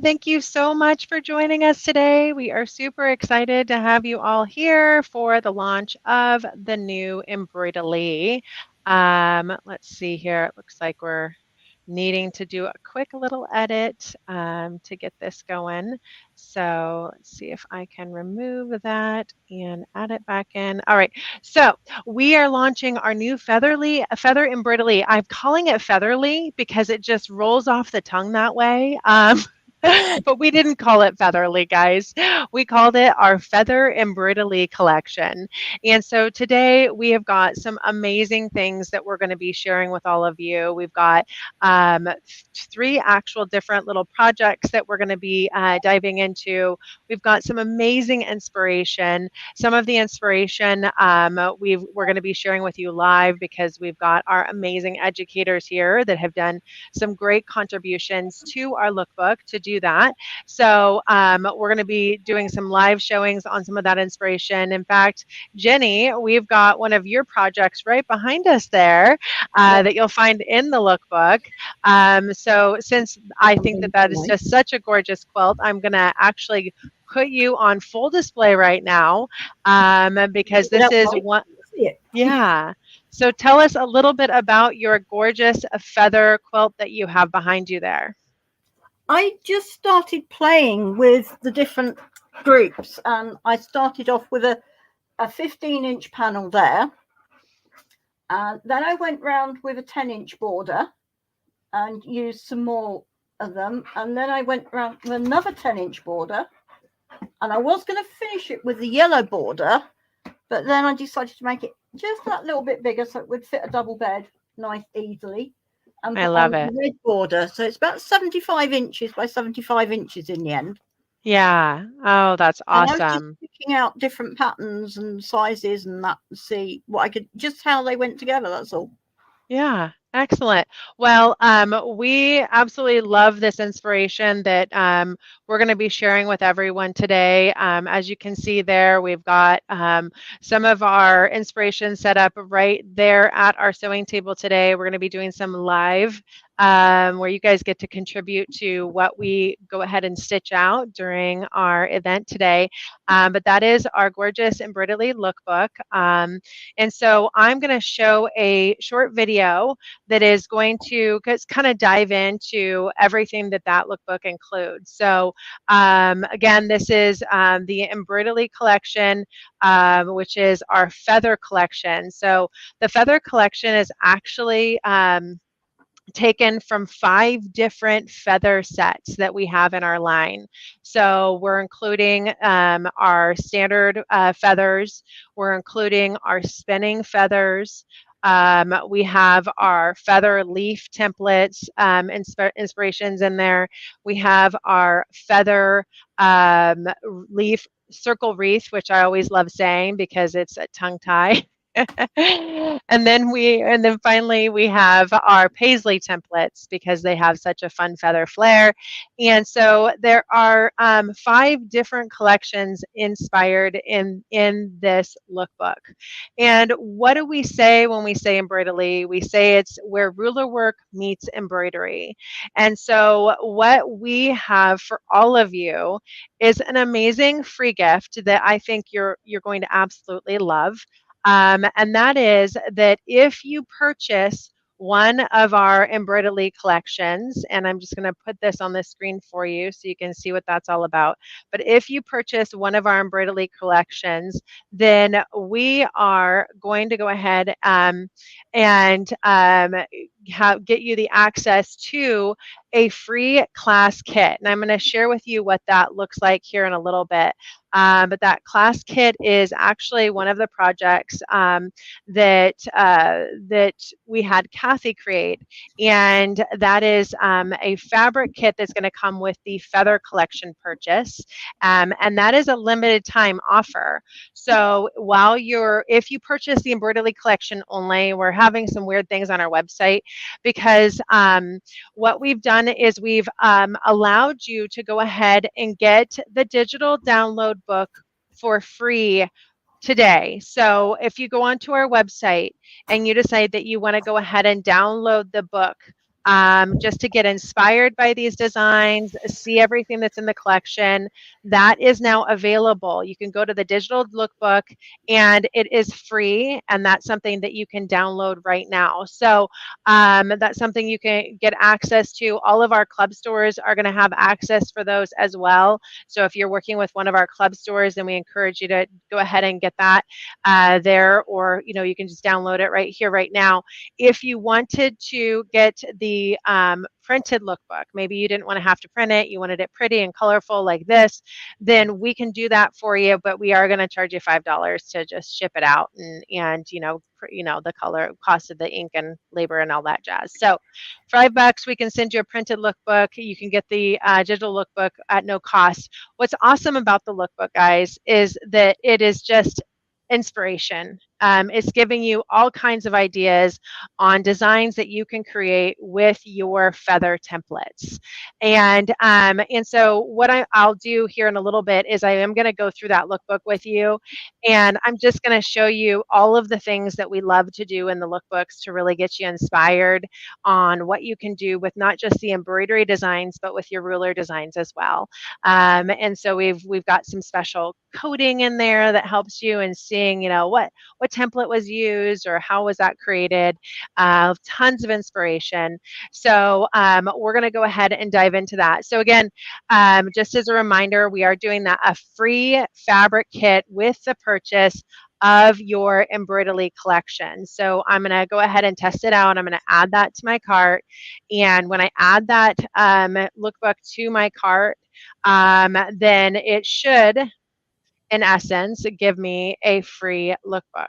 Thank you so much for joining us today. We are super excited to have you all here for the launch of the new Embroidelee. Let's see here. It looks like we're needing to do a quick little edit to get this going. So let's see if I can remove that and add it back in. All right. So we are launching our new Feather Embroidelee. I'm calling it Featherly because it just rolls off the tongue that way. But we didn't call it Featherly, guys. We called it our Feather Embroidery collection. And so today we have got some amazing things that we're going to be sharing with all of you. We've got three actual different little projects that we're going to be diving into. We've got some amazing inspiration. Some of the inspiration we're going to be sharing with you live because we've got our amazing educators here that have done some great contributions to our lookbook to do that. So we're going to be doing some live showings on some of that inspiration. In fact, Jenny, we've got one of your projects right behind us there that you'll find in the lookbook. So since I think that that is just such a gorgeous quilt, I'm going to actually put you on full display right now because this is one. Yeah. So tell us a little bit about your gorgeous feather quilt that you have behind you there. I just started playing with the different groups, and I started off with a 15-inch panel there. Then I went round with a 10-inch border and used some more of them. And then I went round with another 10-inch border. And I was going to finish it with the yellow border, but then I decided to make it just that little bit bigger so it would fit a double bed nice easily. And I love it. Red border, so it's about 75 inches by 75 inches in the end. Yeah. Oh, that's awesome. And I was just picking out different patterns and sizes and that, and see what I could, just how they went together. That's all. Yeah. Excellent. Well, we absolutely love this inspiration that we're going to be sharing with everyone today. As you can see there, we've got some of our inspiration set up right there at our sewing table today. We're going to be doing some live where you guys get to contribute to what we go ahead and stitch out during our event today. But that is our gorgeous Embroidelee lookbook. And so I'm going to show a short video that is going to kind of dive into everything that that lookbook includes. So again, this is the Embroidelee collection, which is our feather collection. So the feather collection is actually taken from 5 different feather sets that we have in our line. So we're including our standard feathers, we're including our spinning feathers, we have our feather leaf templates, inspirations in there. We have our feather leaf circle wreath, which I always love saying because it's a tongue tie. and then finally we have our paisley templates because they have such a fun feather flare. And so there are 5 different collections inspired in this lookbook. And what do we say when we say Embroidelee? We say it's where ruler work meets embroidery. And so what we have for all of you is an amazing free gift that I think you're going to absolutely love. And that is that if you purchase one of our Embroidelee collections, and I'm just going to put this on the screen for you so you can see what that's all about. But if you purchase one of our Embroidelee collections, then we are going to go ahead and get you the access to a free class kit. And I'm going to share with you what that looks like here in a little bit. But that class kit is actually one of the projects that we had Kathy create, and that is a fabric kit that's going to come with the feather collection purchase, and that is a limited time offer. So if you purchase the Embroidelee collection only, we're having some weird things on our website because what we've done is we've allowed you to go ahead and get the digital download book for free today. So if you go onto our website and you decide that you want to go ahead and download the book just to get inspired by these designs, see everything that's in the collection. That is now available. You can go to the digital lookbook and it is free. And that's something that you can download right now. So that's something you can get access to. All of our club stores are going to have access for those as well. So if you're working with one of our club stores, then we encourage you to go ahead and get that there, or you can just download it right here, right now. If you wanted to get the printed lookbook, maybe you didn't want to have to print it, you wanted it pretty and colorful like this, then we can do that for you. But we are going to charge you $5 to just ship it out, and the color cost of the ink and labor and all that jazz. So $5, we can send you a printed lookbook. You can get the digital lookbook at no cost. What's awesome about the lookbook, guys, is that it is just inspiration. It's giving you all kinds of ideas on designs that you can create with your feather templates. And so what I'll do here in a little bit is I am going to go through that lookbook with you, and I'm just going to show you all of the things that we love to do in the lookbooks to really get you inspired on what you can do with not just the embroidery designs, but with your ruler designs as well. And so we've got some special coding in there that helps you in seeing, what template was used or how was that created. Tons of inspiration. So we're going to go ahead and dive into that. So again, just as a reminder, we are doing a free fabric kit with the purchase of your Embroidelee collection. So I'm going to go ahead and test it out. I'm going to add that to my cart. And when I add that lookbook to my cart, then it should, in essence, give me a free lookbook.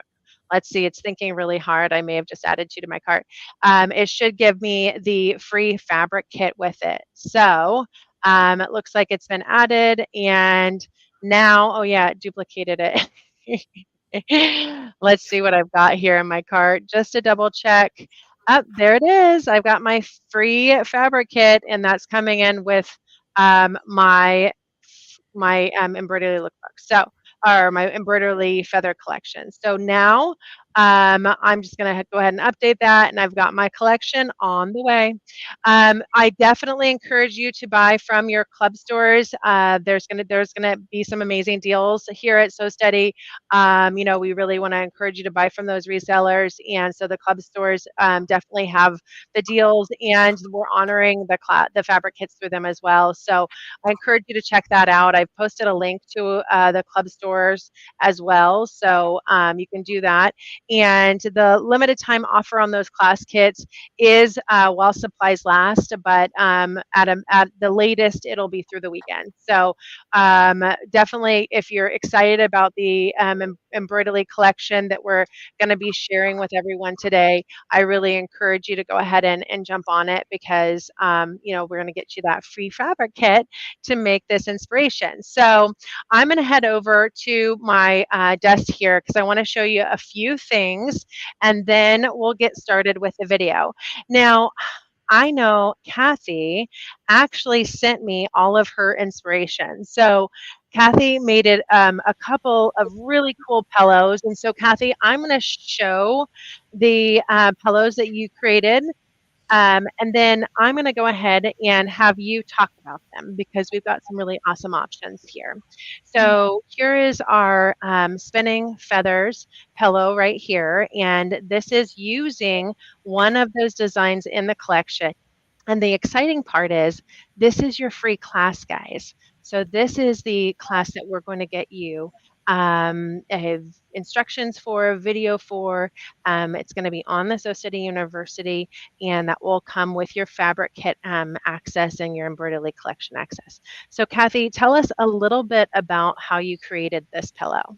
Let's see, it's thinking really hard. I may have just added two to my cart. It should give me the free fabric kit with it. So it looks like it's been added, and now, oh yeah, it duplicated it. Let's see what I've got here in my cart, just to double check. Oh, there it is. I've got my free fabric kit, and that's coming in with my embroidery lookbook. So, or my embroidery feather collection. So now I'm just going to go ahead and update that, and I've got my collection on the way. I definitely encourage you to buy from your club stores. There's gonna be some amazing deals here at So Steady. We really want to encourage you to buy from those resellers, and so the club stores definitely have the deals, and we're honoring the fabric kits through them as well. So I encourage you to check that out. I've posted a link to the club stores as well, so you can do that. And the limited time offer on those class kits is while supplies last, but at the latest, it'll be through the weekend. So definitely, if you're excited about the embroidery collection that we're going to be sharing with everyone today, I really encourage you to go ahead and jump on it, because we're going to get you that free fabric kit to make this inspiration. So I'm going to head over to my desk here, because I want to show you a few things, and then we'll get started with the video. Now, I know Kathy actually sent me all of her inspiration. So Kathy made it a couple of really cool pillows. And so Kathy, I'm going to show the pillows that you created. And then I'm going to go ahead and have you talk about them, because we've got some really awesome options here. So here is our spinning feathers pillow right here. And this is using one of those designs in the collection. And the exciting part is this is your free class, guys. So this is the class that we're going to get you have instructions for, video for. It's going to be on the So Steady University, and that will come with your fabric kit access and your embroidery collection access. So Kathy, tell us a little bit about how you created this pillow.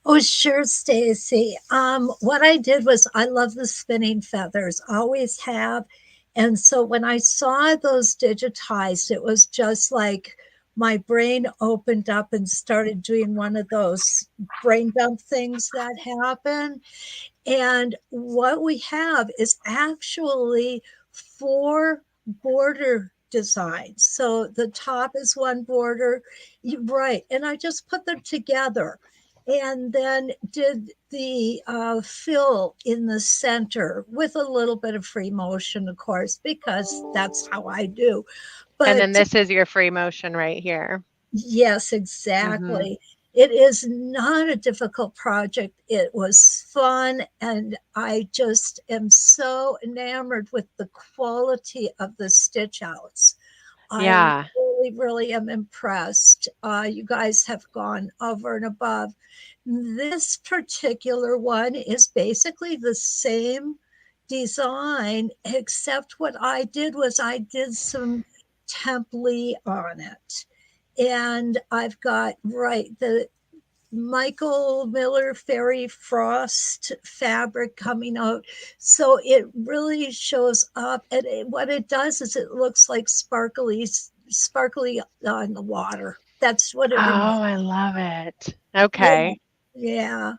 Oh, sure, Stacy. What I did was I love the spinning feathers, always have. And so when I saw those digitized, it was just like my brain opened up and started doing one of those brain dump things that happen. And what we have is actually 4 border designs. So the top is one border, right? And I just put them together. and then did the fill in the center with a little bit of free motion, of course, because that's how I do. And then But this is your free motion right here. yes, Mm-hmm. exactly. It is not a difficult project. It was fun, and I just am so enamored with the quality of the stitch outs. I Yeah. really, really am impressed. You guys have gone over and above. This particular one is basically the same design, except what I did was I did some template on it. And I've got the Michael Miller Fairy Frost fabric coming out. So it really shows up. And what it does is it looks like sparkly on the water. That's what Oh, it reminds I love it. me. Okay. Yeah.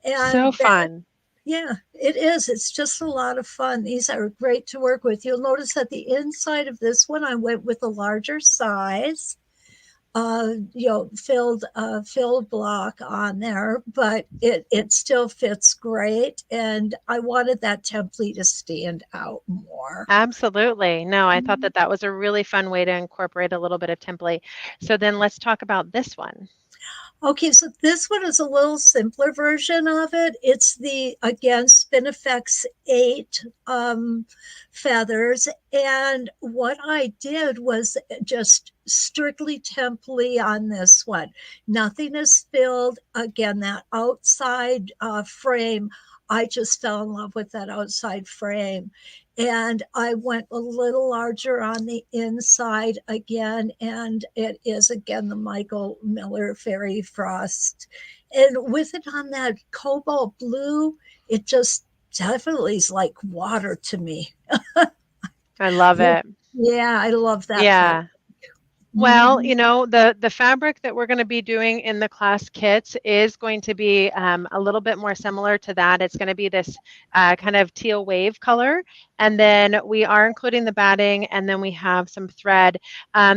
And So that, fun. yeah, it is. It's just a lot of fun. These are great to work with. You'll notice that the inside of this one, I went with a larger size, filled block on there, but it still fits great. And I wanted that template to stand out more. Absolutely. No, I thought that that was a really fun way to incorporate a little bit of template. So then let's talk about this one. Okay, so this one is a little simpler version of it. It's the, again, Spinifex 8 feathers. And what I did was just strictly template on this one. Nothing is filled. Again, that outside frame, I just fell in love with that outside frame. And I went a little larger on the inside again, and it is again the Michael Miller Fairy Frost. And with it on that cobalt blue, it just definitely is like water to me. I love it. Yeah, I love that fabric. Yeah. Well, Mhm. the fabric that we're going to be doing in the class kits is going to be a little bit more similar to that. It's going to be this kind of teal wave color. And then we are including the batting, and then we have some thread.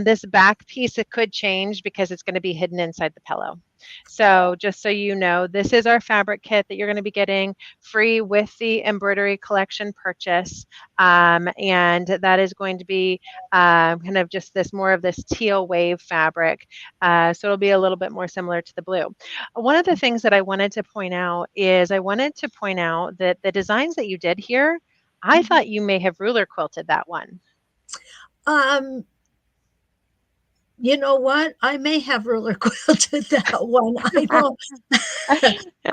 This back piece, it could change because it's going to be hidden inside the pillow. So just so you know, this is our fabric kit that you're going to be getting free with the embroidery collection purchase. And that is going to be kind of just this more of this teal wave fabric. So it'll be a little bit more similar to the blue. One of the things that I wanted to point out is I wanted to point out that the designs that you did here, I thought you may have ruler quilted that one. Um, you know what? I may have ruler quilted that one. I don't.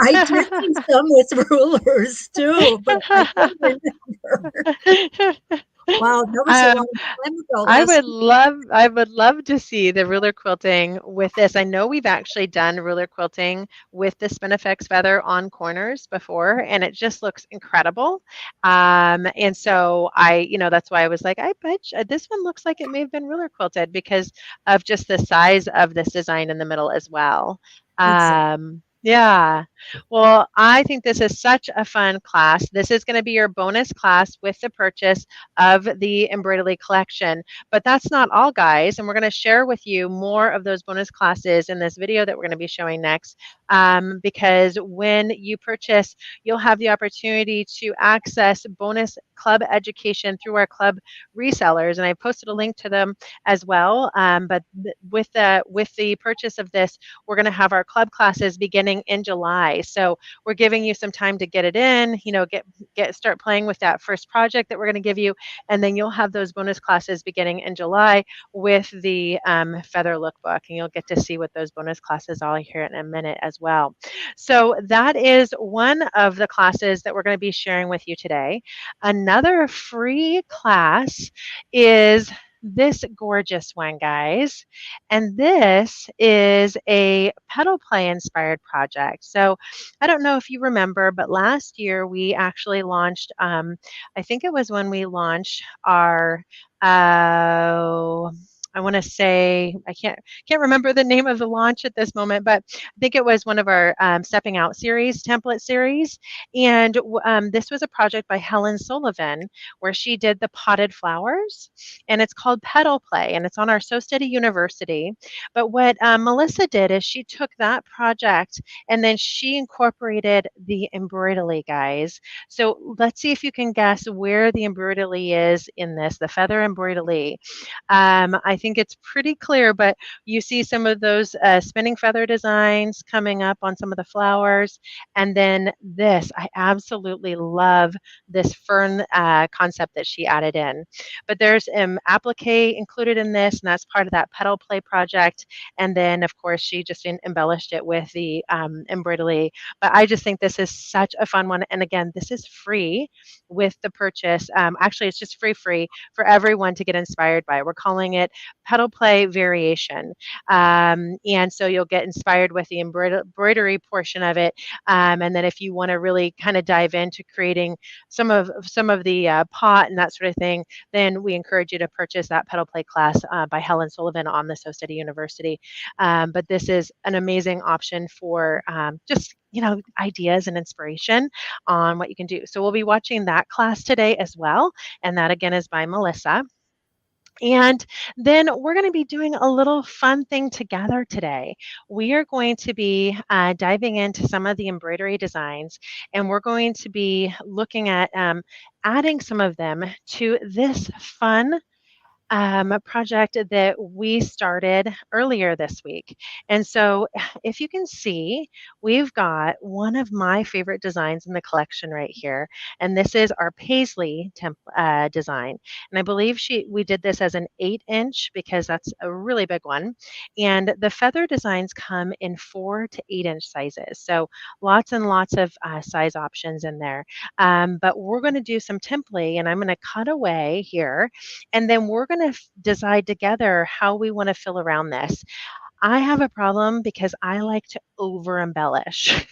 I did do some with rulers too, but I don't remember. Wow, that was a um, long time ago. Last I would love to see the ruler quilting with this. I know we've actually done ruler quilting with the Spinifex feather on corners before, and it just looks incredible. And so that's why I was like, I bet this one looks like it may have been ruler quilted because of just the size of this design in the middle as well. exactly. Yeah. Well, I think this is such a fun class. This is going to be your bonus class with the purchase of the Embroidelee collection. But that's not all, guys. And we're going to share with you more of those bonus classes in this video that we're going to be showing next. Because when you purchase, you'll have the opportunity to access bonus club education through our club resellers. And I posted a link to them as well. But with the purchase of this, we're going to have our club classes beginning in July. So we're giving you some time to get it in, start playing with that first project that we're going to give you, and then you'll have those bonus classes beginning in July with the Feather Lookbook, and you'll get to see what those bonus classes are here in a minute as well. So that is one of the classes that we're going to be sharing with you today. Another free class is this gorgeous one, guys. And this is a pedal play inspired project. So I don't know if you remember, but last year we actually launched, I think it was when we launched our, I want to say I can't remember the name of the launch at this moment, but I think it was one of our Stepping Out series, template series. And this was a project by Helen Sullivan where she did the potted flowers, and it's called Petal Play, and it's on our So Steady University. But what Melissa did is she took that project and then she incorporated the embroidery, guys. So let's see if you can guess where the embroidery is in this, the feather embroidery. I think it's pretty clear, but you see some of those spinning feather designs coming up on some of the flowers. And then this, I absolutely love this fern concept that she added in. But there's applique included in this, and that's part of that Petal Play project. And then, of course, she just embellished it with the embroidery. But I just think this is such a fun one. And again, this is free with the purchase. Actually, it's just free for everyone to get inspired by. We're calling it Petal Play Variation. And so you'll get inspired with the embroidery portion of it. And then if you want to really kind of dive into creating some of the pot and that sort of thing, then we encourage you to purchase that Petal Play class by Helen Sullivan on the So Steady University. But this is an amazing option for just ideas and inspiration on what you can do. So we'll be watching that class today as well, and that again is by Melissa. And then we're going to be doing a little fun thing together today. We are going to be diving into some of the embroidery designs, and we're going to be looking at adding some of them to this fun project that we started earlier this week. And so if you can see, we've got one of my favorite designs in the collection right here. And this is our Paisley design. And I believe we did this as an 8-inch because that's a really big one. And the feather designs come in 4 to 8-inch sizes. So lots and lots of size options in there. But we're going to do some template, and I'm going to cut away here, and then we're going to decide together how we want to fill around this. I have a problem because I like to over embellish.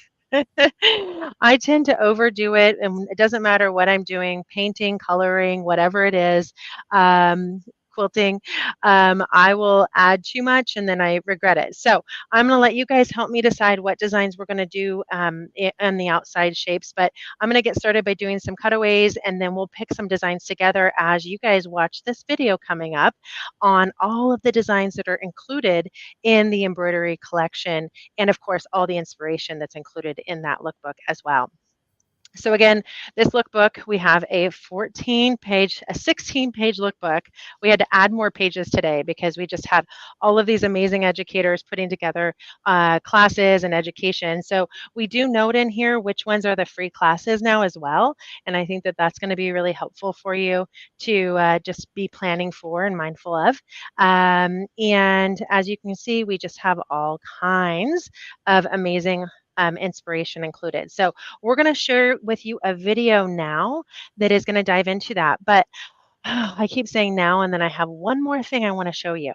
I tend to overdo it, and it doesn't matter what I'm doing, painting, coloring, whatever it is, quilting, I will add too much and then I regret it. So I'm going to let you guys help me decide what designs we're going to do in the outside shapes, but I'm going to get started by doing some cutaways, and then we'll pick some designs together as you guys watch this video coming up on all of the designs that are included in the embroidery collection, and of course all the inspiration that's included in that lookbook as well. So again, this lookbook, we have a 16-page lookbook. We had to add more pages today because we just had all of these amazing educators putting together classes and education. So we do note in here which ones are the free classes now as well. And I think that that's going to be really helpful for you to just be planning for and mindful of. And as you can see, we just have all kinds of amazing inspiration included. So we're going to share with you a video now that is going to dive into that. But I keep saying now, and then I have one more thing I want to show you.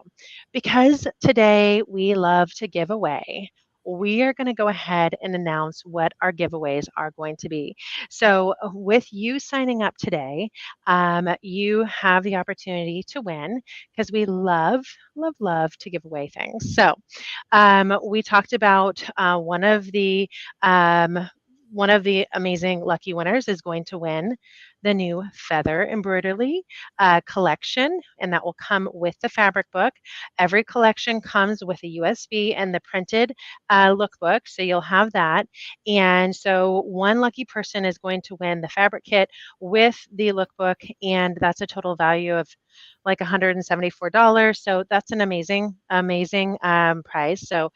Because today we love to give away, we are going to go ahead and announce what our giveaways are going to be. So with you signing up today, you have the opportunity to win, because we love to give away things. So we talked about one of the amazing lucky winners is going to win the new Feather Embroidery collection, and that will come with the fabric book. Every collection comes with a USB and the printed lookbook, so you'll have that. And so one lucky person is going to win the fabric kit with the lookbook, and that's a total value of like $174. So that's an amazing prize. So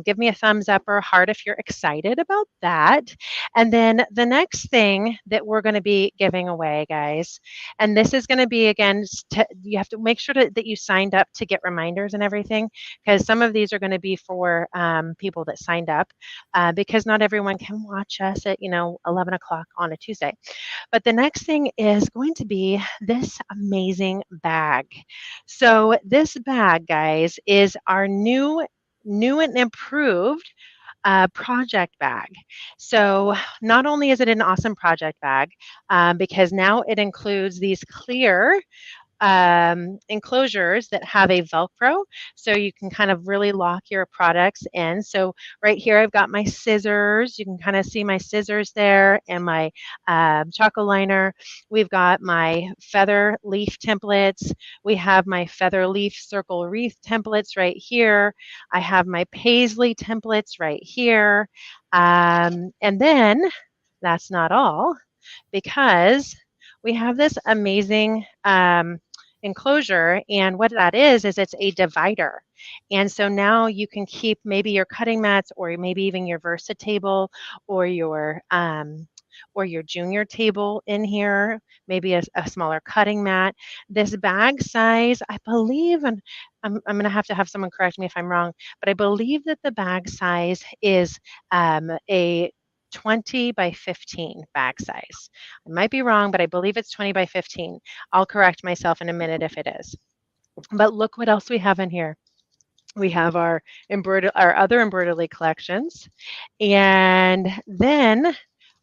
give me a thumbs up or heart if you're excited about that. And then the next thing that we're going to be giving away, guys, and this is going to be, again, you have to make sure that you signed up to get reminders and everything, because some of these are going to be for people that signed up, because not everyone can watch us at 11 o'clock on a Tuesday. But the next thing is going to be this amazing bag. So this bag, guys, is our new and improved project bag. So not only is it an awesome project bag, because now it includes these clear enclosures that have a Velcro, so you can kind of really lock your products in. So right here, I've got my scissors. You can kind of see my scissors there and my choco liner. We've got my feather leaf templates. We have my feather leaf circle wreath templates right here. I have my paisley templates right here. And then that's not all, because we have this amazing enclosure, and what that is it's a divider. And so now you can keep maybe your cutting mats, or maybe even your Versa table, or your junior table in here, maybe a smaller cutting mat. This bag size, I believe, and I'm going to have someone correct me if I'm wrong, but I believe that the bag size is a 20 by 15 bag size. I might be wrong, but I believe it's 20 by 15. I'll correct myself in a minute if it is. But look what else we have in here. We have our other Embroidelee collections, and then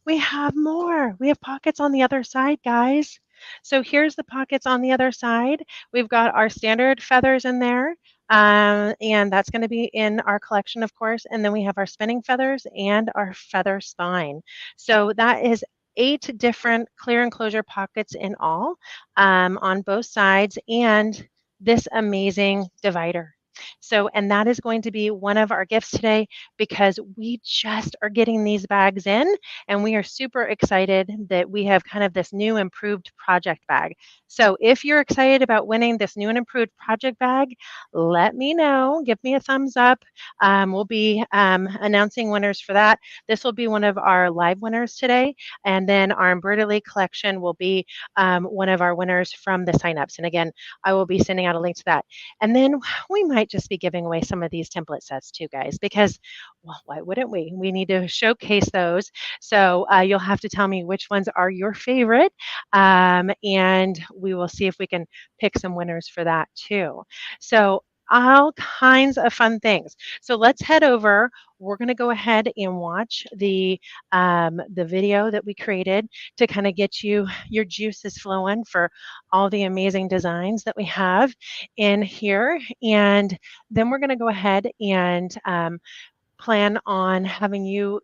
we have more. We have pockets on the other side, guys. So here's the pockets on the other side. We've got our standard feathers in there, and that's going to be in our collection, of course. And then we have our spinning feathers and our feather spine. So that is 8 different clear enclosure pockets in all, on both sides, and this amazing divider. So, and that is going to be one of our gifts today, because we just are getting these bags in, and we are super excited that we have kind of this new improved project bag. So if you're excited about winning this new and improved project bag, let me know. Give me a thumbs up. We'll be announcing winners for that. This will be one of our live winners today, and then our Embroidelee collection will be one of our winners from the signups. And again, I will be sending out a link to that. And then we might just be giving away some of these template sets too, guys, because, well, why wouldn't we? We need to showcase those. So you'll have to tell me which ones are your favorite, and we will see if we can pick some winners for that too. So all kinds of fun things. So let's head over. We're going to go ahead and watch the video that we created to kind of get you your juices flowing for all the amazing designs that we have in here. And then we're going to go ahead and plan on having you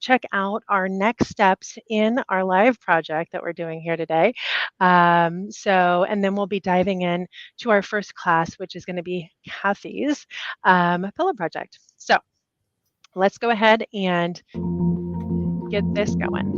check out our next steps in our live project that we're doing here today. And then we'll be diving in to our first class, which is going to be Kathy's pillow project. So let's go ahead and get this going.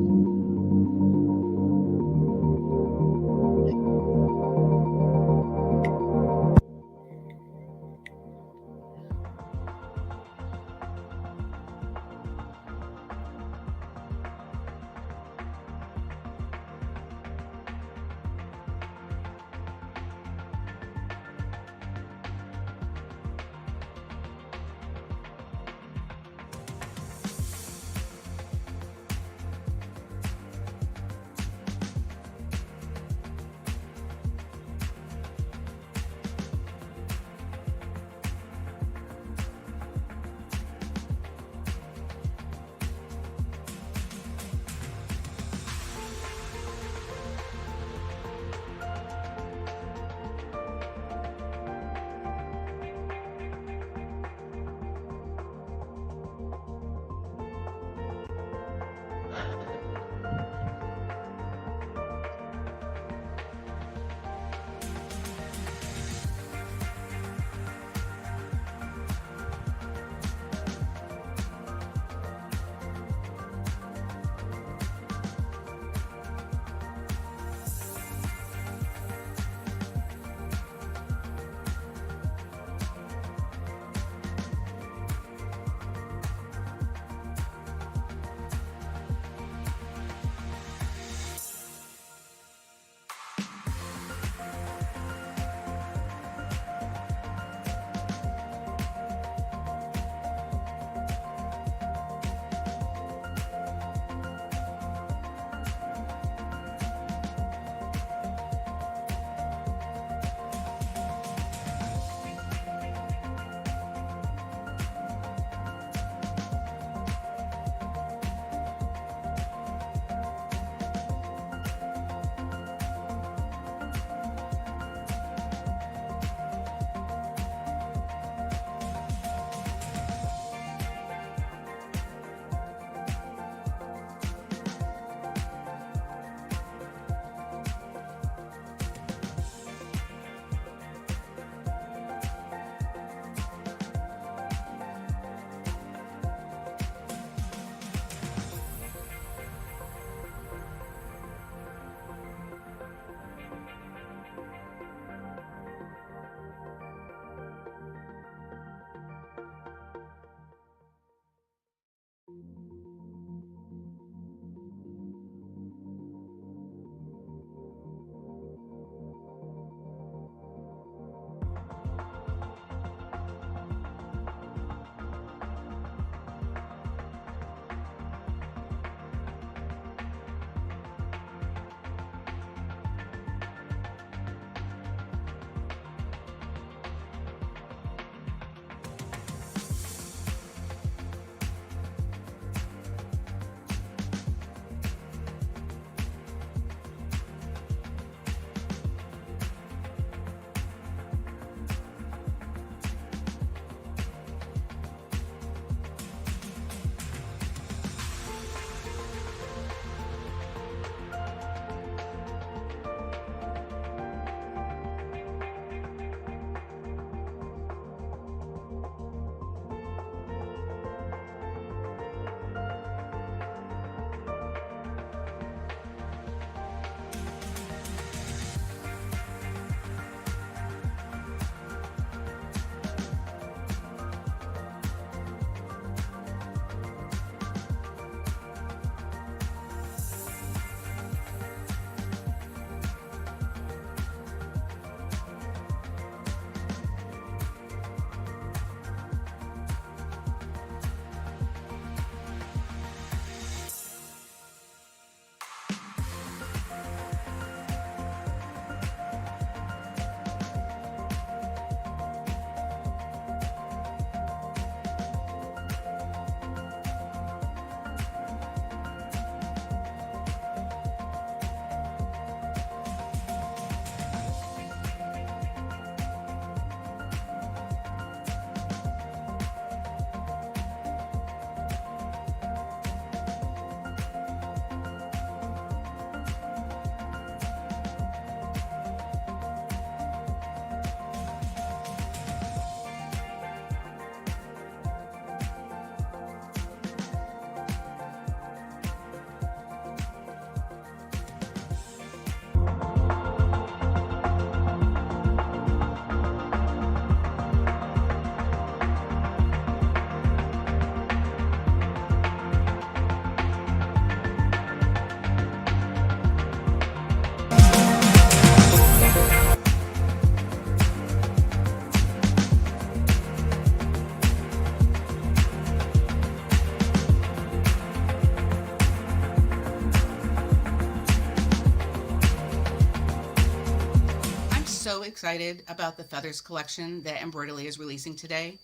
excited about the Feathers collection that Embroidelee is releasing today.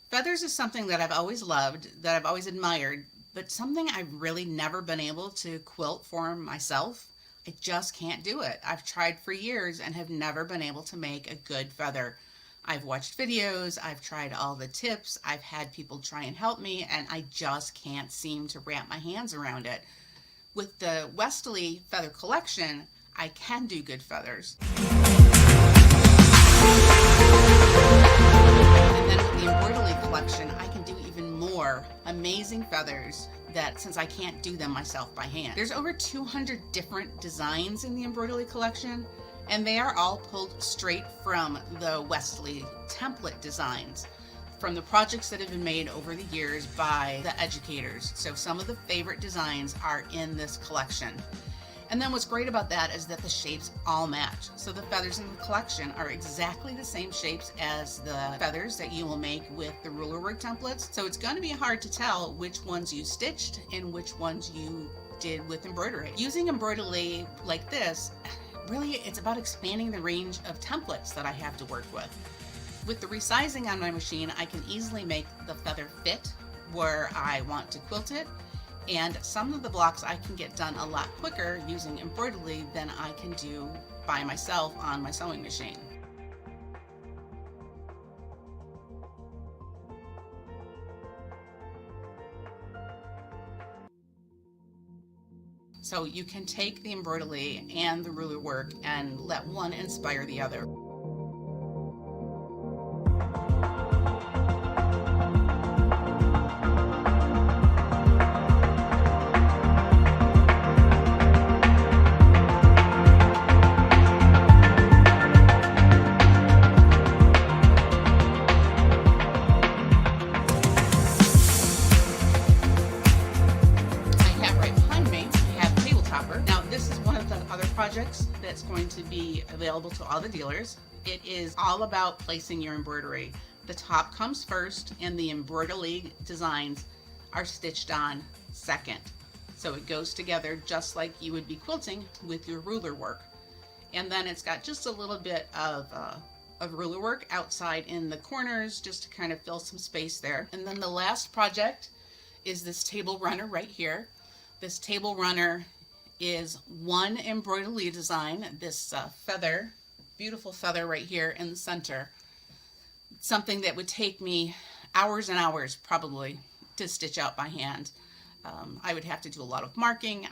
Feathers is something that I've always loved, that I've always admired, but something I've really never been able to quilt for myself. I just can't do it. I've tried for years and have never been able to make a good feather. I've watched videos, I've tried all the tips, I've had people try and help me, and I just can't seem to wrap my hands around it. With the Westalee Feather collection, I can do good feathers. And then with the Embroidelee collection, I can do even more amazing feathers that, since I can't do them myself by hand. There's over 200 different designs in the Embroidelee collection, and they are all pulled straight from the Westalee template designs, from the projects that have been made over the years by the educators. So some of the favorite designs are in this collection. And then what's great about that is that the shapes all match. So the feathers in the collection are exactly the same shapes as the feathers that you will make with the ruler work templates. So it's going to be hard to tell which ones you stitched and which ones you did with embroidery. Using Embroidelee like this, really it's about expanding the range of templates that I have to work with. With the resizing on my machine, I can easily make the feather fit where I want to quilt it. And some of the blocks I can get done a lot quicker using Embroidelee than I can do by myself on my sewing machine. So you can take the Embroidelee and the ruler work and let one inspire the other. Projects that's going to be available to all the dealers. It is all about placing your embroidery. The top comes first and the Embroidelee designs are stitched on second. So it goes together just like you would be quilting with your ruler work. And then it's got just a little bit of ruler work outside in the corners just to kind of fill some space there. And then the last project is this table runner right here. This table runner is one Embroidelee design, this feather, beautiful feather right here in the center. Something that would take me hours and hours probably to stitch out by hand. I would have to do a lot of marking.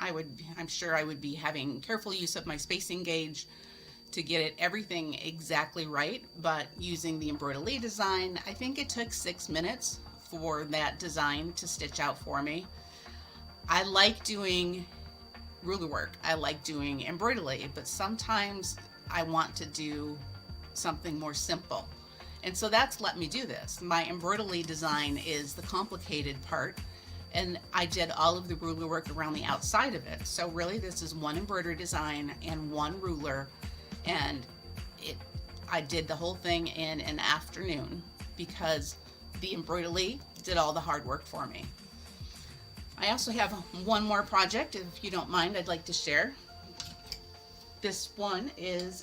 I'm sure I would be having careful use of my spacing gauge to get it everything exactly right, but using the Embroidelee design, I think it took 6 minutes for that design to stitch out for me. I like doing ruler work. I like doing Embroidelee, but sometimes I want to do something more simple. And so that's let me do this. My Embroidelee design is the complicated part, and I did all of the ruler work around the outside of it. So really this is one embroidery design and one ruler, and I did the whole thing in an afternoon because the Embroidelee did all the hard work for me. I also have one more project, if you don't mind, I'd like to share. This one is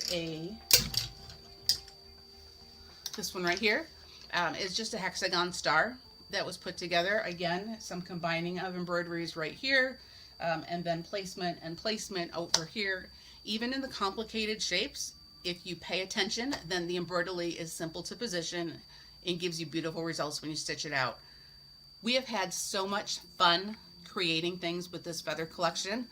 this one right here is just a hexagon star that was put together. Again, some combining of embroideries right here, and then placement and placement over here. Even in the complicated shapes, if you pay attention, then the Embroidelee is simple to position and gives you beautiful results when you stitch it out. We have had so much fun creating things with this feather collection.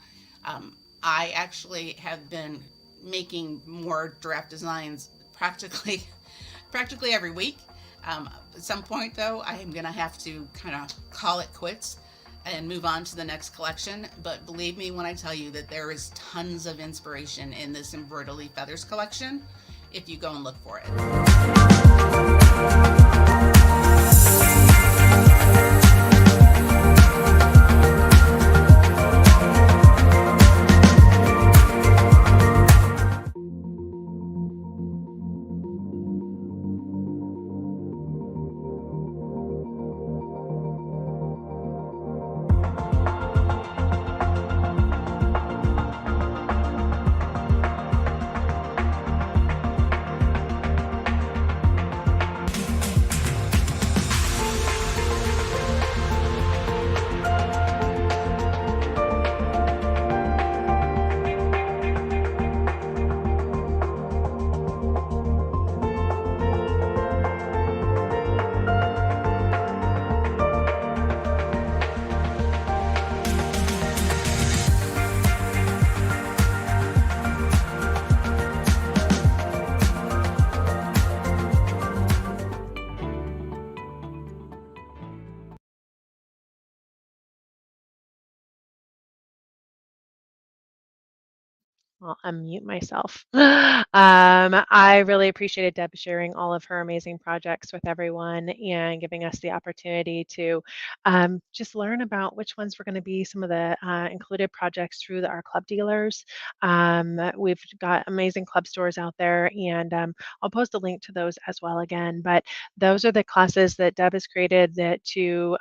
I actually have been making more draft designs practically every week. At some point though, I am gonna have to kind of call it quits and move on to the next collection. But believe me when I tell you that there is tons of inspiration in this Embroidelee Feathers collection if you go and look for it. I'll unmute myself. I really appreciated Deb sharing all of her amazing projects with everyone and giving us the opportunity to just learn about which ones were going to be some of the included projects through our club dealers. We've got amazing club stores out there, and I'll post a link to those as well again. But those are the classes that Deb has created that to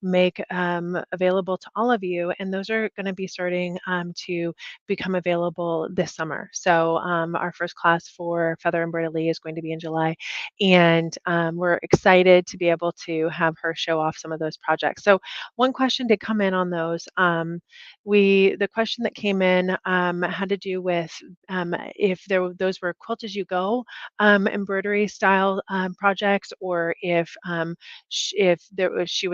make available to all of you, and those are going to be starting to become available this summer. So our first class for Feather Embroidelee is going to be in July, and we're excited to be able to have her show off some of those projects. So one question did come in on those. The question that came in had to do with if those were quilt as you go embroidery style projects, or if there was, she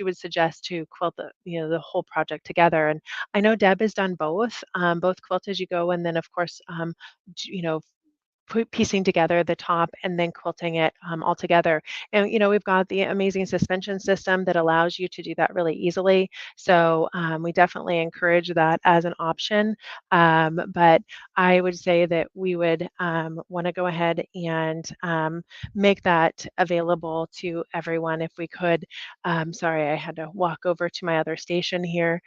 would suggest to quilt the whole project together. And I know Deb has done both quilt as you go, and then of course, you know, piecing together the top and then quilting it all together. And we've got the amazing suspension system that allows you to do that really easily. So we definitely encourage that as an option. But I would say that we would want to go ahead and make that available to everyone if we could. Sorry, I had to walk over to my other station here.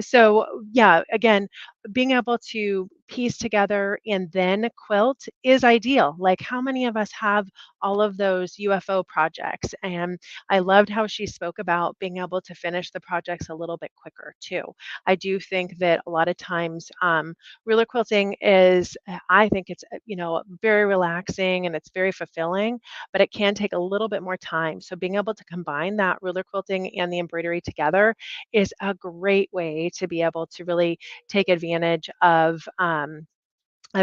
So yeah, again, being able to piece together and then quilt is ideal. Like, how many of us have all of those UFO projects? And I loved how she spoke about being able to finish the projects a little bit quicker too. I do think that a lot of times ruler quilting is, I think it's, very relaxing and it's very fulfilling, but it can take a little bit more time. So being able to combine that ruler quilting and the embroidery together is a great way to be able to really take advantage of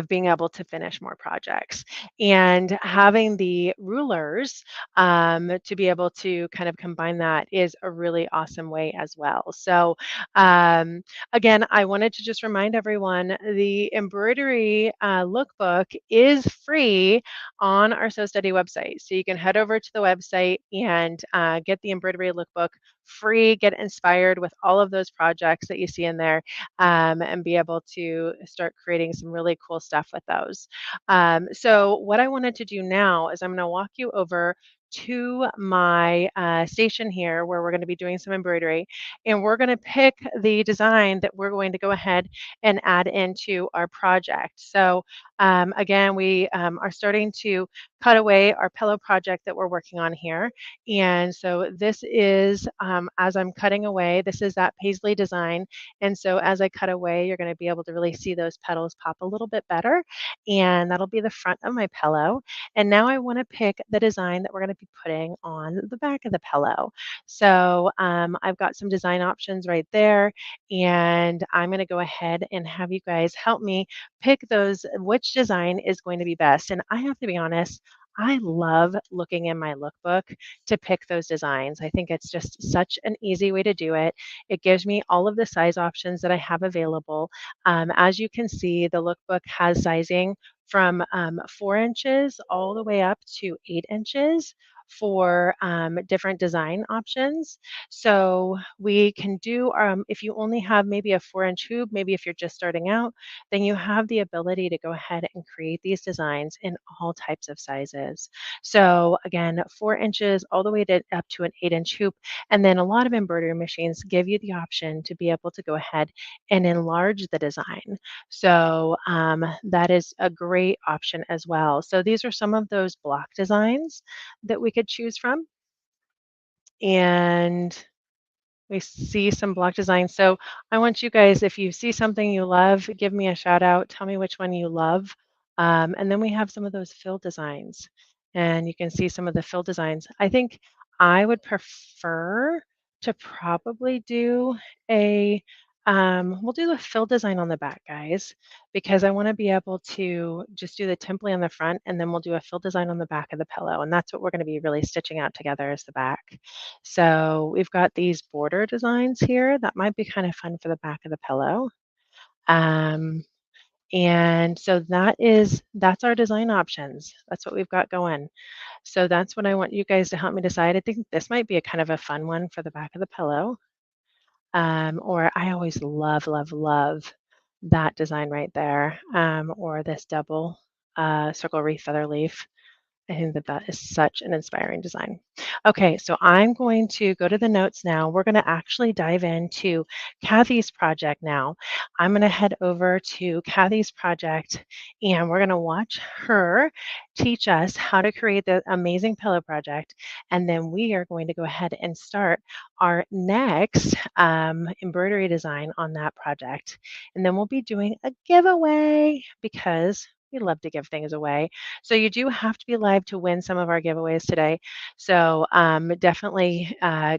being able to finish more projects, and having the rulers to be able to kind of combine that is a really awesome way as well. So again, I wanted to just remind everyone, the embroidery lookbook is free on our Sew Study website. So you can head over to the website and get the embroidery lookbook free, get inspired with all of those projects that you see in there, and be able to start creating some really cool stuff with those. So what I wanted to do now is I'm going to walk you over to my station here where we're going to be doing some embroidery, and we're going to pick the design that we're going to go ahead and add into our project. So again, we are starting to cut away our pillow project that we're working on here. And so this is, as I'm cutting away, this is that paisley design. And so as I cut away, you're going to be able to really see those petals pop a little bit better. And that'll be the front of my pillow. And now I want to pick the design that we're going to be putting on the back of the pillow. So I've got some design options right there. And I'm going to go ahead and have you guys help me pick those, which design is going to be best. And I have to be honest, I love looking in my lookbook to pick those designs. I think it's just such an easy way to do it. It gives me all of the size options that I have available. As you can see, the lookbook has sizing from 4 inches all the way up to 8 inches for different design options. So we can do, if you only have maybe a 4-inch hoop, maybe if you're just starting out, then you have the ability to go ahead and create these designs in all types of sizes. So again, 4 inches all the way up to an 8-inch hoop. And then a lot of embroidery machines give you the option to be able to go ahead and enlarge the design. So that is a great option as well. So these are some of those block designs that we could choose from. And we see some block designs. So I want you guys, if you see something you love, give me a shout out. Tell me which one you love. And then we have some of those fill designs. And you can see some of the fill designs. I think I would prefer to probably do we'll do the fill design on the back, guys, because I want to be able to just do the template on the front, and then we'll do a fill design on the back of the pillow. And that's what we're going to be really stitching out together as the back. So we've got these border designs here that might be kind of fun for the back of the pillow. And so that's our design options. That's what we've got going. So that's what I want you guys to help me decide. I think this might be a kind of a fun one for the back of the pillow. Or I always love, love, love that design right there, or this double circle wreath feather leaf. I think that that is such an inspiring design. Okay, so I'm going to go to the notes now. We're going to actually dive into Kathy's project now. I'm going to head over to Kathy's project and we're going to watch her teach us how to create the amazing pillow project. And then we are going to go ahead and start our next embroidery design on that project. And then we'll be doing a giveaway because we love to give things away. So you do have to be live to win some of our giveaways today. So definitely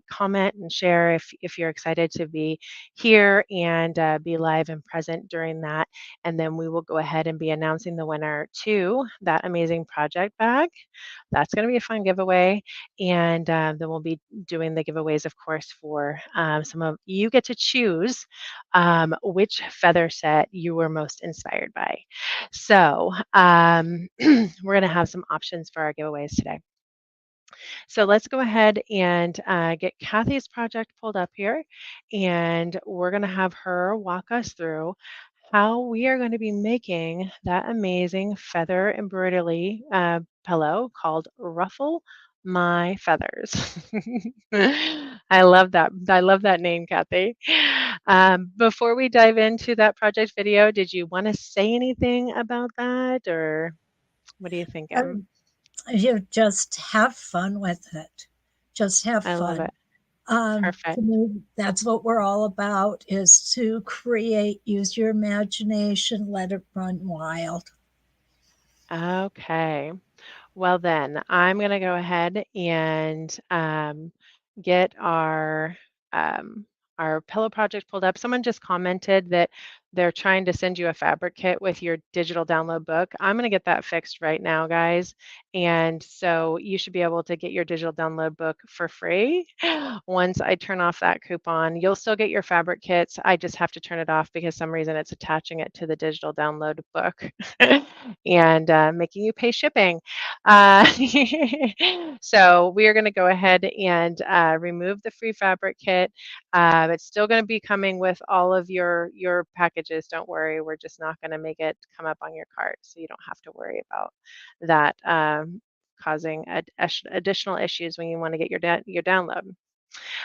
comment and share if you're excited to be here and be live and present during that. And then we will go ahead and be announcing the winner to that amazing project bag. That's going to be a fun giveaway. And then we'll be doing the giveaways, of course, for some of you get to choose which feather set you were most inspired by. So we're going to have some options for our giveaways today. So let's go ahead and get Kathy's project pulled up here, and we're going to have her walk us through how we are going to be making that amazing feather embroidery pillow called Ruffle My Feathers. I love that. I love that name, Kathy. Before we dive into that project video, did you want to say anything about that, or what do you think, Em? You just have fun with it. Just have I love fun. it. To Perfect. me, that's what we're all about, is to create, use your imagination, let it run wild. Okay. Well, then I'm going to go ahead and get um, our pillow project pulled up. Someone just commented that they're trying to send you a fabric kit with your digital download book. I'm going to get that fixed right now, guys. And so you should be able to get your digital download book for free once I turn off that coupon. You'll still get your fabric kits. I just have to turn it off because some reason it's attaching it to the digital download book and making you pay shipping. Uh, so we are going to go ahead and remove the free fabric kit. It's still going to be coming with all of your packages. Don't worry, we're just not going to make it come up on your cart, so you don't have to worry about that causing additional issues when you want to get your download.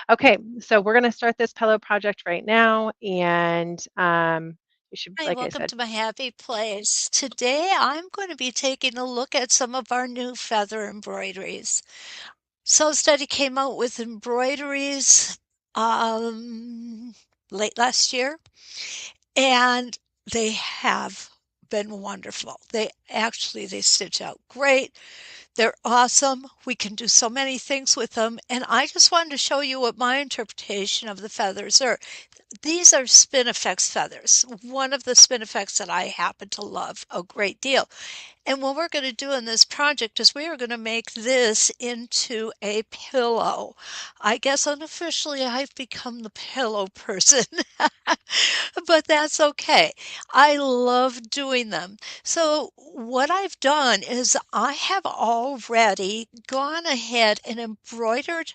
Okay, so we're going to start this pillow project right now, and you should, Hi, like I welcome said, to my happy place. Today I'm going to be taking a look at some of our new feather embroideries. Sew Study came out with embroideries late last year, and they have been wonderful. They stitch out great. They're awesome. We can do so many things with them, and I just wanted to show you what my interpretation of the feathers are. These are Spinifex feathers, one of the Spinifex that I happen to love a great deal. And what we're going to do in this project is we are going to make this into a pillow. I guess unofficially I've become the pillow person, but that's okay. I love doing them. So what I've done is I have already gone ahead and embroidered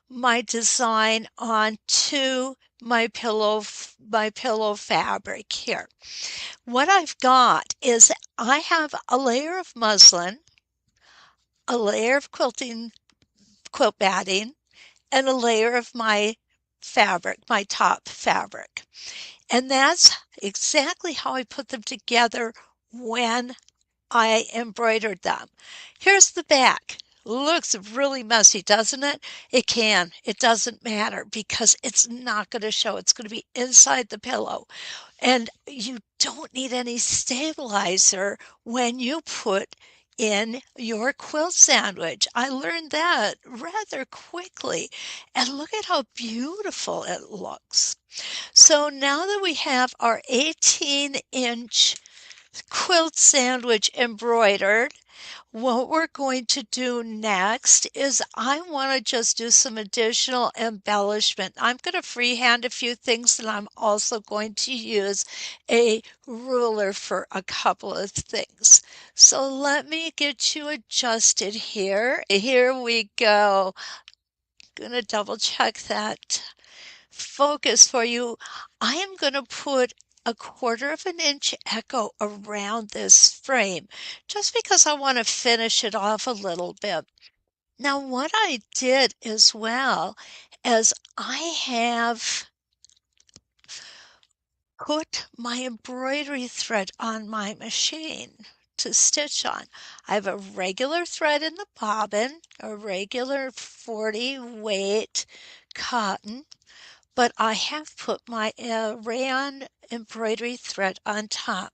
my design onto my pillow fabric here. What I've got is I have a layer of muslin, a layer of quilt batting, and a layer of my fabric, my top fabric. And that's exactly how I put them together when I embroidered them. Here's the back. Looks really messy, doesn't it? It can. It doesn't matter because it's not going to show. It's going to be inside the pillow. And you don't need any stabilizer when you put in your quilt sandwich. I learned that rather quickly. And look at how beautiful it looks. So now that we have our 18-inch quilt sandwich embroidered, what we're going to do next is I want to just do some additional embellishment. I'm going to freehand a few things, and I'm also going to use a ruler for a couple of things. So let me get you adjusted here. Here we go. I'm going to double check that focus for you, I am going to put a 1/4 inch echo around this frame just because I want to finish it off a little bit. Now, what I did as well is I have put my embroidery thread on my machine to stitch on. I have a regular thread in the bobbin, a regular 40 weight cotton, but I have put my rayon embroidery thread on top.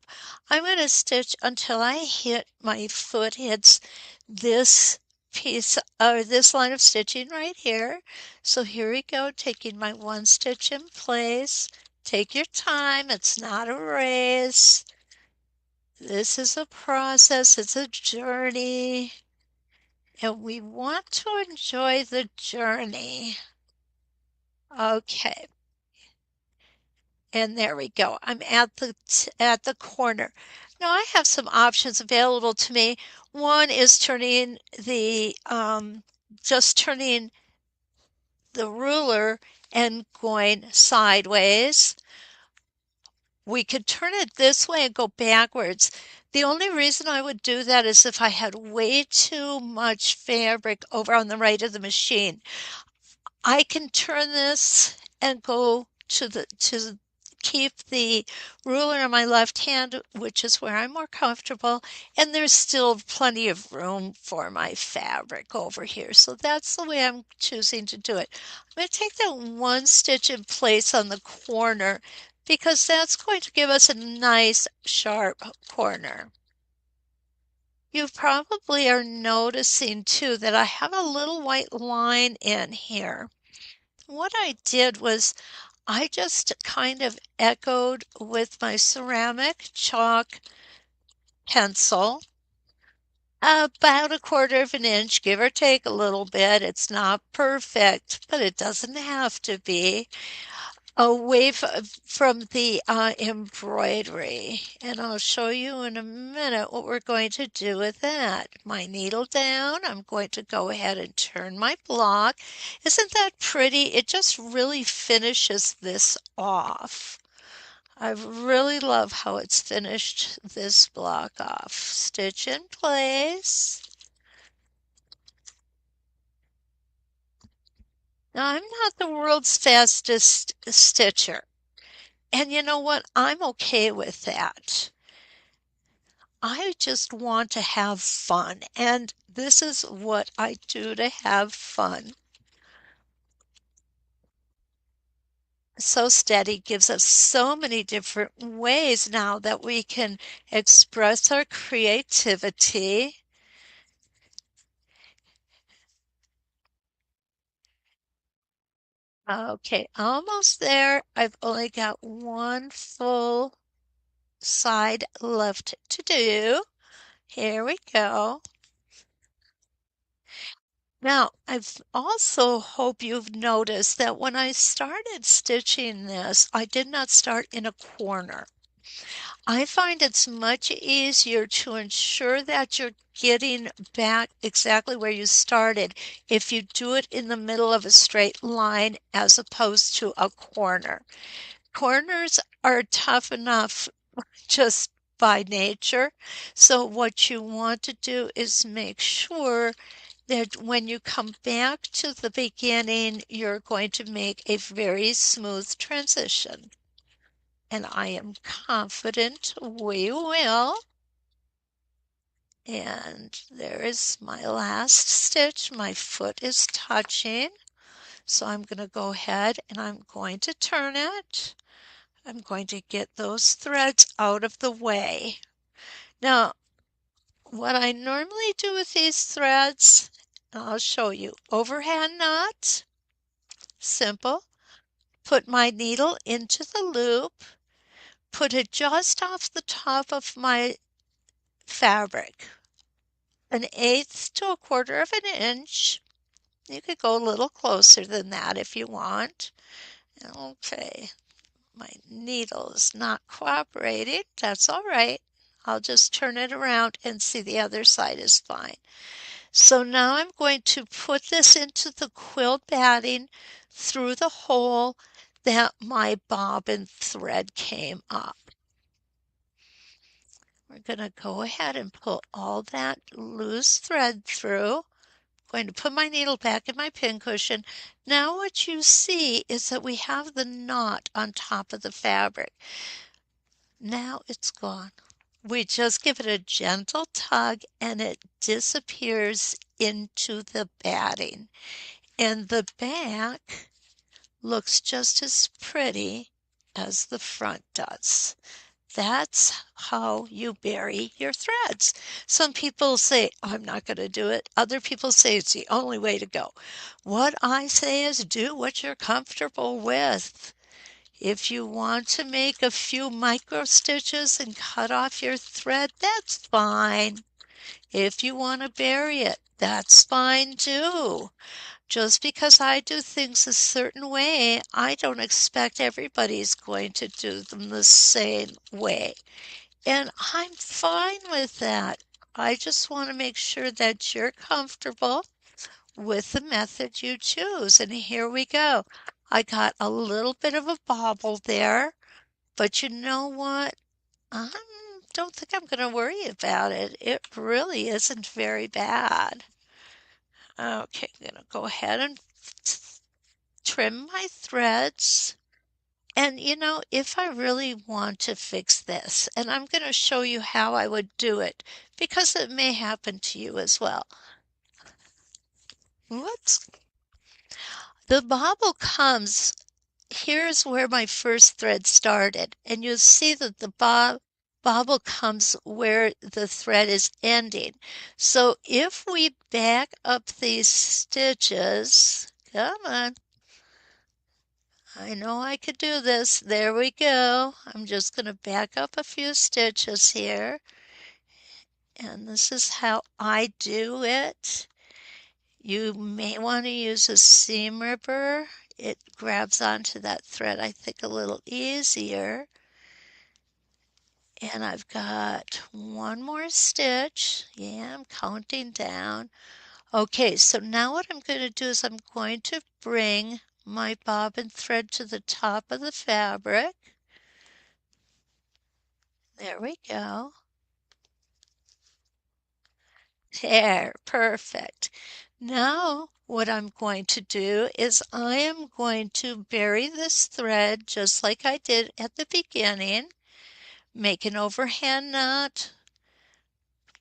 I'm going to stitch until my foot hits this piece or this line of stitching right here. So here we go, taking my 1 stitch in place. Take your time, it's not a race. This is a process, it's a journey, and we want to enjoy the journey. Okay. And there we go. I'm at the corner. Now I have some options available to me. One is turning just turning the ruler and going sideways. We could turn it this way and go backwards. The only reason I would do that is if I had way too much fabric over on the right of the machine. I can turn this and go to keep the ruler in my left hand, which is where I'm more comfortable, and there's still plenty of room for my fabric over here. So that's the way I'm choosing to do it. I'm going to take that 1 stitch in place on the corner because that's going to give us a nice sharp corner. You probably are noticing too that I have a little white line in here. What I did was I just kind of echoed with my ceramic chalk pencil about a 1/4 inch, give or take a little bit. It's not perfect, but it doesn't have to be. Away from the embroidery. And I'll show you in a minute what we're going to do with that. My needle down, I'm going to go ahead and turn my block. Isn't that pretty? It just really finishes this off. I really love how it's finished this block off. Stitch in place. Now, I'm not the world's fastest stitcher. And you know what? I'm okay with that. I just want to have fun, and this is what I do to have fun. Sew Steady gives us so many different ways now that we can express our creativity. Okay, almost there. I've only got 1 full side left to do. Here we go. Now, I've also hope you've noticed that when I started stitching this, I did not start in a corner. I find it's much easier to ensure that you're getting back exactly where you started if you do it in the middle of a straight line as opposed to a corner. Corners are tough enough just by nature. So what you want to do is make sure that when you come back to the beginning, you're going to make a very smooth transition. And I am confident we will. And there is my last stitch. My foot is touching. So I'm going to go ahead and I'm going to turn it. I'm going to get those threads out of the way. Now, what I normally do with these threads, I'll show you. Overhand knot, simple. Put my needle into the loop, put it just off the top of my fabric, 1/8 to 1/4 inch. You could go a little closer than that if you want. Okay, my needle is not cooperating. That's all right. I'll just turn it around and see the other side is fine. So now I'm going to put this into the quilt batting through the hole that my bobbin thread came up. We're going to go ahead and pull all that loose thread through. I'm going to put my needle back in my pincushion. Now what you see is that we have the knot on top of the fabric. Now it's gone. We just give it a gentle tug and it disappears into the batting. And the back looks just as pretty as the front does. That's how you bury your threads. Some people say, I'm not going to do it. Other people say it's the only way to go. What I say is do what you're comfortable with. If you want to make a few micro stitches and cut off your thread, that's fine. If you want to bury it, that's fine too. Just because I do things a certain way, I don't expect everybody's going to do them the same way. And I'm fine with that. I just want to make sure that you're comfortable with the method you choose. And here we go. I got a little bit of a bobble there, but you know what? I don't think I'm going to worry about it. It really isn't very bad. Okay, I'm going to go ahead and trim my threads. And if I really want to fix this, and I'm going to show you how I would do it, because it may happen to you as well. Whoops. The bobble comes, here's where my first thread started, and you'll see that the bobble comes where the thread is ending. So if we back up these stitches, come on, I know I could do this. There we go. I'm just going to back up a few stitches here. And this is how I do it. You may want to use a seam ripper. It grabs onto that thread, I think, a little easier. And I've got one more stitch. Yeah, I'm counting down. Okay, so now what I'm going to do is I'm going to bring my bobbin thread to the top of the fabric. There we go. There, perfect. Now what I'm going to do is I am going to bury this thread just like I did at the beginning. Make an overhand knot.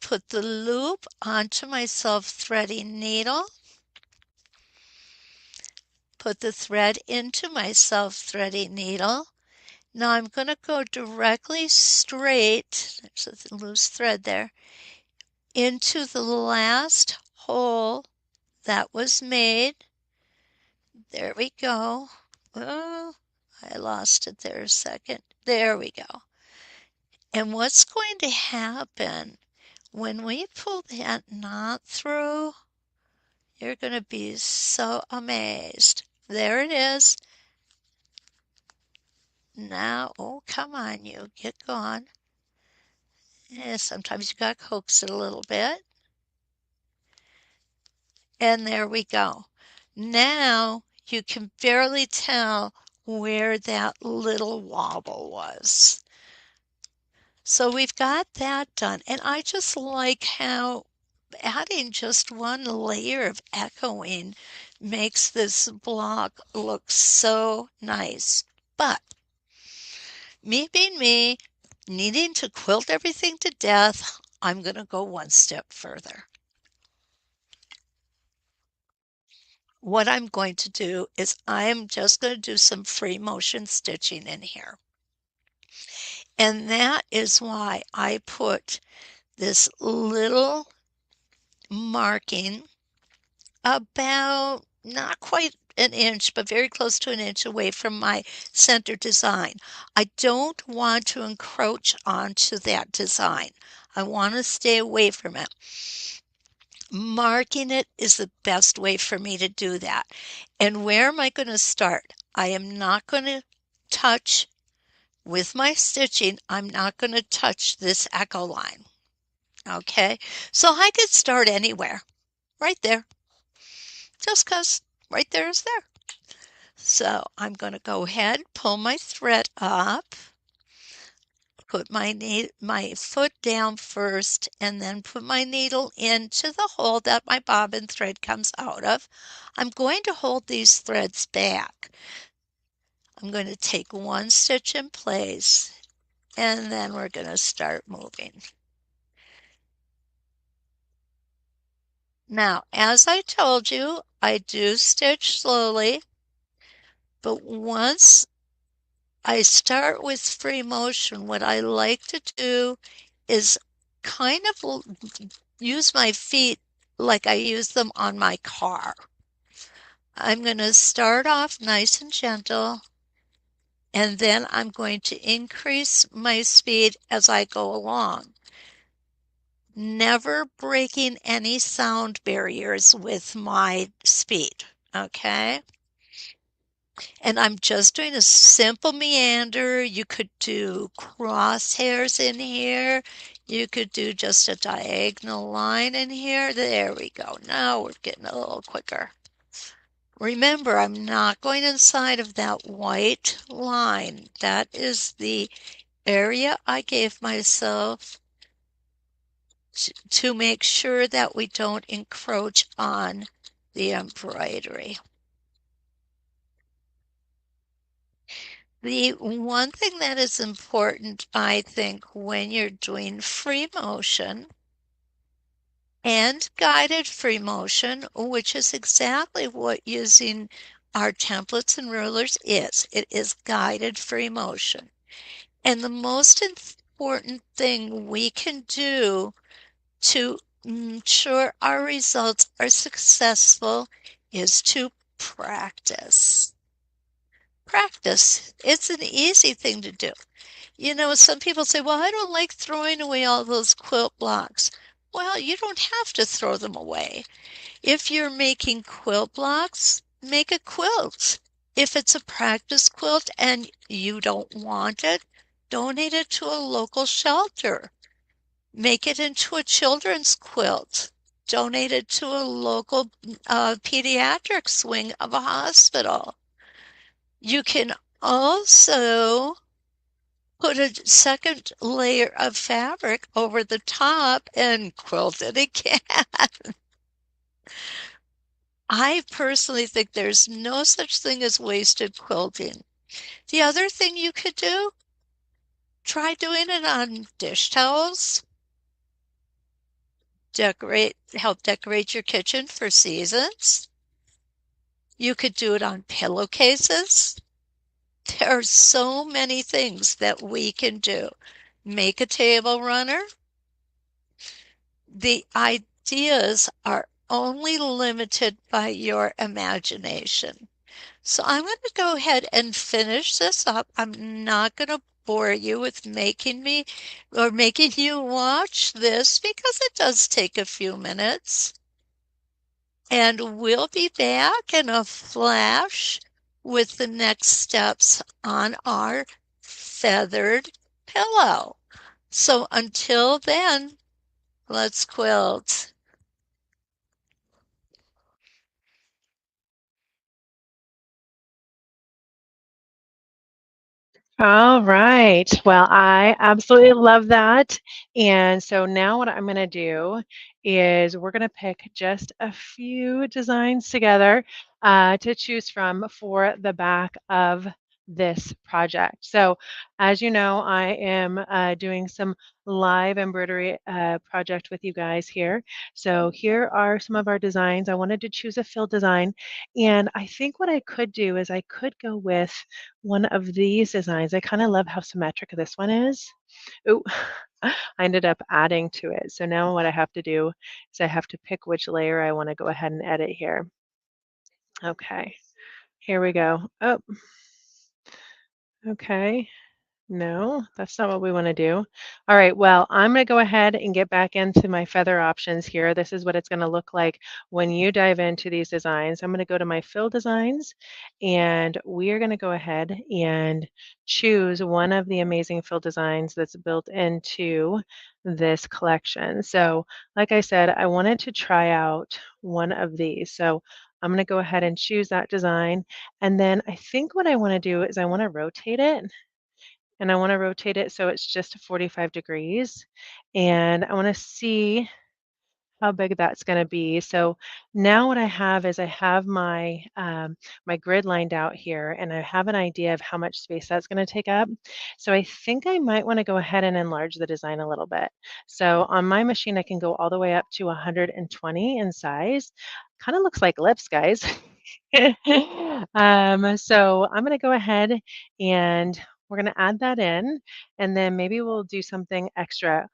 Put the loop onto my self-threading needle. Put the thread into my self-threading needle. Now I'm going to go directly straight, there's a loose thread there, into the last hole that was made. There we go. Oh, I lost it there a second. There we go. And what's going to happen when we pull that knot through, you're going to be so amazed. There it is. Now, oh, come on, you get going. Yeah, sometimes you got to coax it a little bit. And there we go. Now you can barely tell where that little wobble was. So we've got that done. And I just like how adding just one layer of echoing makes this block look so nice. But me being me, needing to quilt everything to death, I'm going to go one step further. What I'm going to do is I'm just going to do some free motion stitching in here. And that is why I put this little marking about not quite an inch, but very close to an inch away from my center design. I don't want to encroach onto that design. I want to stay away from it. Marking it is the best way for me to do that. And where am I going to start? I am not going to touch with my stitching. I'm not going to touch this echo line. Okay, so I could start anywhere, right there, just because right there is there. So I'm going to go ahead, pull my thread up, put my foot down first, and then put my needle into the hole that my bobbin thread comes out of. I'm going to hold these threads back. I'm going to take one stitch in place, and then we're going to start moving. Now, as I told you, I do stitch slowly, but once I start with free motion, what I like to do is kind of use my feet like I use them on my car. I'm going to start off nice and gentle, and then I'm going to increase my speed as I go along. Never breaking any sound barriers with my speed, okay? And I'm just doing a simple meander. You could do crosshairs in here. You could do just a diagonal line in here. There we go. Now we're getting a little quicker. Remember, I'm not going inside of that white line. That is the area I gave myself to make sure that we don't encroach on the embroidery. The one thing that is important, I think, when you're doing free motion and guided free motion, which is exactly what using our templates and rulers is. It is guided free motion. And the most important thing we can do to ensure our results are successful is to practice. Practice. It's an easy thing to do. You know, some people say, well, I don't like throwing away all those quilt blocks. Well, you don't have to throw them away. If you're making quilt blocks, make a quilt. If it's a practice quilt and you don't want it, donate it to a local shelter. Make it into a children's quilt. Donate it to a local pediatrics wing of a hospital. You can also put a second layer of fabric over the top and quilt it again. I personally think there's no such thing as wasted quilting. The other thing you could do, try doing it on dish towels. Help decorate your kitchen for seasons. You could do it on pillowcases. There are so many things that we can do. Make a table runner. The ideas are only limited by your imagination. So I'm going to go ahead and finish this up. I'm not going to bore you with making you watch this because it does take a few minutes. And we'll be back in a flash with the next steps on our feathered pillow. So until then, let's quilt. All right. Well, I absolutely love that. And so now what I'm going to do is we're going to pick just a few designs together to choose from for the back of this project. So as you know, I am doing some live embroidery project with you guys here. So here are some of our designs. I wanted to choose a fill design. And I think what I could do is I could go with one of these designs. I kind of love how symmetric this one is. Ooh, I ended up adding to it. So now what I have to do is I have to pick which layer I want to go ahead and edit here. Okay, here we go. Oh, okay. No, that's not what we want to do. All right, well, I'm going to go ahead and get back into my feather options here. This is what it's going to look like when you dive into these designs. I'm going to go to my fill designs, and we are going to go ahead and choose one of the amazing fill designs that's built into this collection. So like I said, I wanted to try out one of these. So I'm going to go ahead and choose that design. And then I think what I want to do is I want to rotate it. And I want to rotate it so it's just 45 degrees. And I want to see how big that's going to be. So now what I have is I have my my grid lined out here, and I have an idea of how much space that's going to take up. So I think I might want to go ahead and enlarge the design a little bit. So on my machine, I can go all the way up to 120 in size. Kind of looks like lips, guys. So I'm going to go ahead and we're going to add that in, and then maybe we'll do something extra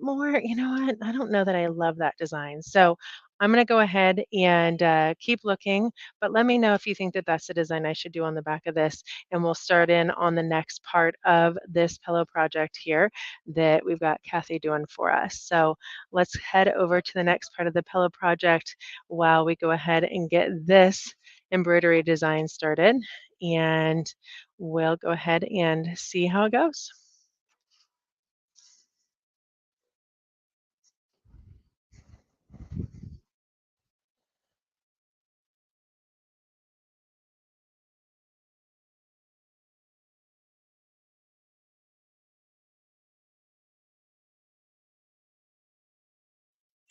more, you know what? I don't know that I love that design. So I'm going to go ahead and keep looking, but let me know if you think that that's the design I should do on the back of this. And we'll start in on the next part of this pillow project here that we've got Kathy doing for us. So let's head over to the next part of the pillow project while we go ahead and get this embroidery design started. And we'll go ahead and see how it goes.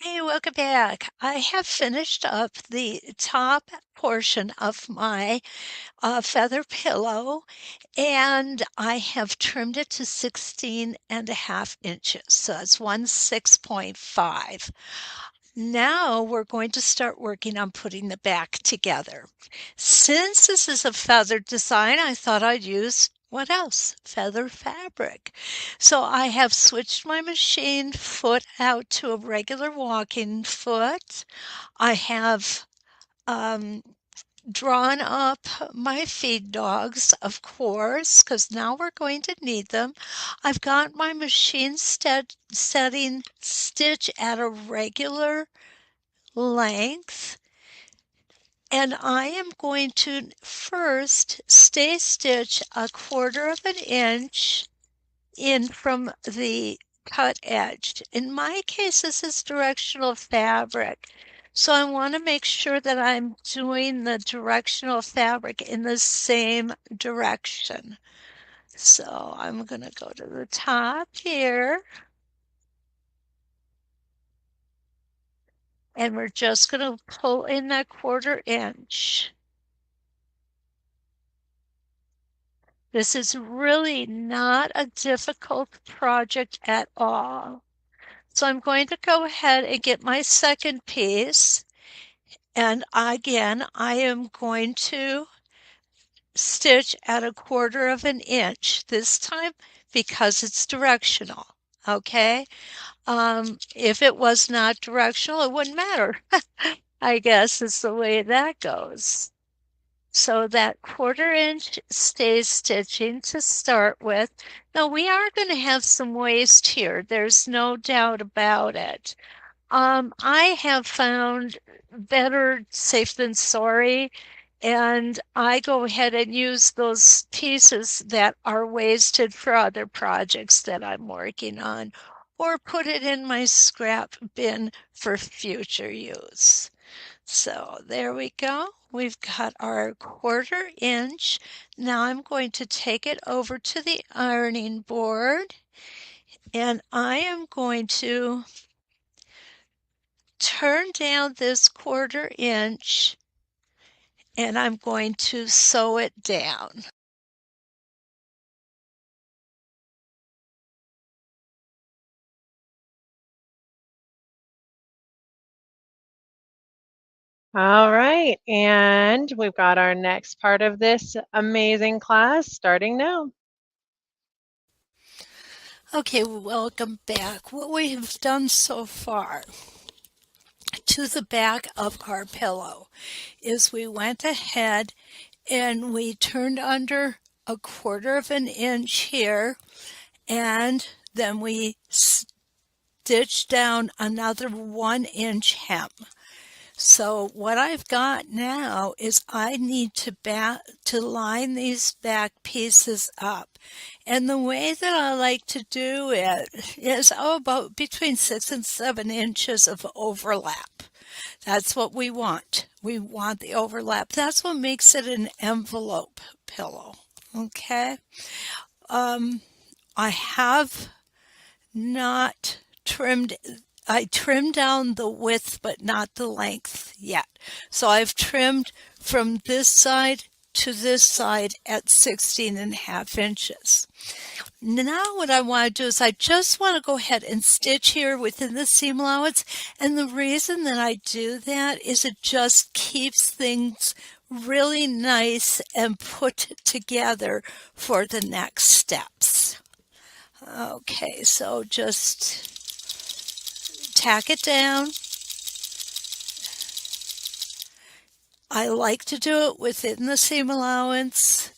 Hey, welcome back. I have finished up the top portion of my feather pillow, and I have trimmed it to 16.5 inches. So it's 6.5. Now we're going to start working on putting the back together. Since this is a feather design, I thought I'd use what else? Feather fabric. So I have switched my machine foot out to a regular walking foot. I have drawn up my feed dogs, of course, because now we're going to need them. I've got my machine setting stitch at a regular length, and I am going to first stay stitch 1/4 inch in from the cut edge. In my case, this is directional fabric. So I want to make sure that I'm doing the directional fabric in the same direction. So I'm going to go to the top here. And we're just going to pull in that 1/4 inch. This is really not a difficult project at all. So I'm going to go ahead and get my second piece. And again, I am going to stitch at 1/4 inch this time because it's directional. Okay. If it was not directional, it wouldn't matter. I guess is the way that goes. So that 1/4 inch stays stitching to start with. Now we are going to have some waste here. There's no doubt about it. I have found better safe than sorry, and I go ahead and use those pieces that are wasted for other projects that I'm working on, or put it in my scrap bin for future use. So there we go. We've got our 1/4 inch. Now I'm going to take it over to the ironing board, and I am going to turn down this 1/4 inch, and I'm going to sew it down. All right, and we've got our next part of this amazing class starting now. Okay, welcome back. What we have done so far to the back of our pillow is we went ahead and we turned under 1/4 inch here, and then we stitched down another 1-inch hem. So what I've got now is I need to line these back pieces up. And the way that I like to do it is about between 6 and 7 inches of overlap. That's what we want. We want the overlap. That's what makes it an envelope pillow. Okay. I have not trimmed, I trimmed down the width, but not the length yet. So I've trimmed from this side to this side at 16.5 inches. Now what I want to do is I just want to go ahead and stitch here within the seam allowance. And the reason that I do that is it just keeps things really nice and put together for the next steps. Okay, so just tack it down. I like to do it within the seam allowance.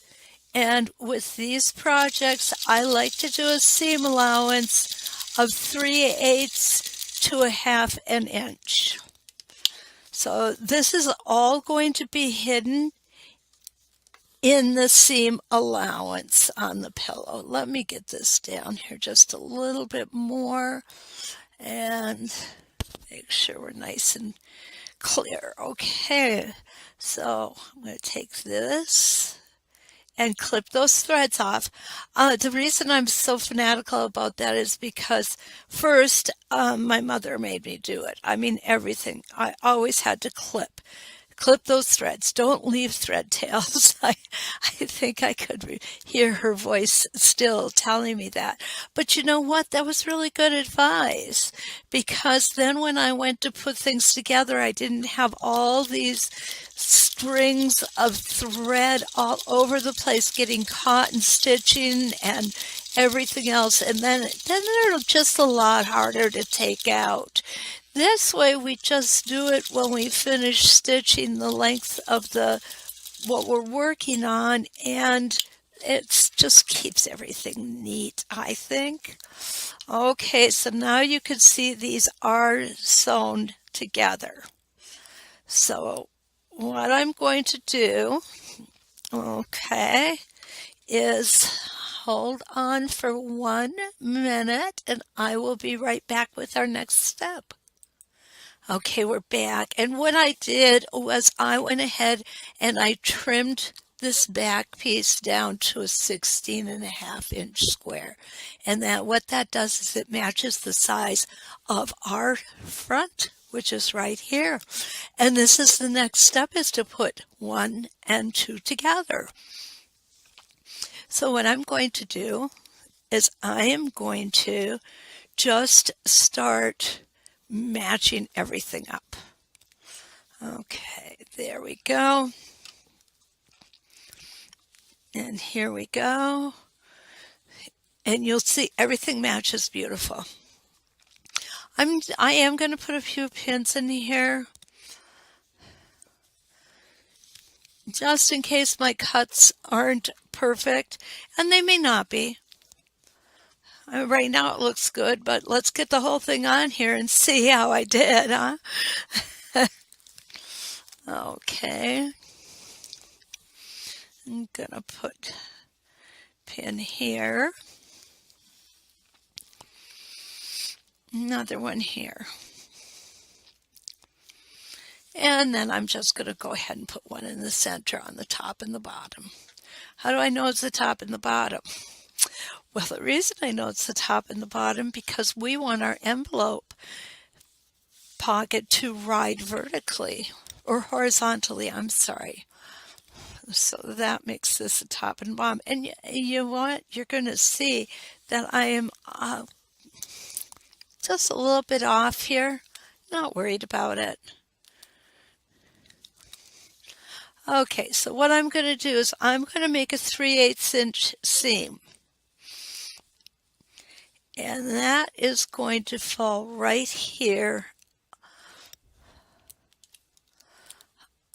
And with these projects, I like to do a seam allowance of 3/8 to 1/2 an inch. So this is all going to be hidden in the seam allowance on the pillow. Let me get this down here just a little bit more and make sure we're nice and clear. Okay, so I'm going to take this and clip those threads off. The reason I'm so fanatical about that is because first, my mother made me do it. I mean, everything. I always had to clip those threads. Don't leave thread tails. I think I could hear her voice still telling me that. But you know what? That was really good advice, because then when I went to put things together, I didn't have all these strings of thread all over the place getting caught in stitching and everything else. And then they're just a lot harder to take out. This way we just do it when we finish stitching the length of what we're working on, and it just keeps everything neat, I think. Okay, so now you can see these are sewn together. So what I'm going to do, okay, is hold on for 1 minute and I will be right back with our next step. Okay, we're back. And what I did was I went ahead and I trimmed this back piece down to a 16.5 inch square. And what that does is it matches the size of our front, which is right here. And this is the next step, is to put 1 and 2 together. So what I'm going to do is I am going to just start matching everything up. Okay, there we go. And here we go. And you'll see everything matches beautiful. I am going to put a few pins in here, just in case my cuts aren't perfect, and they may not be. Right now it looks good, but let's get the whole thing on here and see how I did, huh? Okay. I'm gonna put pin here. Another one here. And then I'm just gonna go ahead and put one in the center on the top and the bottom. How do I know it's the top and the bottom? Well, the reason I know it's the top and the bottom, because we want our envelope pocket to ride vertically, or horizontally, I'm sorry. So that makes this the top and bottom. And you know what? You're going to see that I am just a little bit off here. Not worried about it. Okay, so what I'm going to do is I'm going to make a 3/8 inch seam. And that is going to fall right here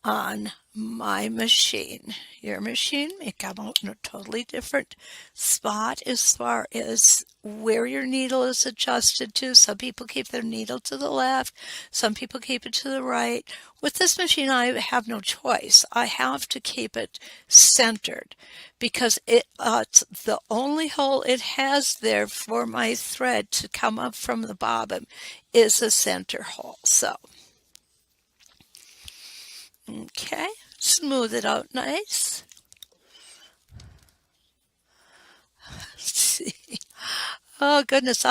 on my machine. Your machine may come out in a totally different spot as far as where your needle is adjusted to. Some people keep their needle to the left, some people keep it to the right. With this machine, I have no choice. I have to keep it centered, because the only hole it has there for my thread to come up from the bobbin is a center hole. So Okay, smooth it out nice. Let's see. Oh goodness,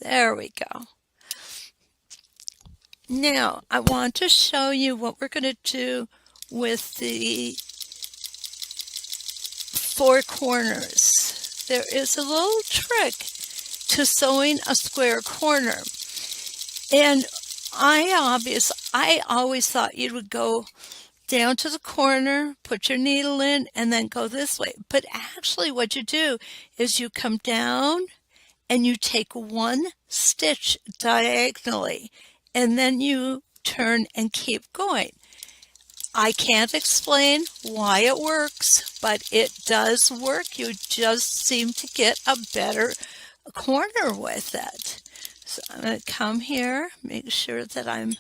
there we go. Now, I want to show you what we're going to do with the four corners. There is a little trick to sewing a square corner. And I always thought you would go down to the corner, put your needle in, and then go this way. But actually what you do is you come down and you take one stitch diagonally, and then you turn and keep going. I can't explain why it works, but it does work. You just seem to get a better corner with it. So I'm going to come here, make sure that I'm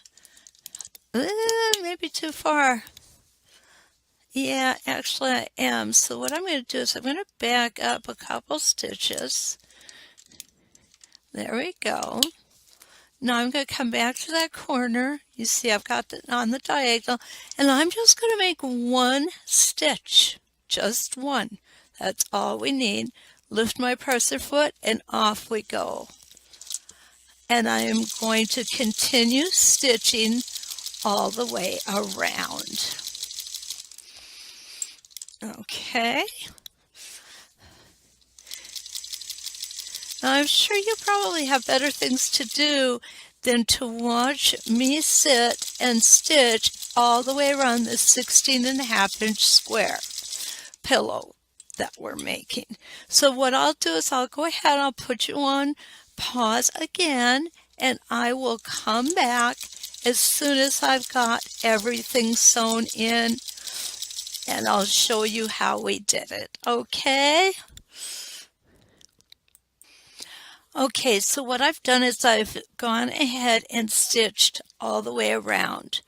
maybe too far. Yeah, actually I am. So what I'm going to do is I'm going to back up a couple stitches. There we go. Now I'm going to come back to that corner. You see I've got it on the diagonal, and I'm just going to make one stitch, just one. That's all we need. Lift my presser foot and off we go. And I am going to continue stitching all the way around. Okay. Now, I'm sure you probably have better things to do than to watch me sit and stitch all the way around this 16.5-inch square pillow that we're making. So what I'll do is I'll go ahead, I'll put you on pause again, and I will come back as soon as I've got everything sewn in, and I'll show you how we did it. Okay? Okay, so what I've done is I've gone ahead and stitched all the way around.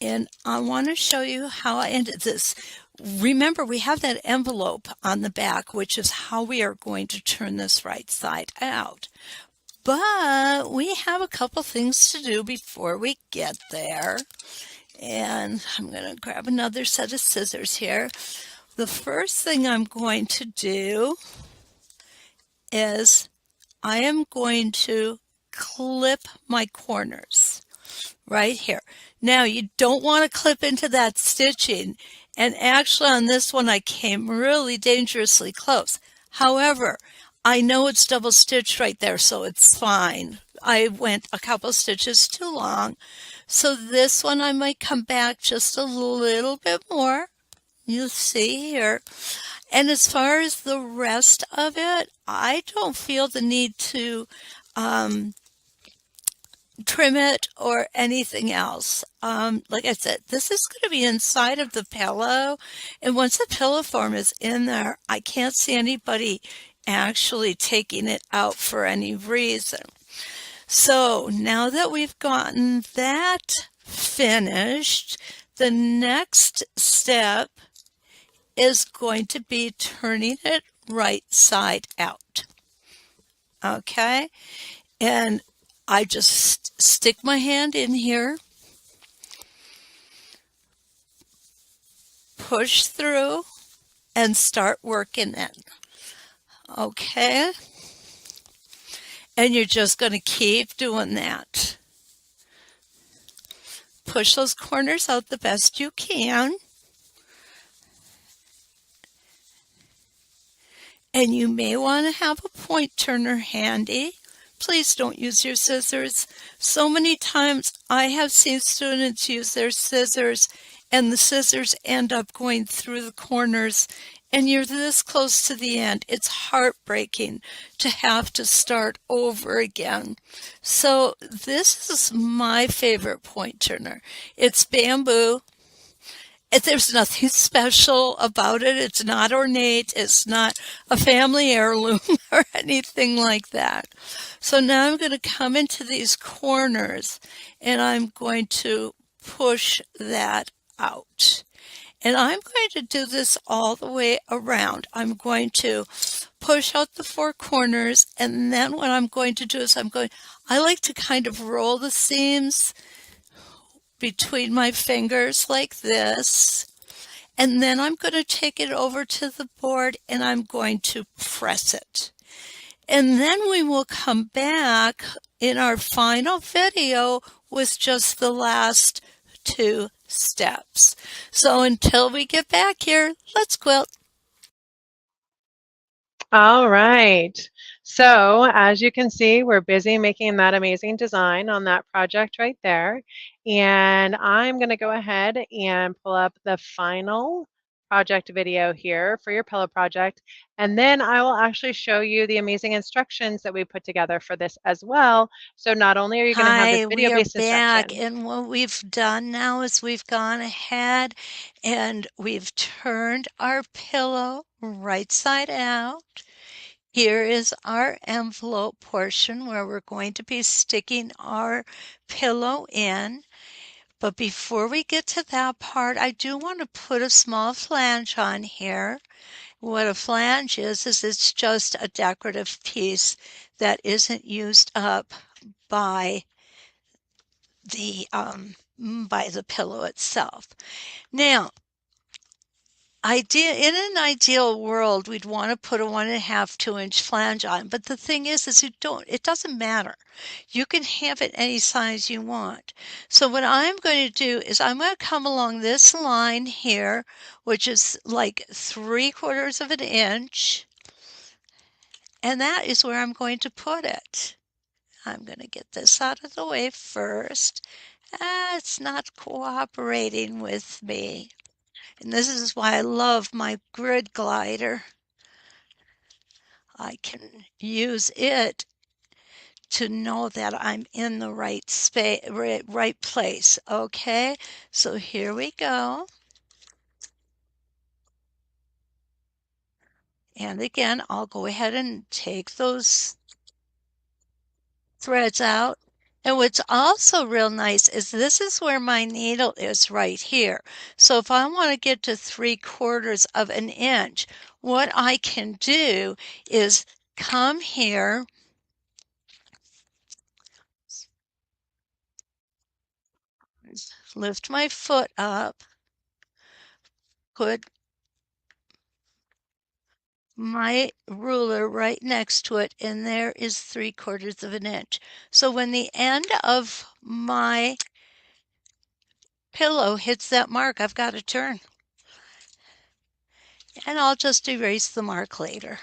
And I want to show you how I ended this. Remember, we have that envelope on the back, which is how we are going to turn this right side out. But we have a couple things to do before we get there. And I'm going to grab another set of scissors here. The first thing I'm going to do is I am going to clip my corners right here. Now, you don't want to clip into that stitching. And actually on this one, I came really dangerously close. However, I know it's double stitched right there, so it's fine. I went a couple stitches too long. So this one, I might come back just a little bit more. You'll see here. And as far as the rest of it, I don't feel the need to trim it or anything else. Like I said, this is going to be inside of the pillow. And once the pillow form is in there, I can't see anybody actually taking it out for any reason. So now that we've gotten that finished, the next step is going to be turning it right side out. Okay? And I just stick my hand in here, push through, and start working it. Okay? And you're just going to keep doing that. Push those corners out the best you can. And you may want to have a point turner handy. Please don't use your scissors. So many times I have seen students use their scissors and the scissors end up going through the corners and you're this close to the end. It's heartbreaking to have to start over again. So this is my favorite point turner. It's bamboo. There's nothing special about it. It's not ornate. It's not a family heirloom or anything like that. So now I'm going to come into these corners and I'm going to push that out. And I'm going to do this all the way around. I'm going to push out the four corners, and then what I'm going to do is I like to kind of roll the seams between my fingers like this. And then I'm going to take it over to the board and I'm going to press it. And then we will come back in our final video with just the last 2 steps. So until we get back here, let's quilt. All right. So as you can see, we're busy making that amazing design on that project right there. And I'm going to go ahead and pull up the final project video here for your pillow project. And then I will actually show you the amazing instructions that we put together for this as well. So not only are you going to have this Hi, we are video-based back, instruction. and what we've done now is we've gone ahead and we've turned our pillow right side out. Here is our envelope portion where we're going to be sticking our pillow in. But before we get to that part, I do want to put a small flange on here. What a flange is it's just a decorative piece that isn't used up by the pillow itself. Now, in an ideal world, we'd want to put a 1.5, 2-inch flange on, but the thing is it doesn't matter. You can have it any size you want. So what I'm going to do is I'm going to come along this line here, which is like 3/4 of an inch, and that is where I'm going to put it. I'm going to get this out of the way first. It's not cooperating with me. And this is why I love my grid glider. I can use it to know that I'm in the right space, right place. Okay, so here we go. And again, I'll go ahead and take those threads out. And what's also real nice is this is where my needle is right here. So if I want to get to 3/4 of an inch, what I can do is come here, lift my foot up, put my ruler right next to it, and there is 3/4 of an inch. So when the end of my pillow hits that mark, I've got to turn. And I'll just erase the mark later.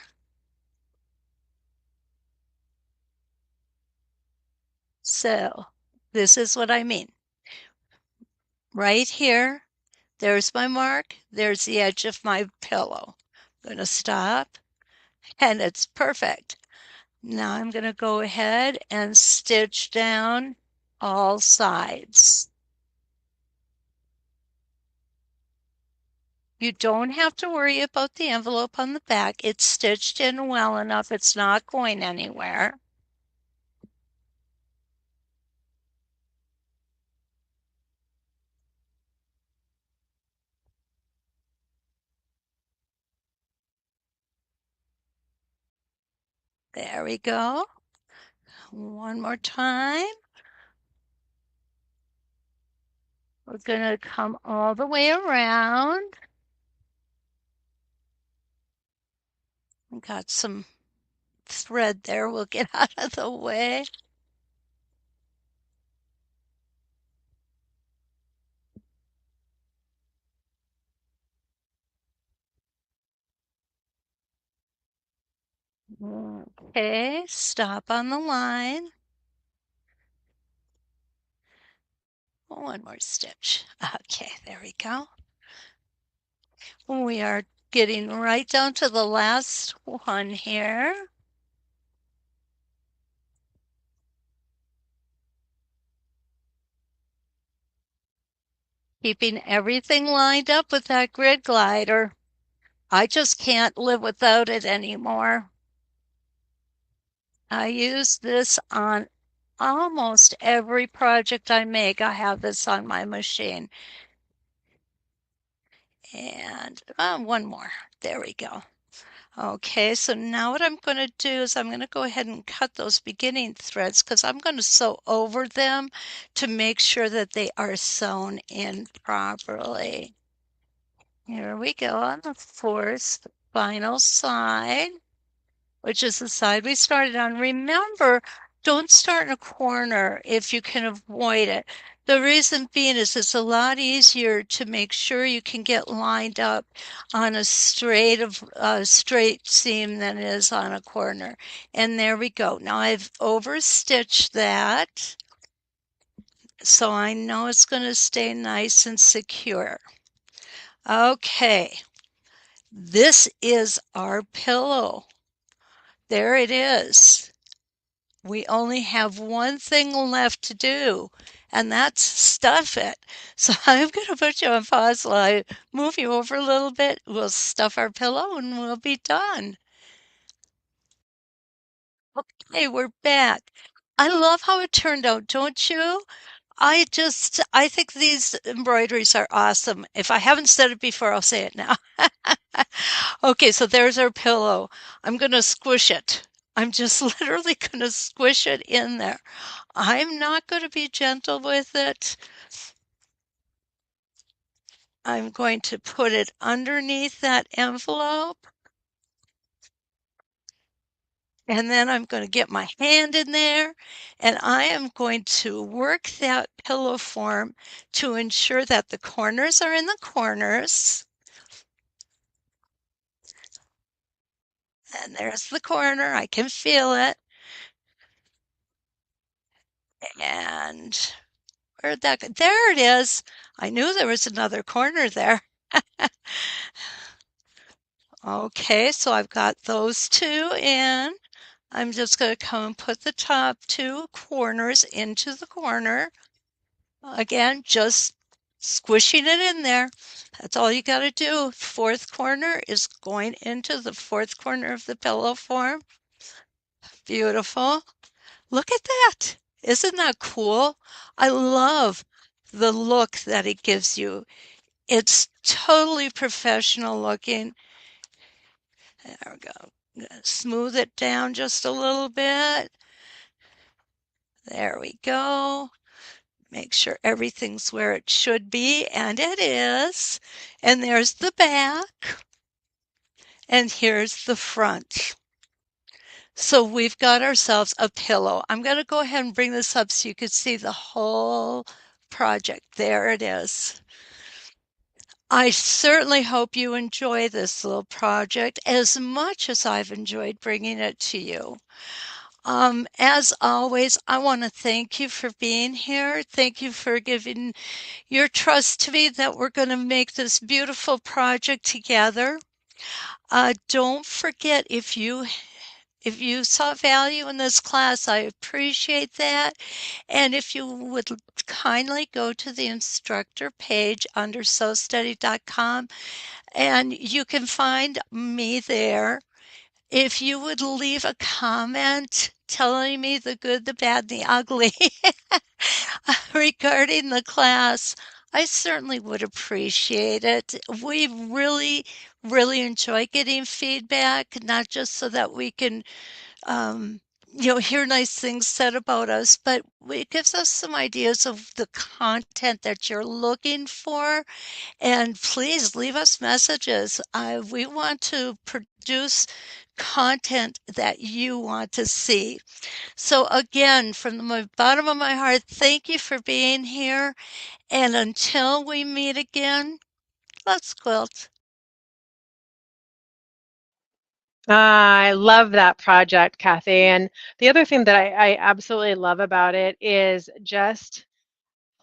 So this is what I mean. Right here, there's my mark. There's the edge of my pillow. I'm going to stop, and it's perfect. Now I'm going to go ahead and stitch down all sides. You don't have to worry about the envelope on the back. It's stitched in well enough. It's not going anywhere. There we go. One more time. We're going to come all the way around. We got some thread there. We'll get out of the way. Okay, stop on the line. One more stitch. Okay, there we go. We are getting right down to the last one here. Keeping everything lined up with that grid glider. I just can't live without it anymore. I use this on almost every project I make. I have this on my machine. And one more. There we go. Okay, so now what I'm going to do is I'm going to go ahead and cut those beginning threads because I'm going to sew over them to make sure that they are sewn in properly. Here we go on the fourth final side, which is the side we started on. Remember, don't start in a corner if you can avoid it. The reason being is it's a lot easier to make sure you can get lined up on a straight seam than it is on a corner. And there we go. Now I've overstitched that, so I know it's going to stay nice and secure. Okay, this is our pillow. There it is. We only have one thing left to do, and that's stuff it. So I'm going to put you on pause while I move you over a little bit. We'll stuff our pillow and we'll be done. Okay, we're back. I love how it turned out, don't you? I think these embroideries are awesome. If I haven't said it before, I'll say it now. Okay, so there's our pillow. I'm going to squish it. I'm just literally going to squish it in there. I'm not going to be gentle with it. I'm going to put it underneath that envelope. And then I'm going to get my hand in there and I am going to work that pillow form to ensure that the corners are in the corners. And there's the corner. I can feel it. And where'd that go? There it is. I knew there was another corner there. Okay, so I've got those two in. I'm just going to come and put the top two corners into the corner. Again, just squishing it in there. That's all you got to do. Fourth corner is going into the fourth corner of the pillow form. Beautiful. Look at that. Isn't that cool? I love the look that it gives you. It's totally professional looking. There we go. Smooth it down just a little bit. There we go. Make sure everything's where it should be, and it is. And there's the back, and here's the front. So we've got ourselves a pillow. I'm going to go ahead and bring this up so you can see the whole project. There it is. I certainly hope you enjoy this little project as much as I've enjoyed bringing it to you. As always, I want to thank you for being here. Thank you for giving your trust to me that we're going to make this beautiful project together. Don't forget, if you saw value in this class, I appreciate that. And if you would kindly go to the instructor page under sewstudy.com, and you can find me there. If you would leave a comment telling me the good, the bad, the ugly regarding the class, I certainly would appreciate it. We really enjoy getting feedback, not just so that we can, hear nice things said about us, but it gives us some ideas of the content that you're looking for. And please leave us messages. We want to produce content that you want to see. So again, from the bottom of my heart, thank you for being here. And until we meet again, let's quilt. I love that project, Kathy. And the other thing that I absolutely love about it is just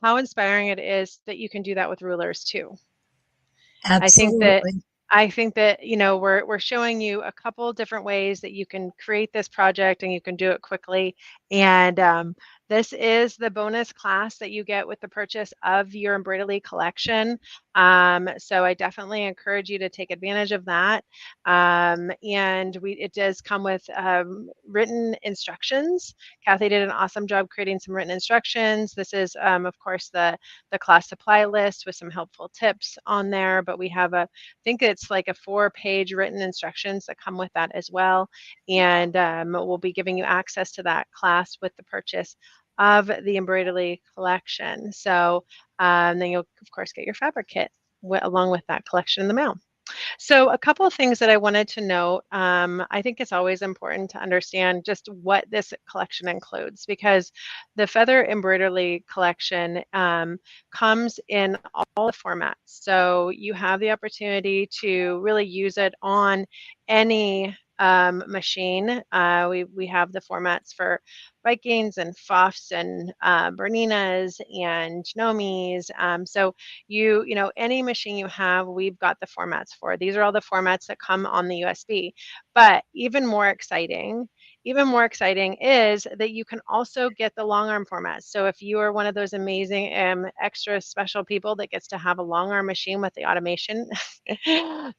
how inspiring it is that you can do that with rulers too. Absolutely. I think that we're showing you a couple different ways that you can create this project and you can do it quickly. And This is the bonus class that you get with the purchase of your Embroidelee collection. So I definitely encourage you to take advantage of that. And it does come with written instructions. Kathy did an awesome job creating some written instructions. This is, of course, the class supply list with some helpful tips on there, but we have I think it's like a 4-page written instructions that come with that as well. And we'll be giving you access to that class with the purchase of the Embroidery collection. So then you'll, of course, get your fabric kit along with that collection in the mail. So a couple of things that I wanted to note. I think it's always important to understand just what this collection includes, because the Feather Embroidery collection comes in all the formats. So you have the opportunity to really use it on any machine. We have the formats for Vikings and Fofs and Berninas and Nomis. So you know, any machine you have, we've got the formats for. These are all the formats that come on the USB. But even more exciting is that you can also get the long arm formats. So if you are one of those amazing extra special people that gets to have a long arm machine with the automation,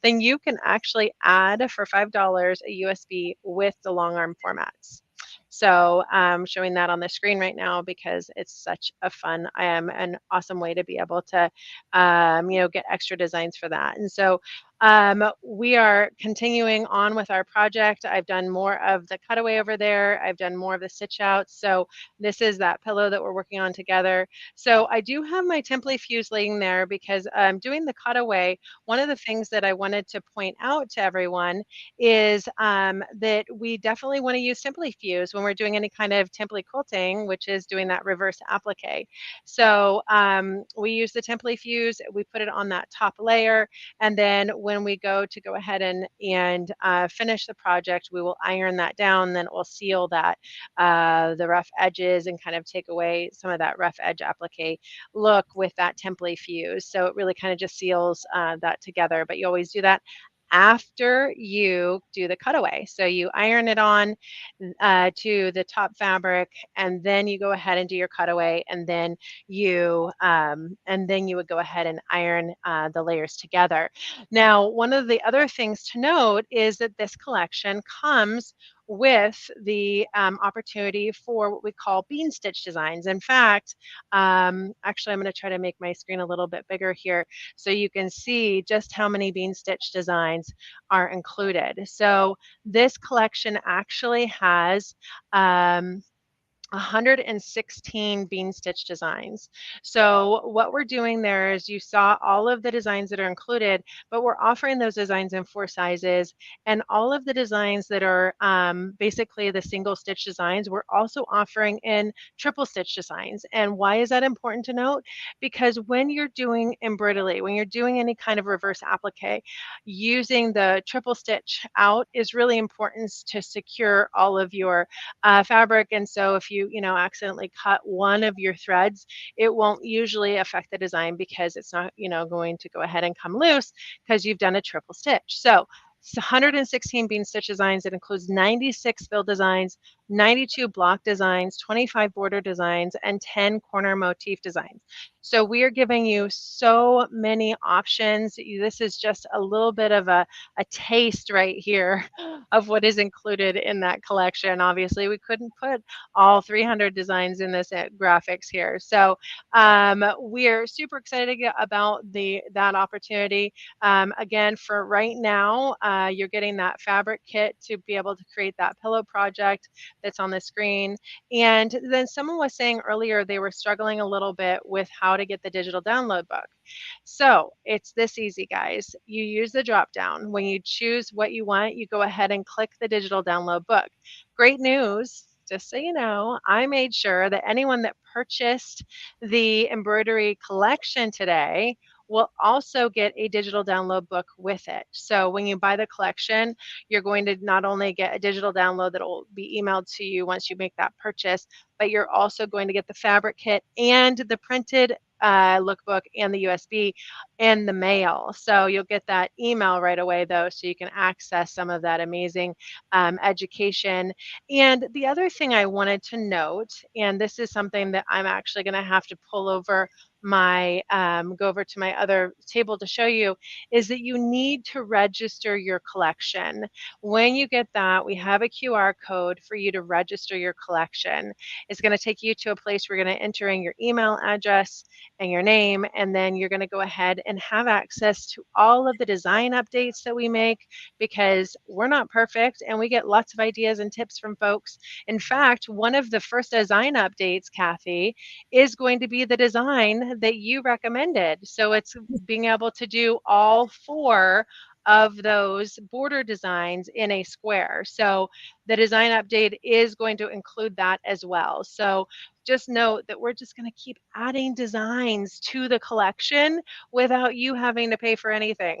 then you can actually add for $5 a USB with the long arm formats. So I'm showing that on the screen right now because it's such a fun, an awesome way to be able to, you know, get extra designs for that. And so we are continuing on with our project. I've done more of the cutaway over there. I've done more of the stitch outs. So this is that pillow that we're working on together. So I do have my Template Fuse laying there because doing the cutaway, one of the things that I wanted to point out to everyone is that we definitely want to use Template Fuse when we're doing any kind of template quilting, which is doing that reverse applique. So we use the Template Fuse, we put it on that top layer, and then when we go ahead and finish the project, we will iron that down, then it will seal that the rough edges and kind of take away some of that rough edge applique look with that Template Fuse. So it really kind of just seals that together, but you always do that after you do the cutaway. So you iron it on to the top fabric, and then you go ahead and do your cutaway, and then you would go ahead and iron the layers together. Now, one of the other things to note is that this collection comes with the opportunity for what we call bean stitch designs. In fact, actually, I'm going to try to make my screen a little bit bigger here so you can see just how many bean stitch designs are included. So this collection actually has 116 bean stitch designs. So what we're doing there is you saw all of the designs that are included, but we're offering those designs in 4 sizes, and all of the designs that are basically the single stitch designs, we're also offering in triple stitch designs. And why is that important to note? Because when you're doing embroidery, when you're doing any kind of reverse applique, using the triple stitch out is really important to secure all of your fabric. And so if you know, accidentally cut one of your threads, it won't usually affect the design because it's not, you know, going to go ahead and come loose because you've done a triple stitch. So it's 116 bean stitch designs. It includes 96 fill designs, 92 block designs, 25 border designs, and 10 corner motif designs. So we are giving you so many options. This is just a little bit of a taste right here of what is included in that collection. Obviously, we couldn't put all 300 designs in this graphics here. So we're super excited about that opportunity. Again, for right now, you're getting that fabric kit to be able to create that pillow project that's on the screen. And then someone was saying earlier they were struggling a little bit with how to get the digital download book. So it's this easy, guys. You use the drop down. When you choose what you want, you go ahead and click the digital download book. Great news. Just so you know, I made sure that anyone that purchased the embroidery collection today will also get a digital download book with it. So when you buy the collection, you're going to not only get a digital download that will be emailed to you once you make that purchase, but you're also going to get the fabric kit and the printed lookbook and the USB in the mail. So you'll get that email right away, though, so you can access some of that amazing education. And the other thing I wanted to note, and this is something that I'm actually going to have to pull over my go over to my other table to show you, is that you need to register your collection. When you get that, we have a QR code for you to register your collection. It's going to take you to a place where you're going to enter in your email address and your name, and then you're going to go ahead and have access to all of the design updates that we make, because we're not perfect and we get lots of ideas and tips from folks. In fact, one of the first design updates, Kathy, is going to be the design that you recommended. So it's being able to do all 4 of those border designs in a square. So the design update is going to include that as well. So just note that we're just going to keep adding designs to the collection without you having to pay for anything.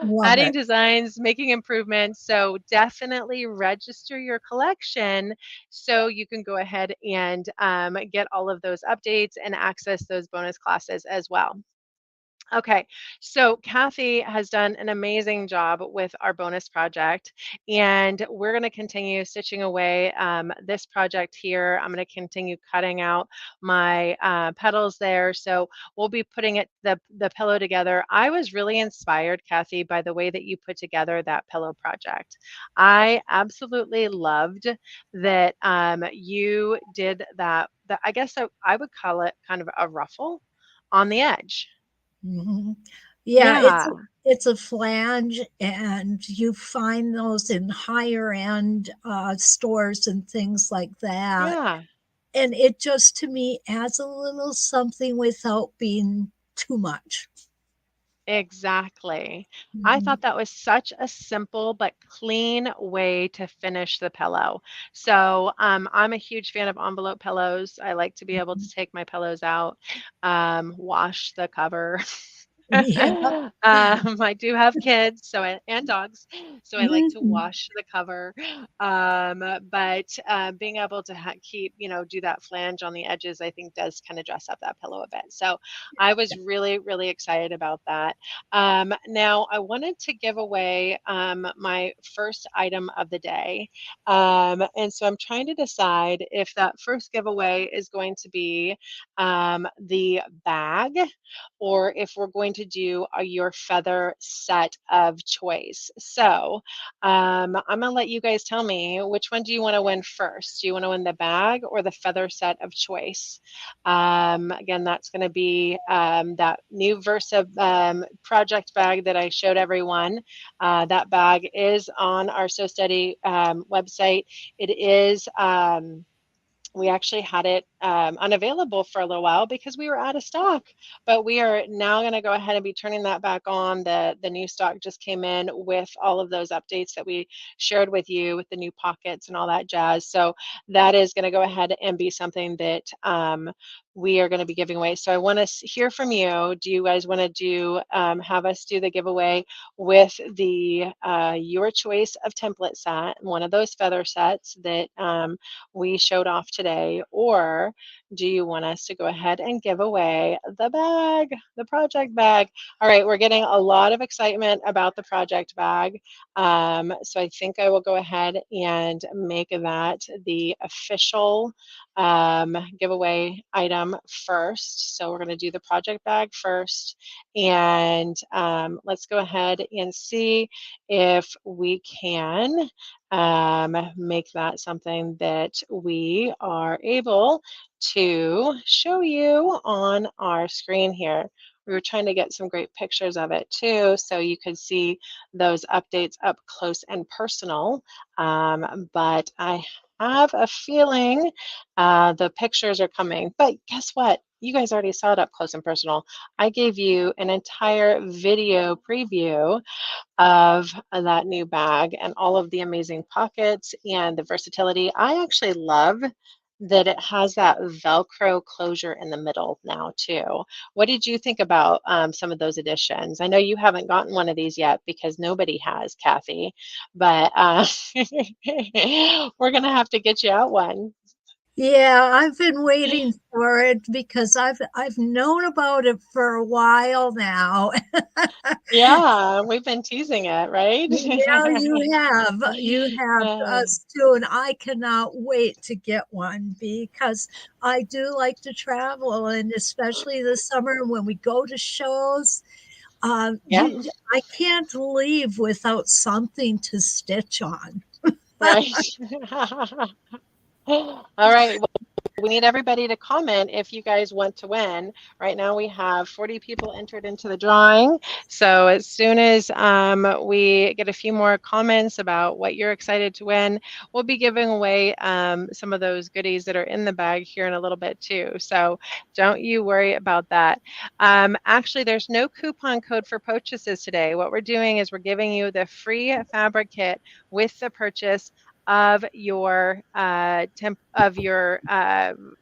Love Adding it. designs, making improvements. So definitely register your collection so you can go ahead and get all of those updates and access those bonus classes as well. Okay, so Kathy has done an amazing job with our bonus project, and we're going to continue stitching away this project here. I'm going to continue cutting out my petals there. So we'll be putting the pillow together. I was really inspired, Kathy, by the way that you put together that pillow project. I absolutely loved that you did that. I guess I would call it kind of a ruffle on the edge. Mhm. Yeah, Yeah, it's a flange, and you find those in higher end stores and things like that. yeah, And it just, to me, adds a little something without being too much. exactly. I Mhm. thought that was such a simple but clean way to finish the pillow. So I'm a huge fan of envelope pillows. I like to be able to take my pillows out, wash the cover. Yeah. I do have kids, and dogs, so I like to Mhm. wash the cover. But being able to keep, do that flange on the edges, I think does kind of dress up that pillow a bit. So I was really, really excited about that. Now I wanted to give away my first item of the day, and so I'm trying to decide if that first giveaway is going to be the bag, or if we're going to do your feather set of choice. So I'm going to let you guys tell me, which one do you want to win first? Do you want to win the bag or the feather set of choice? Again, that's going to be that new Versa project bag that I showed everyone. That bag is on our So Steady website. It is. We actually had it unavailable for a little while because we were out of stock, but we are now going to go ahead and be turning that back on. The new stock just came in with all of those updates that we shared with you, with the new pockets and all that jazz. So that is going to go ahead and be something that we are going to be giving away. So I want to hear from you. Do you guys want to have us do the giveaway with the your choice of template set, one of those feather sets that we showed off today, or do you want us to go ahead and give away the bag, the project bag? All right, we're getting a lot of excitement about the project bag. So I think I will go ahead and make that the official giveaway item first. So we're going to do the project bag first, and let's go ahead and see if we can make that something that we are able to show you on our screen here. We were trying to get some great pictures of it too, so you could see those updates up close and personal. But I have a feeling the pictures are coming. But guess what? You guys already saw it up close and personal. I gave you an entire video preview of that new bag and all of the amazing pockets and the versatility. I actually love that it has that Velcro closure in the middle now too. What did you think about some of those additions? I know you haven't gotten one of these yet because nobody has, Kathy, but we're gonna have to get you out one. Yeah, I've been waiting for it because I've known about it for a while now. Yeah, we've been teasing it, right? Yeah, you have Uh, us too, and I cannot wait to get one because I do like to travel, and especially this summer when we go to shows, yeah, I can't leave without something to stitch on. right. All right. Well, we need everybody to comment if you guys want to win. Right now we have 40 people entered into the drawing. So as soon as we get a few more comments about what you're excited to win, we'll be giving away some of those goodies that are in the bag here in a little bit too. So don't you worry about that. Actually, there's no coupon code for purchases today. What we're doing is we're giving you the free fabric kit with the purchase of your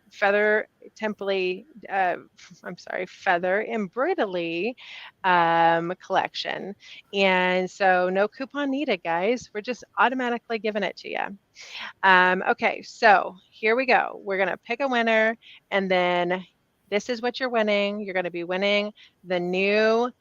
feather template feather embroidery collection. And so no coupon needed, guys. We're just automatically giving it to you. Okay, so here we go. We're gonna pick a winner, and then this is what you're winning. You're going to be winning the new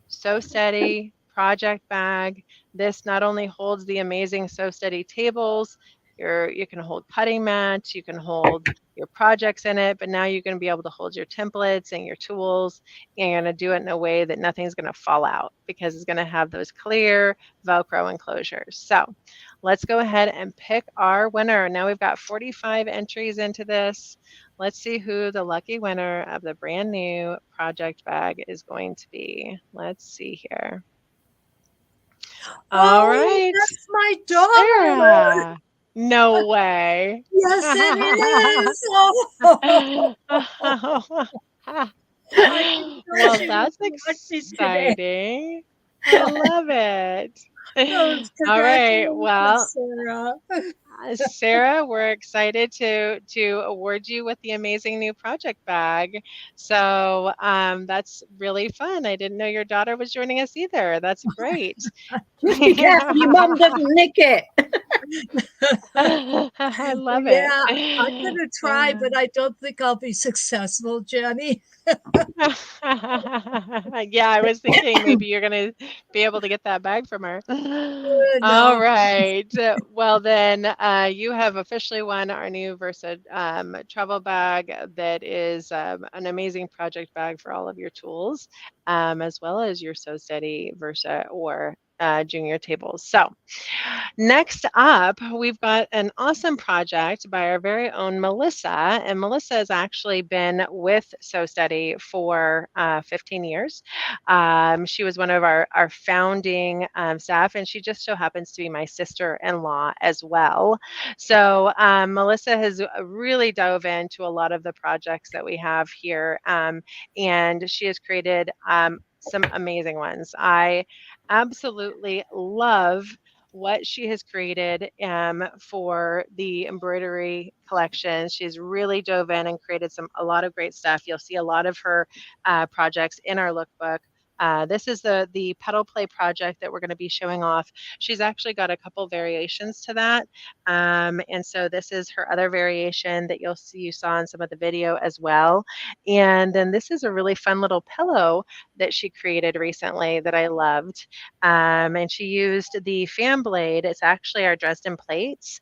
So Steady project bag. This not only holds the amazing So Steady tables, you can hold cutting mats, you can hold your projects in it, but now you're going to be able to hold your templates and your tools, and you're going to do it in a way that nothing's going to fall out because it's going to have those clear Velcro enclosures. So let's go ahead and pick our winner. Now we've got 45 entries into this. Let's see who the lucky winner of the brand new project bag is going to be. Let's see here. All Oh, right, that's my daughter. Sarah. No way. Yes, it is. Oh, I didn't know Well, she was that's watching today. exciting. I love it. Oh, All right. Well, congratulations, Sarah. Sarah, we're excited to award you with the amazing new project bag. So that's really fun. I didn't know your daughter was joining us either. That's great. Just be careful your mum doesn't nick it. I love Yeah, I'm it. gonna try, but I don't think I'll be successful, Jenny. Yeah, I was thinking maybe you're going to be able to get that bag from her. All No. right. Well, then you have officially won our new Versa travel bag that is an amazing project bag for all of your tools, as well as your So Steady Versa or junior tables. So next up, we've got an awesome project by our very own Melissa. And Melissa has actually been with So Steady for 15 years. She was one of our founding staff, and she just so happens to be my sister-in-law as well. So Melissa has really dove into a lot of the projects that we have here, and she has created some amazing ones. I absolutely love what she has created for the embroidery collection. She's really dove in and created a lot of great stuff. You'll see a lot of her projects in our lookbook. This is the petal play project that we're going to be showing off. She's actually got a couple variations to that. And so this is her other variation that you saw in some of the video as well. And then this is a really fun little pillow that she created recently that I loved. And she used the fan blade. It's actually our Dresden plates.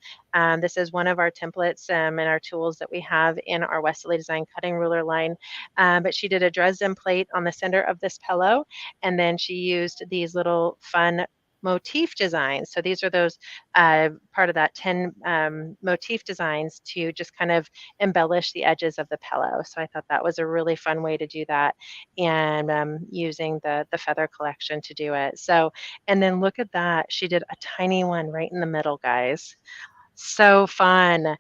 This is one of our templates and our tools that we have in our Westalee Design cutting ruler line. But she did a Dresden plate on the center of this pillow, and then she used these little fun motif designs. So these are those part of that 10 motif designs to just kind of embellish the edges of the pillow. So I thought that was a really fun way to do that, and using the feather collection to do it. So, and then look at that. She did a tiny one right in the middle, guys. So fun.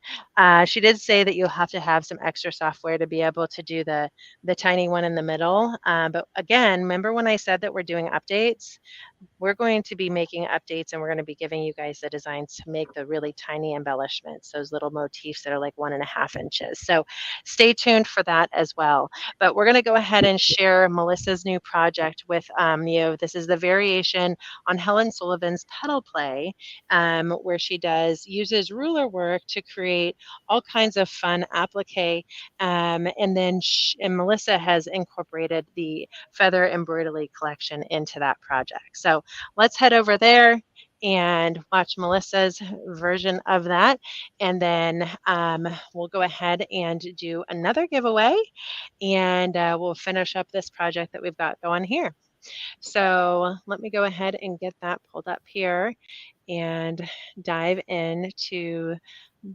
She did say that you'll have to have some extra software to be able to do the tiny one in the middle. But again, remember when I said that we're doing updates? we're going to be making updates, and we're going to be giving you guys the designs to make the really tiny embellishments, those little motifs that are like 1.5 inches. So stay tuned for that as well. But we're going to go ahead and share Melissa's new project with you. This is the variation on Helen Sullivan's Petal Play, where she uses ruler work to create all kinds of fun applique. And then and Melissa has incorporated the Feather Embroidelee collection into that project. So let's head over there and watch Melissa's version of that. And then we'll go ahead and do another giveaway, and we'll finish up this project that we've got going here. So let me go ahead and get that pulled up here and dive into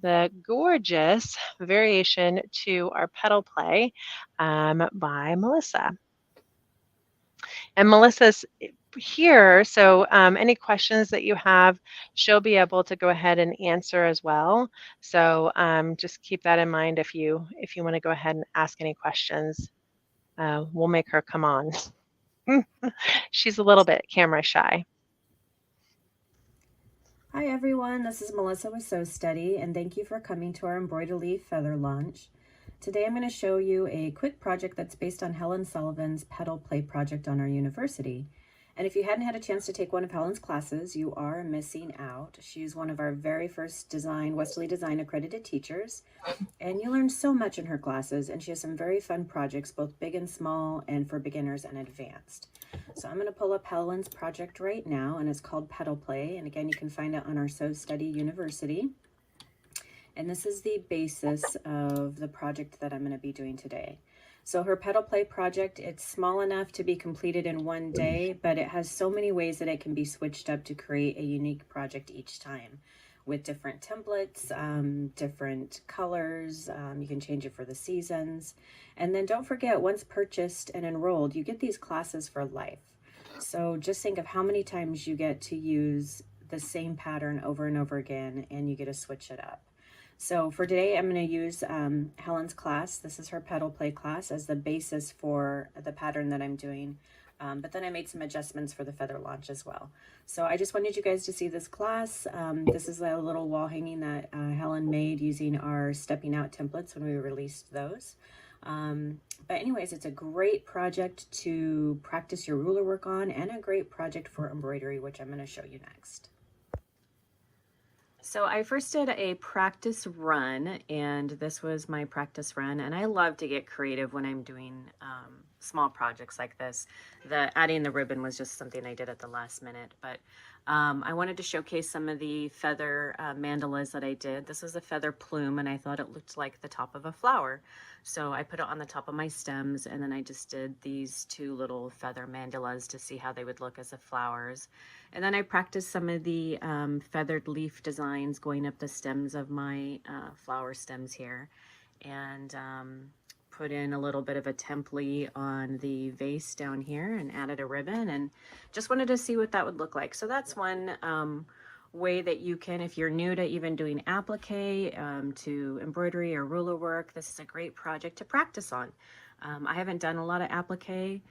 the gorgeous variation to our Petal Play by Melissa. And Melissa's here, so any questions that you have, she'll be able to go ahead and answer as well. So just keep that in mind if you want to go ahead and ask any questions. We'll make her come on. She's a little bit camera shy. Hi everyone, this is Melissa with Sew Steady, and thank you for coming to our Embroidelee Feather launch. Today I'm going to show you a quick project that's based on Helen Sullivan's Petal Play project on our university. And if you hadn't had a chance to take one of Helen's classes, you are missing out. She's one of our very first Westalee Design accredited teachers, and you learn so much in her classes, and she has some very fun projects, both big and small, and for beginners and advanced. So I'm going to pull up Helen's project right now, and it's called Petal Play, and again, you can find it on our Sew Steady University. And this is the basis of the project that I'm going to be doing today. So her Petal Play project, it's small enough to be completed in one day, but it has so many ways that it can be switched up to create a unique project each time with different templates, different colors. You can change it for the seasons. And then don't forget, once purchased and enrolled, you get these classes for life. So just think of how many times you get to use the same pattern over and over again, and you get to switch it up. So for today, I'm going to use Helen's class. This is her Petal Play class as the basis for the pattern that I'm doing. But then I made some adjustments for the feather launch as well. So I just wanted you guys to see this class. This is a little wall hanging that Helen made using our stepping out templates when we released those. But anyways, it's a great project to practice your ruler work on, and a great project for embroidery, which I'm going to show you next. So I first did a practice run, and this was my practice run, and I love to get creative when I'm doing small projects like this. Adding the ribbon was just something I did at the last minute, but I wanted to showcase some of the feather mandalas that I did. This was a feather plume, and I thought it looked like the top of a flower. So I put it on the top of my stems, and then I just did these two little feather mandalas to see how they would look as the flowers. And then I practiced some of the feathered leaf designs going up the stems of my flower stems here, and put in a little bit of a template on the vase down here and added a ribbon, and just wanted to see what that would look like. So that's one way that you can, if you're new to even doing applique, to embroidery or ruler work, this is a great project to practice on. I haven't done a lot of applique,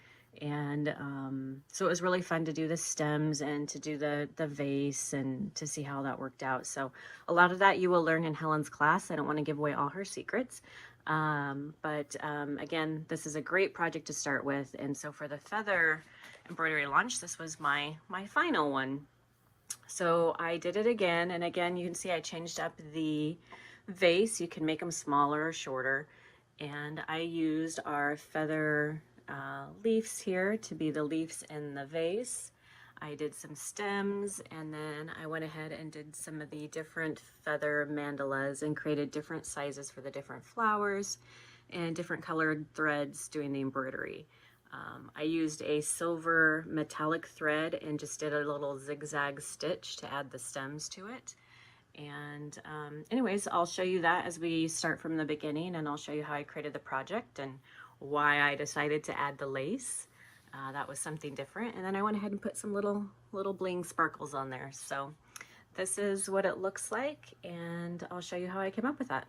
and so it was really fun to do the stems and to do the vase and to see how that worked out. So a lot of that you will learn in Helen's class. I don't want to give away all her secrets. But again, this is a great project to start with. And so for the feather embroidery launch, this was my final one. So I did it again, and again, you can see I changed up the vase. You can make them smaller or shorter. And I used our feather leaves here to be the leaves in the vase. I did some stems, and then I went ahead and did some of the different feather mandalas and created different sizes for the different flowers and different colored threads doing the embroidery. I used a silver metallic thread and just did a little zigzag stitch to add the stems to it. And anyways, I'll show you that as we start from the beginning, and I'll show you how I created the project and why I decided to add the lace. That was something different. And then I went ahead and put some little bling sparkles on there. So this is what it looks like, and I'll show you how I came up with that.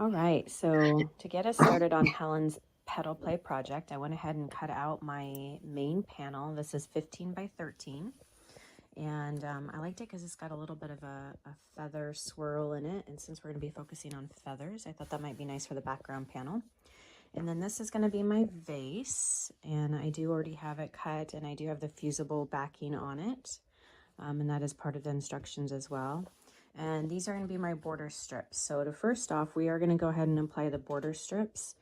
All right, so to get us started on Helen's petal play project, I went ahead and cut out my main panel. This is 15 by 13. And I liked it because it's got a little bit of a feather swirl in it. And since we're going to be focusing on feathers, I thought that might be nice for the background panel. And then this is going to be my vase. And I do already have it cut, and I do have the fusible backing on it. And that is part of the instructions as well. And these are going to be my border strips. So to first off, we are going to go ahead and apply the border strips.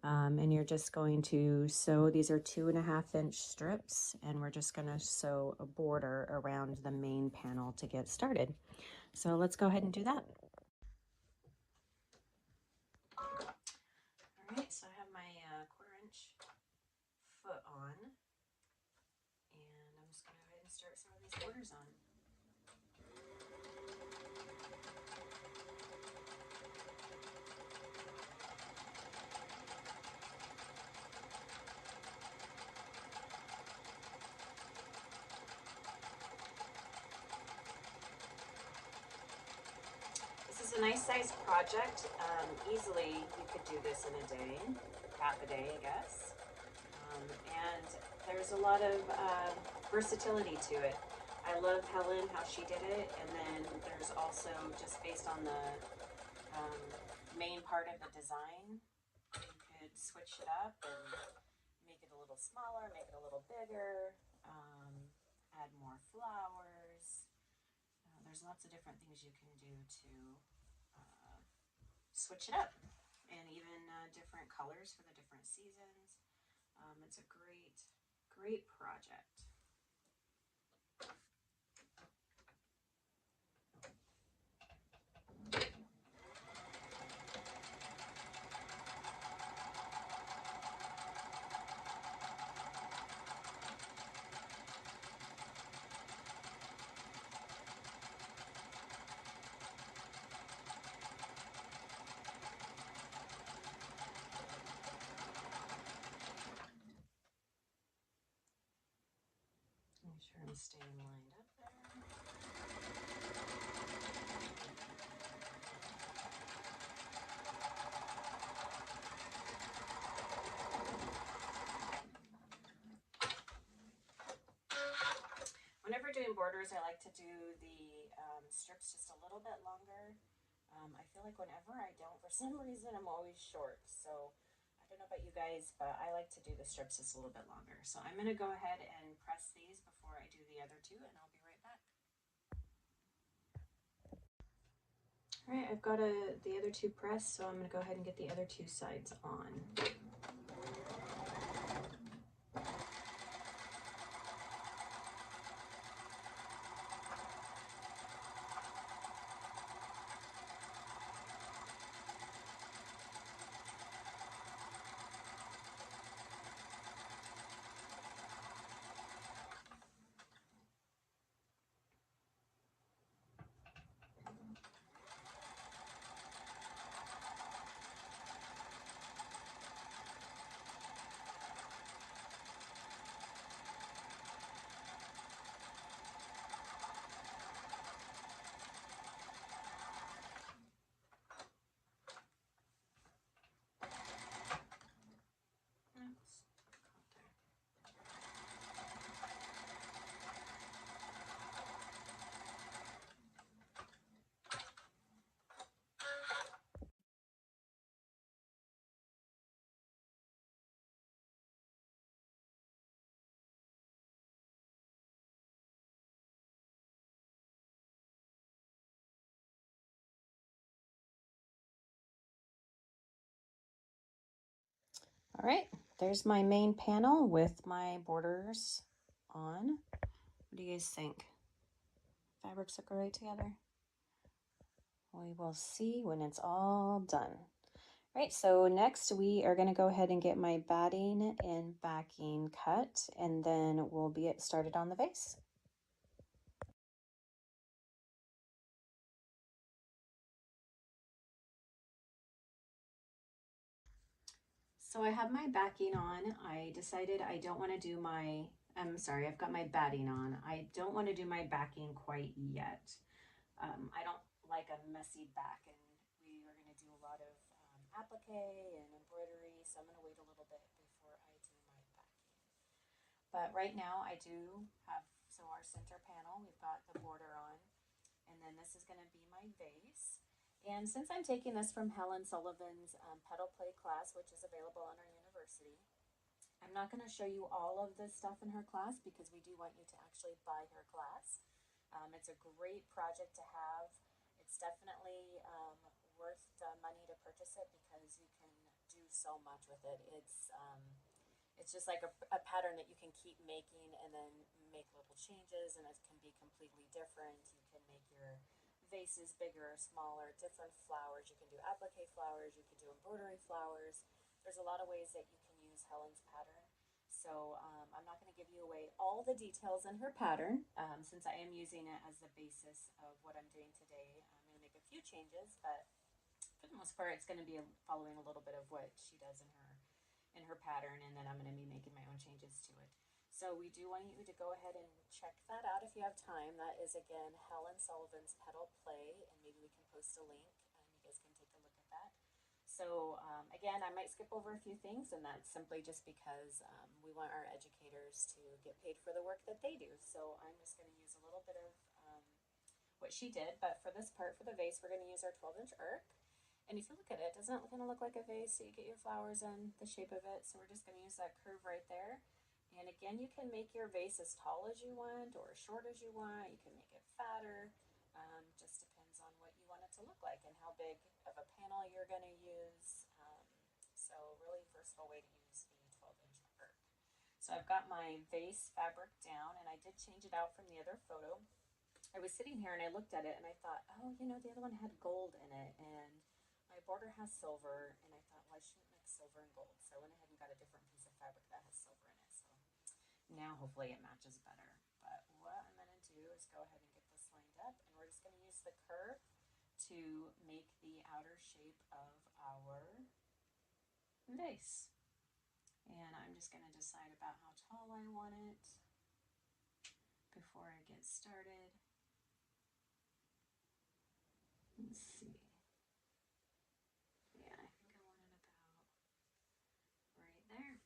And you're just going to sew, these are 2.5 inch strips, and we're just going to sew a border around the main panel to get started. So let's go ahead and do that. All right, so I have my 1/4 inch foot on, and I'm just going to go ahead and start sewing these borders on. This is a nice size project. Easily you could do this in a day, half a day, I guess. And there's a lot of versatility to it. I love Helen, how she did it, and then there's also, just based on the main part of the design, you could switch it up and make it a little smaller, make it a little bigger, add more flowers. There's lots of different things you can do to switch it up, and even different colors for the different seasons. It's a great project. Make sure I'm staying lined up there. Whenever doing borders, I like to do the strips just a little bit longer. I feel like whenever I don't, for some reason, I'm always short. So I don't know about you guys, but I like to do the strips just a little bit longer. So I'm going to go ahead and press these before I do the other two, and I'll be right back. All right, I've got the other two pressed, so I'm going to go ahead and get the other two sides on. All right, there's my main panel with my borders on. What do you guys think? Fabrics look right together? We will see when it's all done. All right, so next we are going to go ahead and get my batting and backing cut, and then we'll be started on the vase. So I have my backing on. I decided I don't want to do my, I've got my batting on. I don't want to do my backing quite yet. I don't like a messy back, and we are going to do a lot of applique and embroidery, so I'm going to wait a little bit before I do my backing. But right now I do have, so our center panel, we've got the border on, and then this is going to be my vase. And since I'm taking this from Helen Sullivan's petal play class, which is available on our university, I'm not going to show you all of this stuff in her class because we do want you to actually buy her class. It's a great project to have. It's definitely worth the money to purchase it because you can do so much with it. It's just like a pattern that you can keep making and then make little changes, and it can be completely different. You can make your vases bigger or smaller, different flowers. You can do applique flowers, you can do embroidery flowers. There's a lot of ways that you can use Helen's pattern. So I'm not going to give you away all the details in her pattern since I am using it as the basis of what I'm doing today. I'm going to make a few changes, but for the most part, it's going to be following a little bit of what she does in her pattern, and then I'm going to be making my own changes to it. So we do want you to go ahead and check that out if you have time. That is, again, Helen Sullivan's Petal Play, and maybe we can post a link and you guys can take a look at that. So again, I might skip over a few things, and that's simply just because we want our educators to get paid for the work that they do. So I'm just going to use a little bit of what she did, but for this part, for the vase, we're going to use our 12-inch arc. And if you look at it, doesn't it kind of look like a vase? So you get your flowers in the shape of it. So we're just going to use that curve right there. And again, you can make your vase as tall as you want or as short as you want. You can make it fatter. Just depends on what you want it to look like and how big of a panel you're going to use. So really versatile way to use the 12-inch arc. So I've got my vase fabric down, and I did change it out from the other photo. I was sitting here and I looked at it and I thought, oh, you know, the other one had gold in it, and my border has silver, and I thought, well, I shouldn't mix silver and gold. So I went ahead and got a different piece of fabric that has silver in it. So now hopefully it matches better. But what I'm going to do is go ahead and get this lined up, and we're just going to use the curve to make the outer shape of our vase. And I'm just going to decide about how tall I want it before I get started. Let's see. Yeah, I think I want it about right there.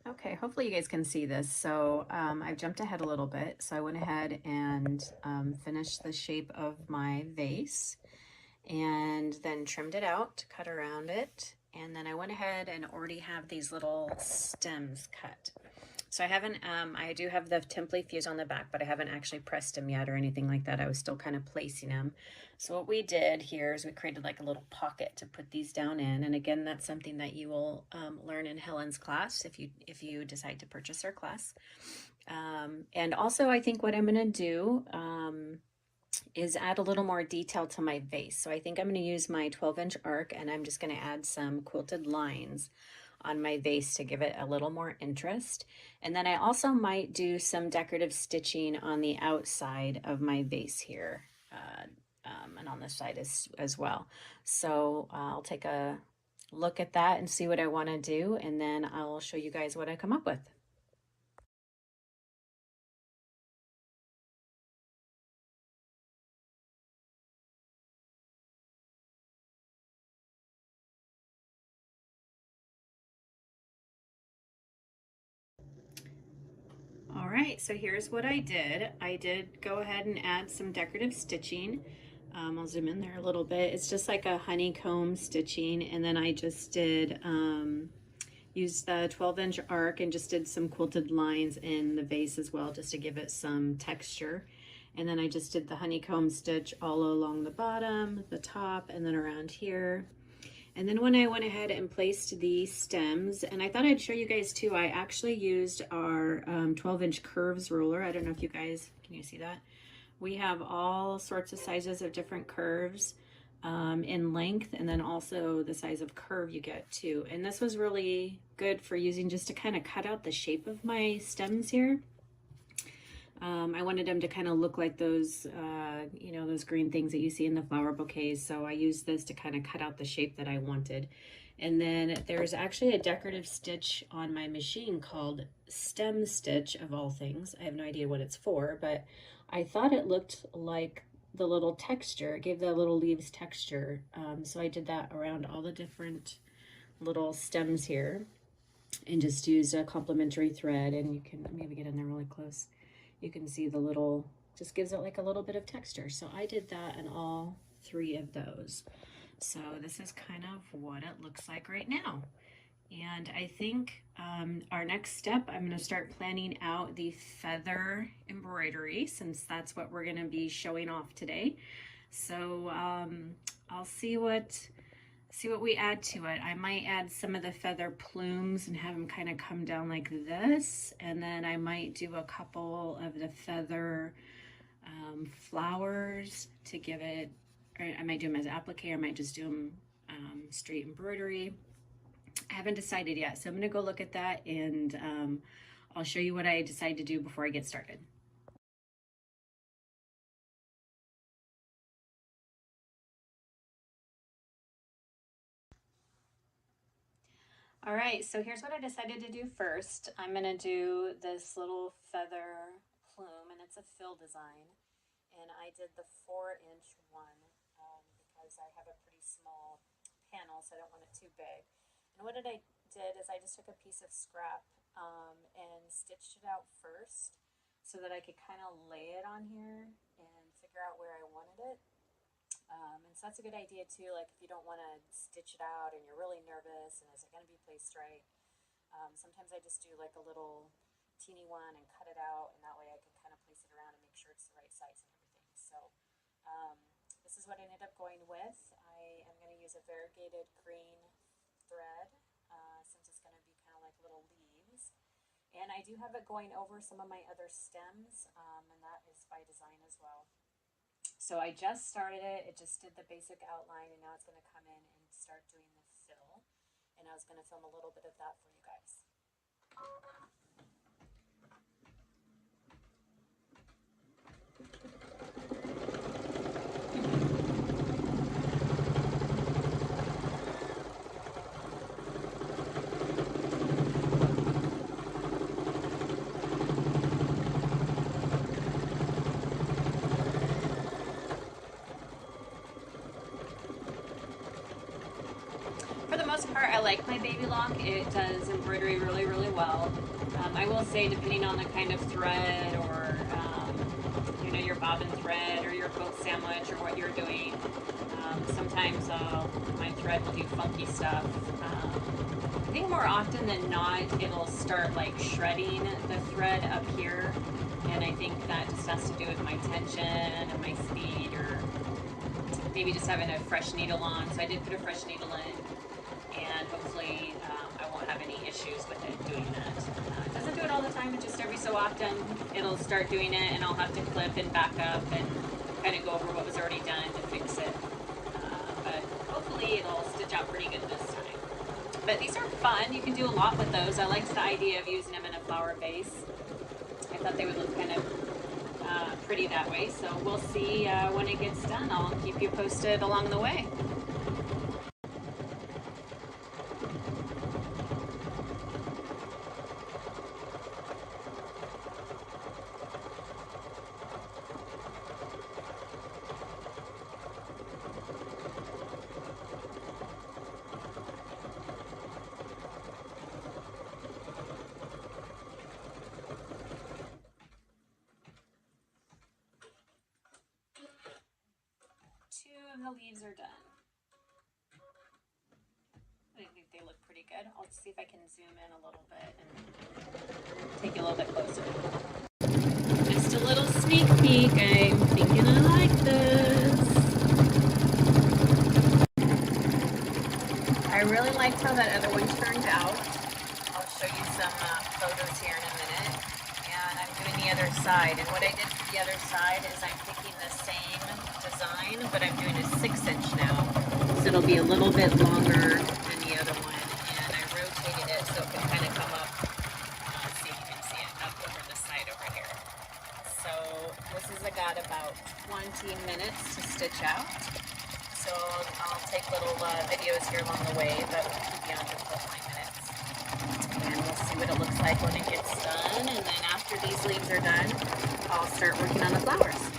Okay, hopefully you guys can see this. So I've jumped ahead a little bit. So I went ahead and finished the shape of my vase and then trimmed it out to cut around it. And then I went ahead and already have these little stems cut. So I haven't, I do have the template fuse on the back, but I haven't actually pressed them yet or anything like that. I was still kind of placing them. So what we did here is we created like a little pocket to put these down in. And again, that's something that you will learn in Helen's class if you decide to purchase her class. And also I think what I'm going to do is add a little more detail to my vase. So I think I'm going to use my 12-inch arc, and I'm just going to add some quilted lines on my vase to give it a little more interest. And then I also might do some decorative stitching on the outside of my vase here and on this side as well. So I'll take a look at that and see what I want to do, and then I'll show you guys what I come up with. All right, so here's what I did. I did go ahead and add some decorative stitching. I'll zoom in there a little bit. It's just like a honeycomb stitching, and then I just did use the 12-inch arc and just did some quilted lines in the vase as well, just to give it some texture. And then I just did the honeycomb stitch all along the bottom, the top, and then around here. And then when I went ahead and placed the stems, and I thought I'd show you guys too, I actually used our 12-inch curves ruler. I don't know if you guys, can you see that? We have all sorts of sizes of different curves in length, and then also the size of curve you get too. And this was really good for using just to kind of cut out the shape of my stems here. I wanted them to kind of look like those, you know, those green things that you see in the flower bouquets. So I used this to kind of cut out the shape that I wanted. And then there's actually a decorative stitch on my machine called Stem Stitch, of all things. I have no idea what it's for, but I thought it looked like the little texture. It gave the little leaves texture. So I did that around all the different little stems here and just used a complementary thread. And you can maybe get in there really close. You can see the little, just gives it like a little bit of texture. So I did that in all 3 of those. So this is kind of what it looks like right now. And I think our next step, I'm going to start planning out the feather embroidery, since that's what we're going to be showing off today. So I'll see what we add to it. I might add some of the feather plumes and have them kind of come down like this. And then I might do a couple of the feather flowers to give it, or I might do them as applique, or I might just do them straight embroidery. I haven't decided yet. So I'm gonna go look at that, and I'll show you what I decide to do before I get started. All right, so here's what I decided to do first. I'm gonna do this little feather plume, and it's a fill design. And I did the 4-inch one because I have a pretty small panel, so I don't want it too big. And what I did is I just took a piece of scrap and stitched it out first so that I could kind of lay it on here and figure out where I wanted it. And so that's a good idea too, like if you don't want to stitch it out and you're really nervous and is it going to be placed right, sometimes I just do like a little teeny one and cut it out, and that way I can kind of place it around and make sure it's the right size and everything. So this is what I ended up going with. I am going to use a variegated green thread since it's going to be kind of like little leaves. And I do have it going over some of my other stems, and that is by design as well. So I just started it. It just did the basic outline, and now it's going to come in and start doing the fill. And I was going to film a little bit of that for you guys. I like my baby lock. It does embroidery really, really well. I will say, depending on the kind of thread or you know, your bobbin thread or your quilt sandwich or what you're doing, sometimes my thread will do funky stuff. I think more often than not, it'll start like shredding the thread up here, and I think that just has to do with my tension and my speed, or maybe just having a fresh needle on. So I did put a fresh needle in, and hopefully I won't have any issues with it doing that. It doesn't do it all the time, but just every so often it'll start doing it, and I'll have to clip and back up and kind of go over what was already done to fix it. But hopefully it'll stitch out pretty good this time. But these are fun. You can do a lot with those. I liked the idea of using them in a flower vase. I thought they would look kind of pretty that way. So we'll see when it gets done. I'll keep you posted along the way. The leaves are done. I think they look pretty good. I'll see if I can zoom in a little bit and take you a little bit closer. Just a little sneak peek. I'm thinking I like this. I really liked how that other one turned out. I'll show you some photos here in a minute. And I'm doing the other side. And what I did for the other side is I'm picking the same design, but I'm doing a 6-inch now. So it'll be a little bit longer than the other one. And I rotated it so it can kind of come up. See if you can see it up over the side over here. So this has got about 20 minutes to stitch out. So I'll take little videos here along the way, but we'll keep you on for 20 minutes. And we'll see what it looks like when it gets done. And then after these leaves are done, I'll start working on the flowers.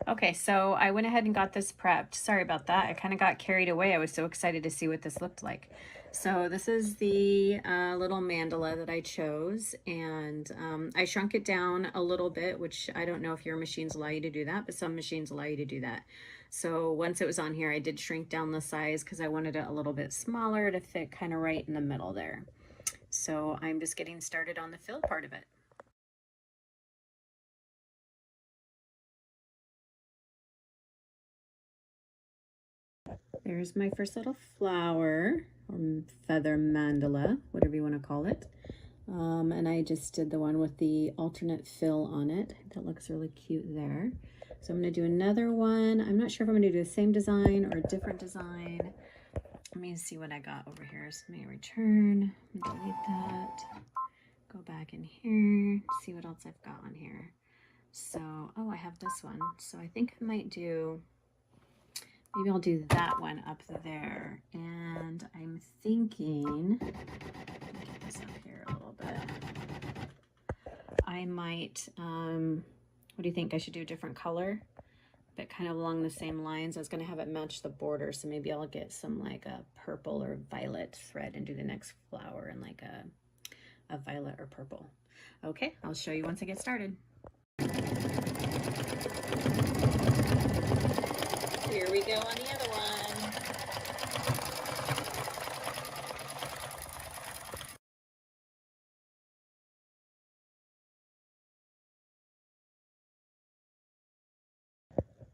Okay, so I went ahead and got this prepped. Sorry about that. I kind of got carried away. I was so excited to see what this looked like. So this is the little mandala that I chose, and I shrunk it down a little bit, which I don't know if your machines allow you to do that, but some machines allow you to do that. So once it was on here, I did shrink down the size because I wanted it a little bit smaller to fit kind of right in the middle there. So I'm just getting started on the fill part of it. There's my first little flower, or feather mandala, whatever you want to call it. And I just did the one with the alternate fill on it. That looks really cute there. So I'm going to do another one. I'm not sure if I'm going to do the same design or a different design. Let me see what I got over here. So let me return, delete that, go back in here, see what else I've got on here. So, oh, I have this one. So I think I might do... maybe I'll do that one up there. And I'm thinking, let me get this up here a little bit. I might, what do you think? I should do a different color, but kind of along the same lines. I was going to have it match the border. So maybe I'll get some like a purple or violet thread and do the next flower in like a violet or purple. Okay, I'll show you once I get started. Here we go on the other one.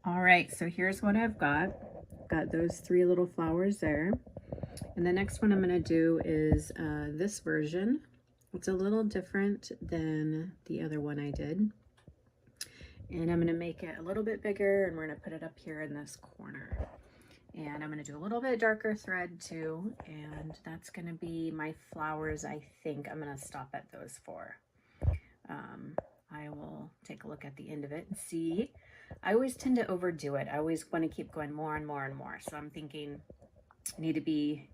All right, so here's what I've got. Got those 3 little flowers there. And the next one I'm going to do is this version. It's a little different than the other one I did. And I'm going to make it a little bit bigger, and we're going to put it up here in this corner. And I'm going to do a little bit darker thread too, and that's going to be my flowers. I think I'm going to stop at those 4. I will take a look at the end of it and see. I always tend to overdo it. I always want to keep going more and more and more. So I'm thinking I need to be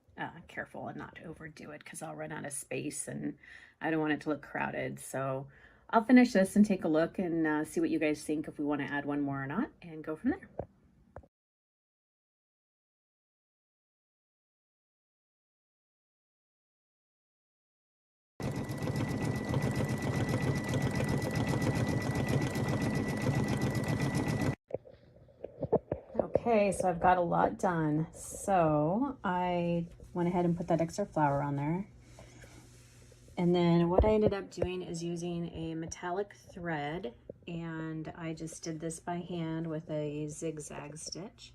careful and not overdo it, because I'll run out of space and I don't want it to look crowded. So I'll finish this and take a look and see what you guys think, if we want to add one more or not, and go from there. Okay, so I've got a lot done. So I went ahead and put that extra flower on there. And then what I ended up doing is using a metallic thread, and I just did this by hand with a zigzag stitch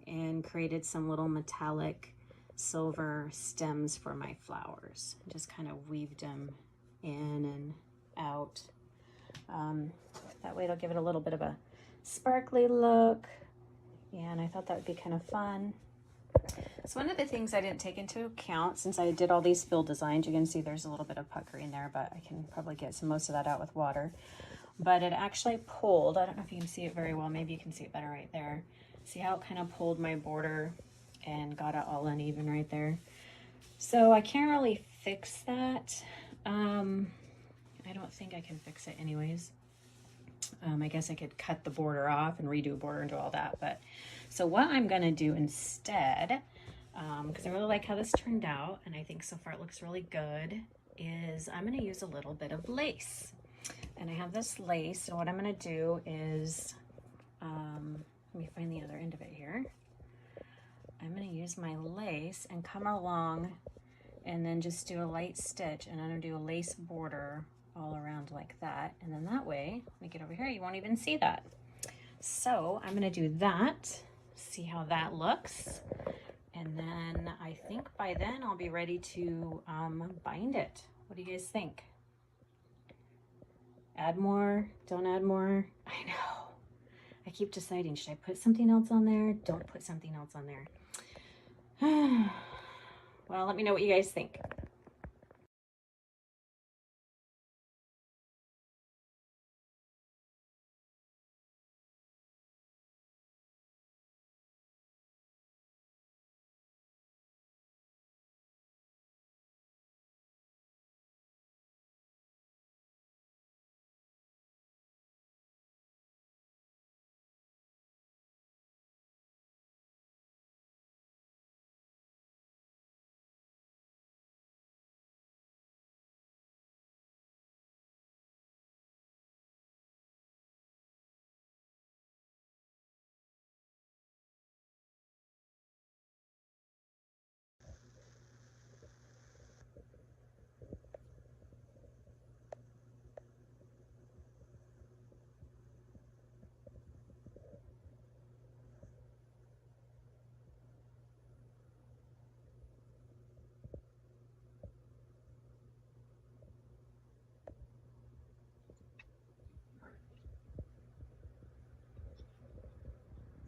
and created some little metallic silver stems for my flowers. Just kind of weaved them in and out. That way it'll give it a little bit of a sparkly look. And I thought that would be kind of fun. So one of the things I didn't take into account, since I did all these fill designs, you can see there's a little bit of puckering there, but I can probably get most of that out with water. But it actually pulled, I don't know if you can see it very well, maybe you can see it better right there. See how it kind of pulled my border and got it all uneven right there. So I can't really fix that. I don't think I can fix it anyways. I guess I could cut the border off and redo border and do all that. But so what I'm going to do instead, because I really like how this turned out, and I think so far it looks really good, is I'm going to use a little bit of lace. and I have this lace. So what I'm going to do is, let me find the other end of it here. I'm going to use my lace and come along and then just do a light stitch, and I'm going to do a lace border all around like that. And then that way, let me get over here, you won't even see that. So I'm going to do that, see how that looks. And then I think by then I'll be ready to bind it. What do you guys think? Add more? Don't add more? I know. I keep deciding, should I put something else on there? Don't put something else on there. Well, let me know what you guys think.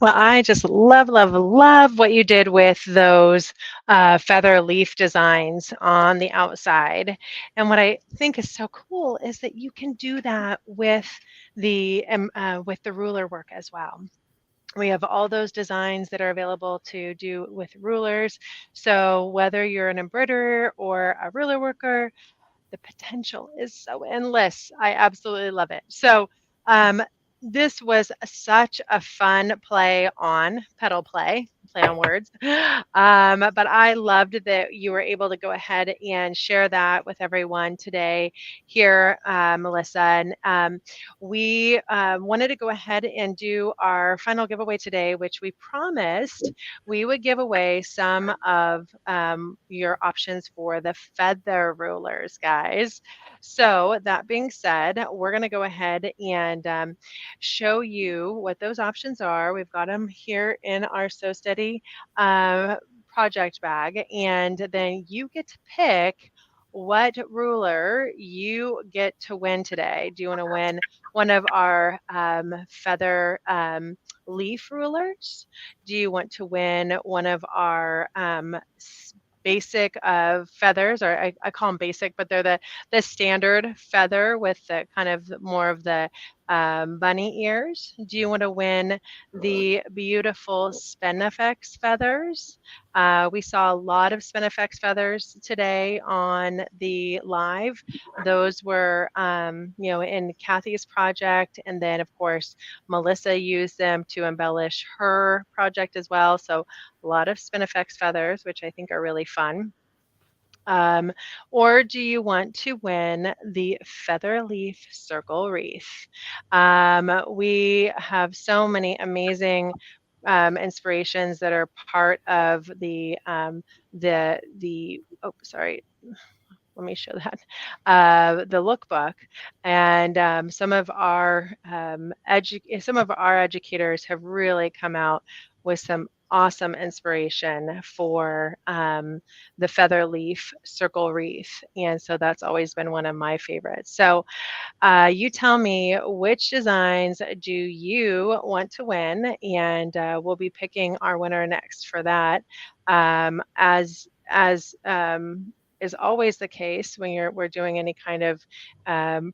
Well, I just love, love, love what you did with those feather leaf designs on the outside. And what I think is so cool is that you can do that with the ruler work as well. We have all those designs that are available to do with rulers. So whether you're an embroiderer or a ruler worker, the potential is so endless. I absolutely love it. So this was such a fun play on play on words. But I loved that you were able to go ahead and share that with everyone today here, Melissa. And we wanted to go ahead and do our final giveaway today, which we promised we would give away some of your options for the feather rulers, guys. So that being said, we're going to go ahead and show you what those options are. We've got them here in our So Steady project bag, and then you get to pick what ruler you get to win today. Do you want to win one of our feather leaf rulers? Do you want to win one of our basic feathers, or I call them basic, but they're the standard feather with the kind of more of the bunny ears? Do you want to win the beautiful Spinifex feathers? We saw a lot of Spinifex feathers today on the live. Those were, in Kathy's project, and then of course Melissa used them to embellish her project as well. So a lot of Spinifex feathers, which I think are really fun. Or do you want to win the feather leaf circle wreath? We have so many amazing inspirations that are part of let me show that the lookbook, and some of our educators have really come out with some awesome inspiration for the feather leaf circle wreath, and so that's always been one of my favorites. So you tell me, which designs do you want to win, and we'll be picking our winner next for that. As is always the case when we're doing any kind of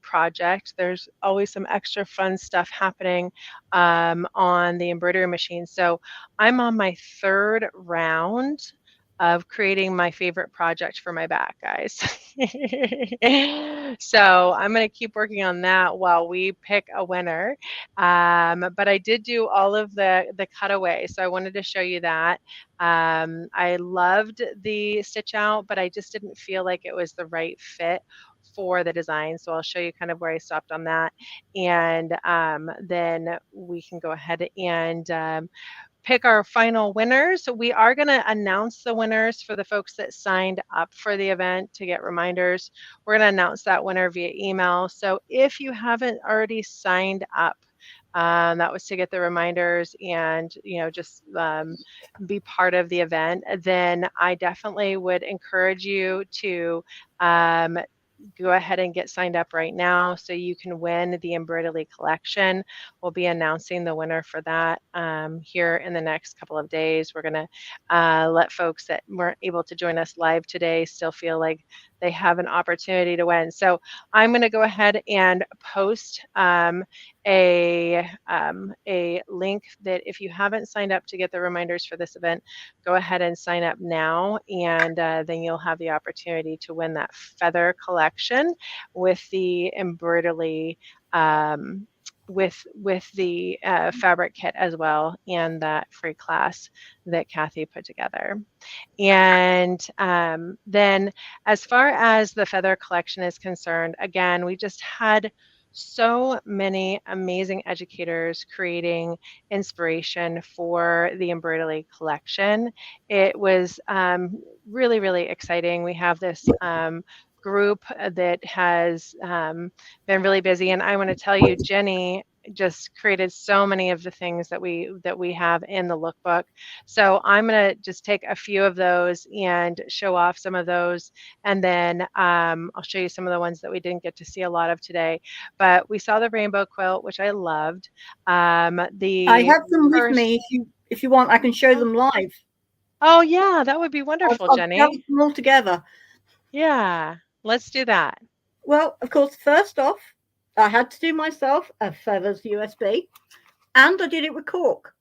project, there's always some extra fun stuff happening on the embroidery machine. So I'm on my third round of creating my favorite project for my back, guys. So I'm going to keep working on that while we pick a winner. But I did do all of the cutaway, so I wanted to show you that. I loved the stitch out, but I just didn't feel like it was the right fit for the design. So I'll show you kind of where I stopped on that. And then we can go ahead and pick our final winners. So we are going to announce the winners for the folks that signed up for the event to get reminders. We're going to announce that winner via email. So if you haven't already signed up, that was to get the reminders and, just be part of the event, then I definitely would encourage you to go ahead and get signed up right now so you can win the Embroidelee collection. We'll be announcing the winner for that here in the next couple of days. We're going to let folks that weren't able to join us live today still feel like they have an opportunity to win. So I'm going to go ahead and post a link that if you haven't signed up to get the reminders for this event, go ahead and sign up now, and then you'll have the opportunity to win that feather collection with the Embroidelee with the fabric kit as well, and that free class that Kathy put together. And then as far as the feather collection is concerned, again, we just had so many amazing educators creating inspiration for the Embroidelee collection. It was really, really exciting. We have this group that has been really busy, and I want to tell you, Jenny just created so many of the things that we have in the lookbook. So I'm going to just take a few of those and show off some of those, and then I'll show you some of the ones that we didn't get to see a lot of today. But we saw the rainbow quilt, which I loved. I have them with me. If you want, I can show them live. Oh yeah, that would be wonderful, I'll Jenny. gather them all together. Yeah, let's do that. Well, of course, first off, I had to do myself a Feathers USB, and I did it with cork.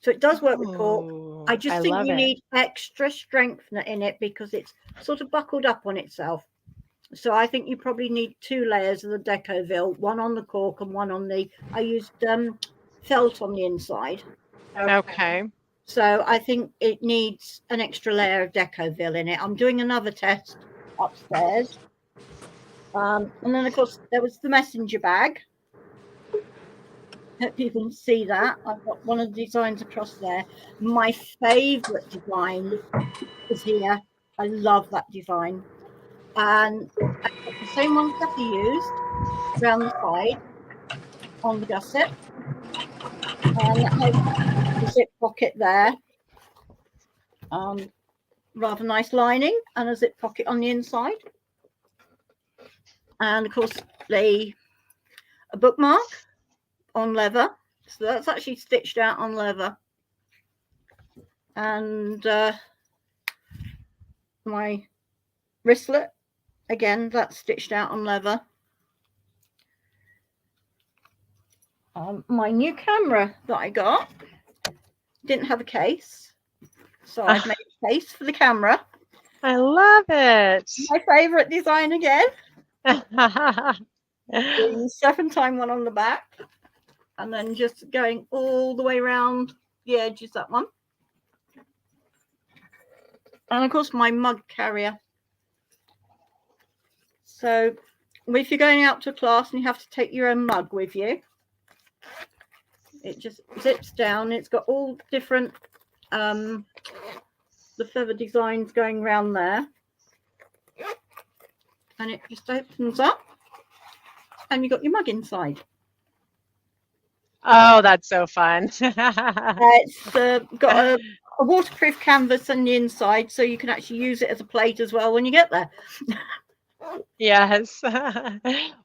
So it does work with cork. I just think you need extra strength in it because it's sort of buckled up on itself. So I think you probably need 2 layers of the Decoville, one on the cork and one on the, I used felt on the inside. Okay. So I think it needs an extra layer of Decoville in it. I'm doing another test upstairs. And then, of course, there was the messenger bag. Hope you can see that. I've got one of the designs across there. My favourite design is here. I love that design. And I got the same one that I used around the side on the gusset. And it has the zip pocket there. Rather nice lining and a zip pocket on the inside. And of course, a bookmark on leather. So that's actually stitched out on leather. And my wristlet, again, that's stitched out on leather. My new camera that I got didn't have a case. So I've made a case for the camera. I love it. My favourite design again. The 7x one on the back, and then just going all the way around the edges, that one. And of course my mug carrier. So if you're going out to a class and you have to take your own mug with you, it just zips down. It's got all different the feather designs going around there, and it just opens up and you got your mug inside. Oh, that's so fun. It's got a waterproof canvas on the inside, so you can actually use it as a plate as well when you get there. Yes. Well,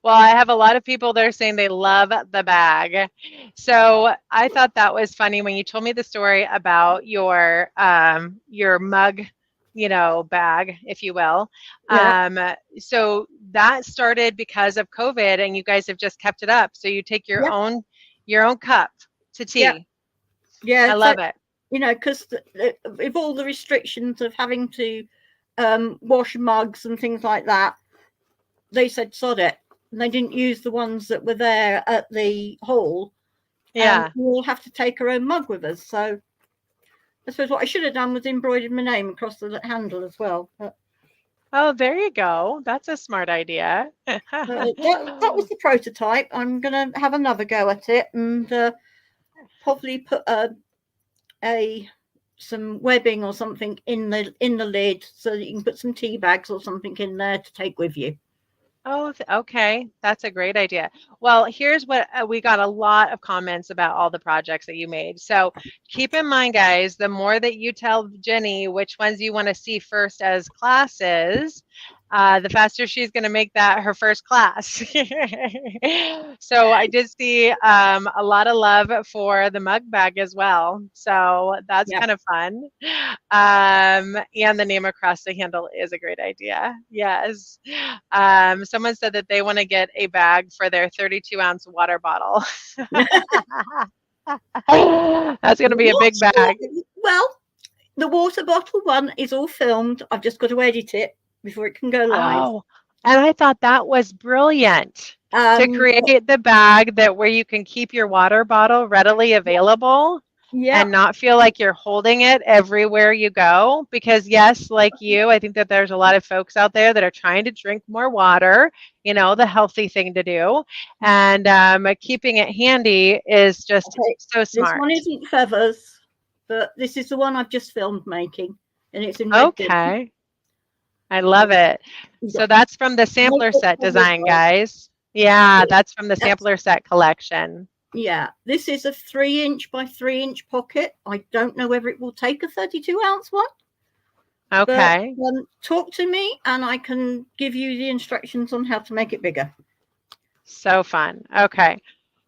I have a lot of people there saying they love the bag. So I thought that was funny when you told me the story about your mug, bag, if you will. Yeah. So that started because of COVID, and you guys have just kept it up. So you take your own cup to tea. Yeah. I love it. you know, because with all the restrictions of having to wash mugs and things like that, they said sod it. And they didn't use the ones that were there at the hall. And Yeah. we all have to take our own mug with us. So I suppose what I should have done was embroidered my name across the handle as well. But Oh, there you go. That's a smart idea. that was the prototype. I'm going to have another go at it and probably put some webbing or something in the lid so that you can put some tea bags or something in there to take with you. Oh, okay. That's a great idea. Well, here's what we got a lot of comments about all the projects that you made. So keep in mind, guys, the more that you tell Jenny which ones you want to see first as classes, the faster she's going to make that her first class. So I did see a lot of love for the mug bag as well. So that's Yep. kind of fun. And the name across the handle is a great idea. Yes. Someone said that they want to get a bag for their 32-ounce water bottle. That's going to be a big bag. Well, the water bottle one is all filmed. I've just got to edit it before it can go live. Oh, and I thought that was brilliant to create the bag that where you can keep your water bottle readily available. Yeah. And not feel like you're holding it everywhere you go. Because yes, like you, I think that there's a lot of folks out there that are trying to drink more water, you know, the healthy thing to do. And keeping it handy is just so smart. This one isn't feathers, but this is the one I've just filmed making. And it's in red. Okay. I love it. So that's from the sampler set design, guys. Yeah, that's from the sampler set collection. Yeah, this is a 3-inch by 3-inch pocket. I don't know whether it will take a 32-ounce one. Okay. But, talk to me and I can give you the instructions on how to make it bigger. So fun. Okay.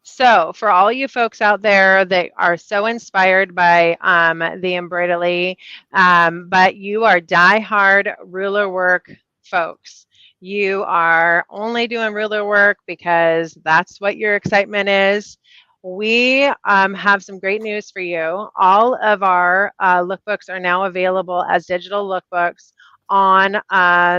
So for all you folks out there that are so inspired by the Embroidelee, but you are diehard ruler work folks. You are only doing ruler work because that's what your excitement is. We have some great news for you. All of our lookbooks are now available as digital lookbooks on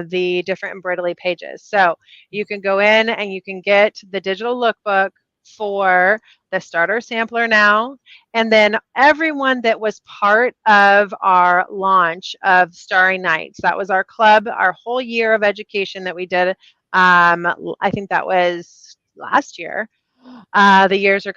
the different Embroidelee pages. So you can go in and you can get the digital lookbook for the starter sampler now. And then everyone that was part of our launch of Starry Nights, that was our club, our whole year of education that we did. I think that was last year. The years are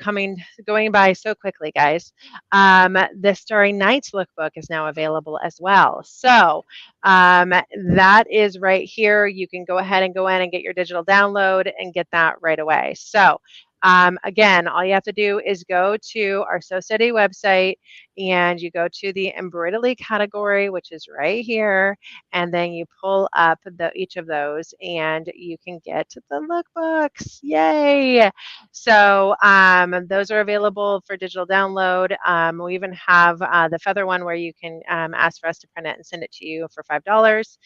going by so quickly, guys. The Starry Nights lookbook is now available as well. So that is right here. You can go ahead and go in and get your digital download and get that right away. So again, all you have to do is go to our So Steady website and you go to the Embroidelee category, which is right here, and then you pull up each of those and you can get the lookbooks. Yay! So those are available for digital download. We even have the feather one where you can ask for us to print it and send it to you for $5.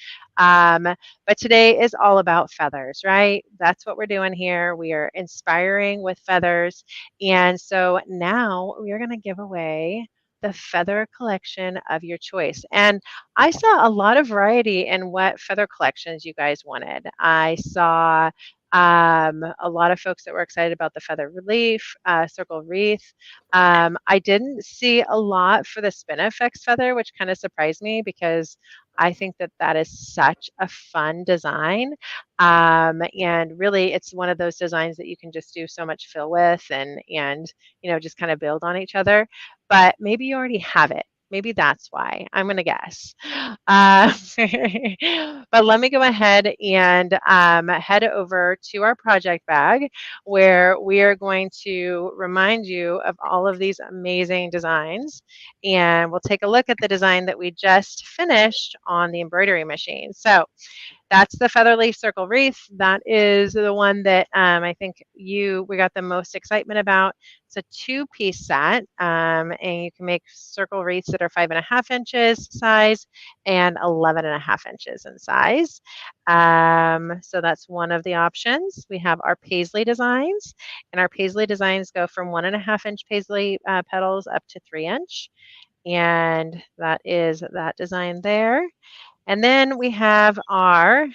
But today is all about feathers, right? That's what we're doing here. We are inspiring with feathers. And so now we are going to give away the feather collection of your choice. And I saw a lot of variety in what feather collections you guys wanted. I saw a lot of folks that were excited about the feather relief, circle wreath. I didn't see a lot for the Fex feather, which kind of surprised me because I think that that is such a fun design. And really it's one of those designs that you can just do so much fill with and you know, just kind of build on each other. But maybe you already have it. Maybe that's why. I'm going to guess. But let me go ahead and head over to our project bag where we are going to remind you of all of these amazing designs. And we'll take a look at the design that we just finished on the embroidery machine. So that's the feather leaf circle wreath. That is the one that I think we got the most excitement about. It's a 2-piece set, and you can make circle wreaths that are 5.5 inches size and 11.5 inches in size. So that's one of the options. We have our paisley designs, and our paisley designs go from 1.5 inch paisley petals up to 3 inch. And that is that design there. And then we have our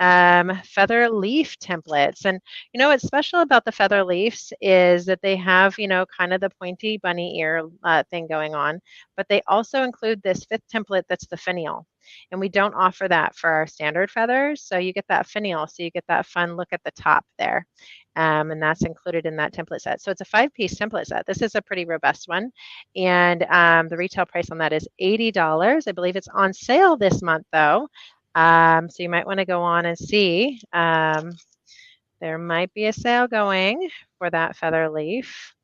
feather leaf templates. And what's special about the feather leaves is that they have, kind of the pointy bunny ear thing going on, but they also include this fifth template that's the finial. And we don't offer that for our standard feathers. So you get that finial. So you get that fun look at the top there. And that's included in that template set. So it's a 5-piece template set. This is a pretty robust one. And the retail price on that is $80. I believe it's on sale this month, though. So you might want to go on and see. There might be a sale going for that feather leaf.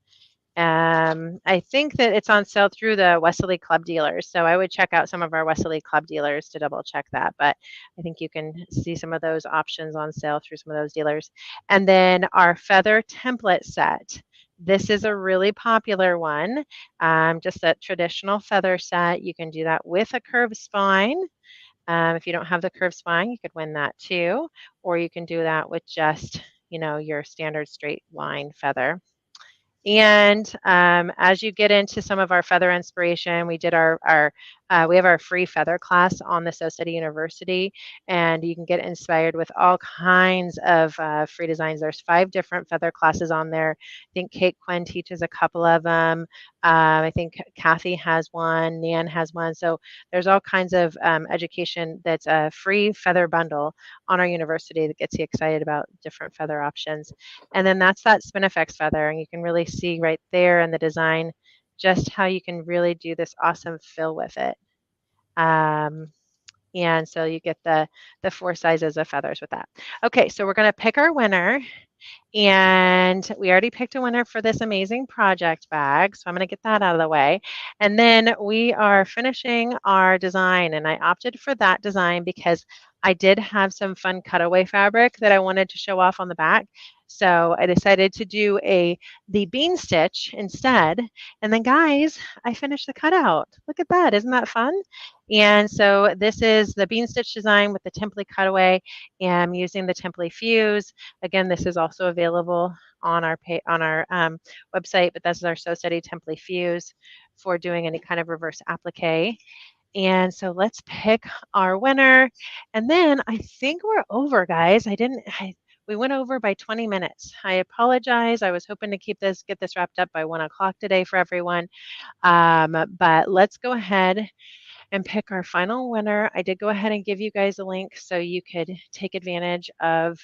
I think that it's on sale through the Westalee Club dealers. So I would check out some of our Westalee Club dealers to double check that. But I think you can see some of those options on sale through some of those dealers. And then our feather template set. This is a really popular one. Just a traditional feather set. You can do that with a curved spine. If you don't have the curved spine, you could win that too. Or you can do that with just, your standard straight line feather. And as you get into some of our feather inspiration, we did we have our free feather class on the Westalee University, and you can get inspired with all kinds of free designs. There's 5 different feather classes on there. I think Kate Quinn teaches a couple of them. I think Kathy has one, Nan has one. So there's all kinds of education that's a free feather bundle on our university that gets you excited about different feather options. And then that's that Spinifex feather, and you can really see right there in the design just how you can really do this awesome fill with it. And so you get the 4 sizes of feathers with that. Okay, so we're going to pick our winner. And we already picked a winner for this amazing project bag. So I'm going to get that out of the way. And then we are finishing our design. And I opted for that design because I did have some fun cutaway fabric that I wanted to show off on the back. So I decided to do the bean stitch instead. And then guys, I finished the cutout. Look at that. Isn't that fun? And so this is the bean stitch design with the template cutaway, and I'm using the template fuse. Again, this is also available on our website, but this is our So Steady template fuse for doing any kind of reverse applique. And so let's pick our winner. And then I think we're over, guys. We went over by 20 minutes. I apologize. I was hoping to get this wrapped up by 1 o'clock today for everyone. But let's go ahead and pick our final winner. I did go ahead and give you guys a link so you could take advantage of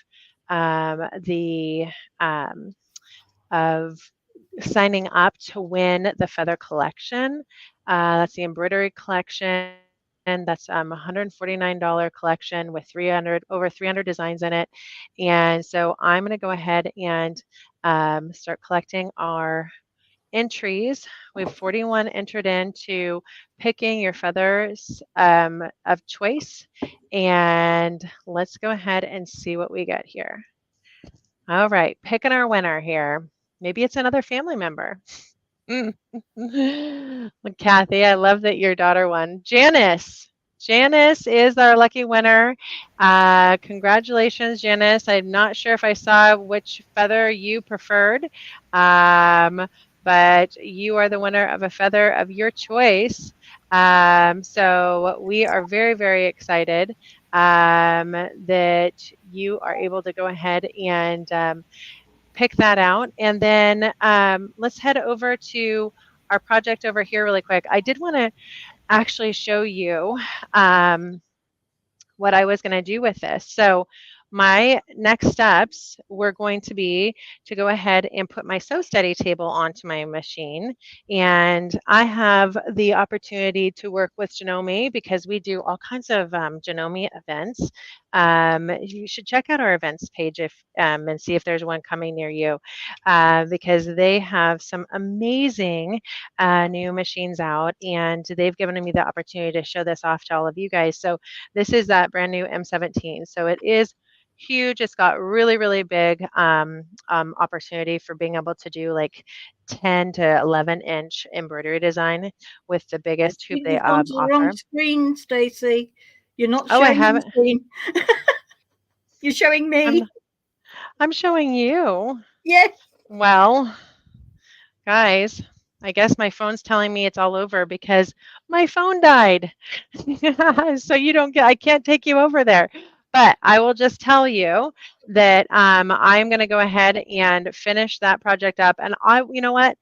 signing up to win the feather collection. That's the embroidery collection. And that's a $149 collection with over 300 designs in it. And so I'm going to go ahead and start collecting our entries. We have 41 entered into picking your feathers of choice. And let's go ahead and see what we get here. All right, picking our winner here. Maybe it's another family member. Kathy, I love that your daughter won. Janice is our lucky winner. Congratulations, Janice. I'm not sure if I saw which feather you preferred, but you are the winner of a feather of your choice. So we are very, very excited that you are able to go ahead and pick that out. And then let's head over to our project over here really quick. I did want to actually show you what I was going to do with this. So my next steps were going to be to go ahead and put my Sew Steady table onto my machine. And I have the opportunity to work with Janome because we do all kinds of Janome events. You should check out our events page and see if there's one coming near you because they have some amazing new machines out, and they've given me the opportunity to show this off to all of you guys. So this is that brand new M17. So it is huge. It's got really, really big opportunity for being able to do like 10 to 11-inch embroidery design with the biggest hoop they on the offer. wrong screen, Stacey. You're not Oh, showing I haven't. the screen. You're showing me. I'm showing you. Yes. Well, guys, I guess my phone's telling me it's all over because my phone died. So I can't take you over there. But I will just tell you that I'm going to go ahead and finish that project up. And you know what?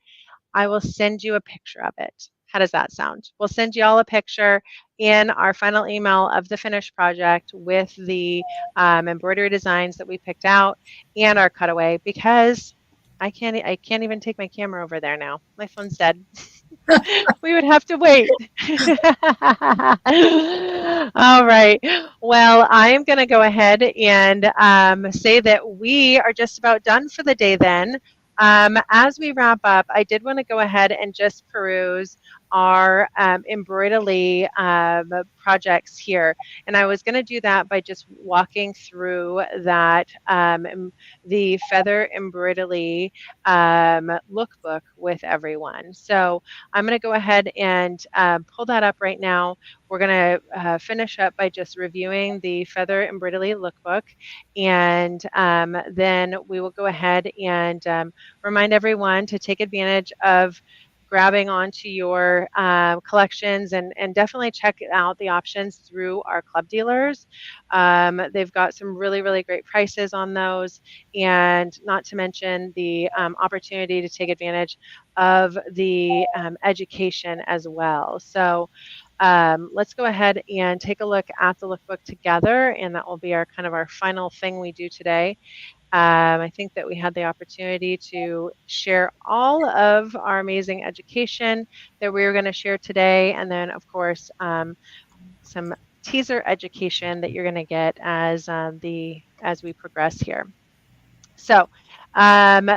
I will send you a picture of it. How does that sound? We'll send you all a picture in our final email of the finished project with the embroidery designs that we picked out and our cutaway, because I can't even take my camera over there now. My phone's dead. We would have to wait. All right. Well, I am going to go ahead and say that we are just about done for the day then. As we wrap up, I did want to go ahead and just peruse our Embroidelee projects here. And I was going to do that by just walking through that, the Feather Embroidelee lookbook with everyone. So I'm going to go ahead and pull that up right now. We're going to finish up by just reviewing the Feather Embroidery lookbook, and then we will go ahead and remind everyone to take advantage of grabbing onto your collections, and definitely check out the options through our club dealers. They've got some really, really great prices on those, and not to mention the opportunity to take advantage of the education as well. So let's go ahead and take a look at the lookbook together, and that will be our kind of our final thing we do today. I think that we had the opportunity to share all of our amazing education that we were going to share today, and then of course some teaser education that you're going to get as we progress here. So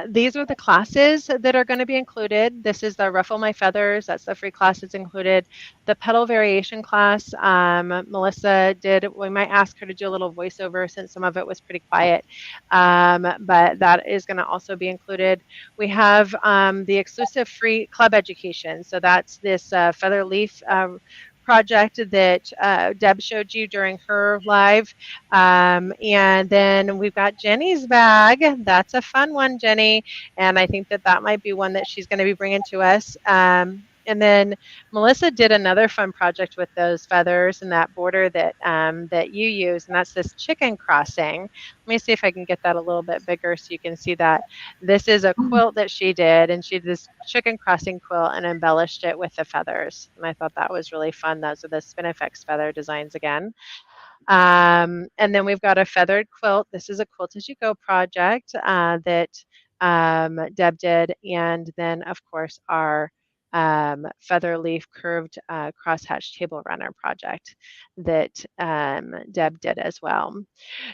these are the classes that are going to be included. This is the Ruffle My Feathers. That's the free class that's included. The petal variation class, Melissa did. We might ask her to do a little voiceover since some of it was pretty quiet, but that is going to also be included. We have the exclusive free club education. So that's this feather leaf project that Deb showed you during her live. And then we've got Jenny's bag. That's a fun one, Jenny. And I think that that might be one that she's going to be bringing to us. And then Melissa did another fun project with those feathers and that border that you use, and that's this chicken crossing. Let me see if I can get that a little bit bigger so you can see that. This is a quilt that she did, and she did this chicken crossing quilt and embellished it with the feathers. And I thought that was really fun. Those are the Spinifex feather designs again. And then we've got a feathered quilt. This is a Quilt As You Go project that Deb did. And then, of course, our feather leaf curved crosshatch table runner project that Deb did as well.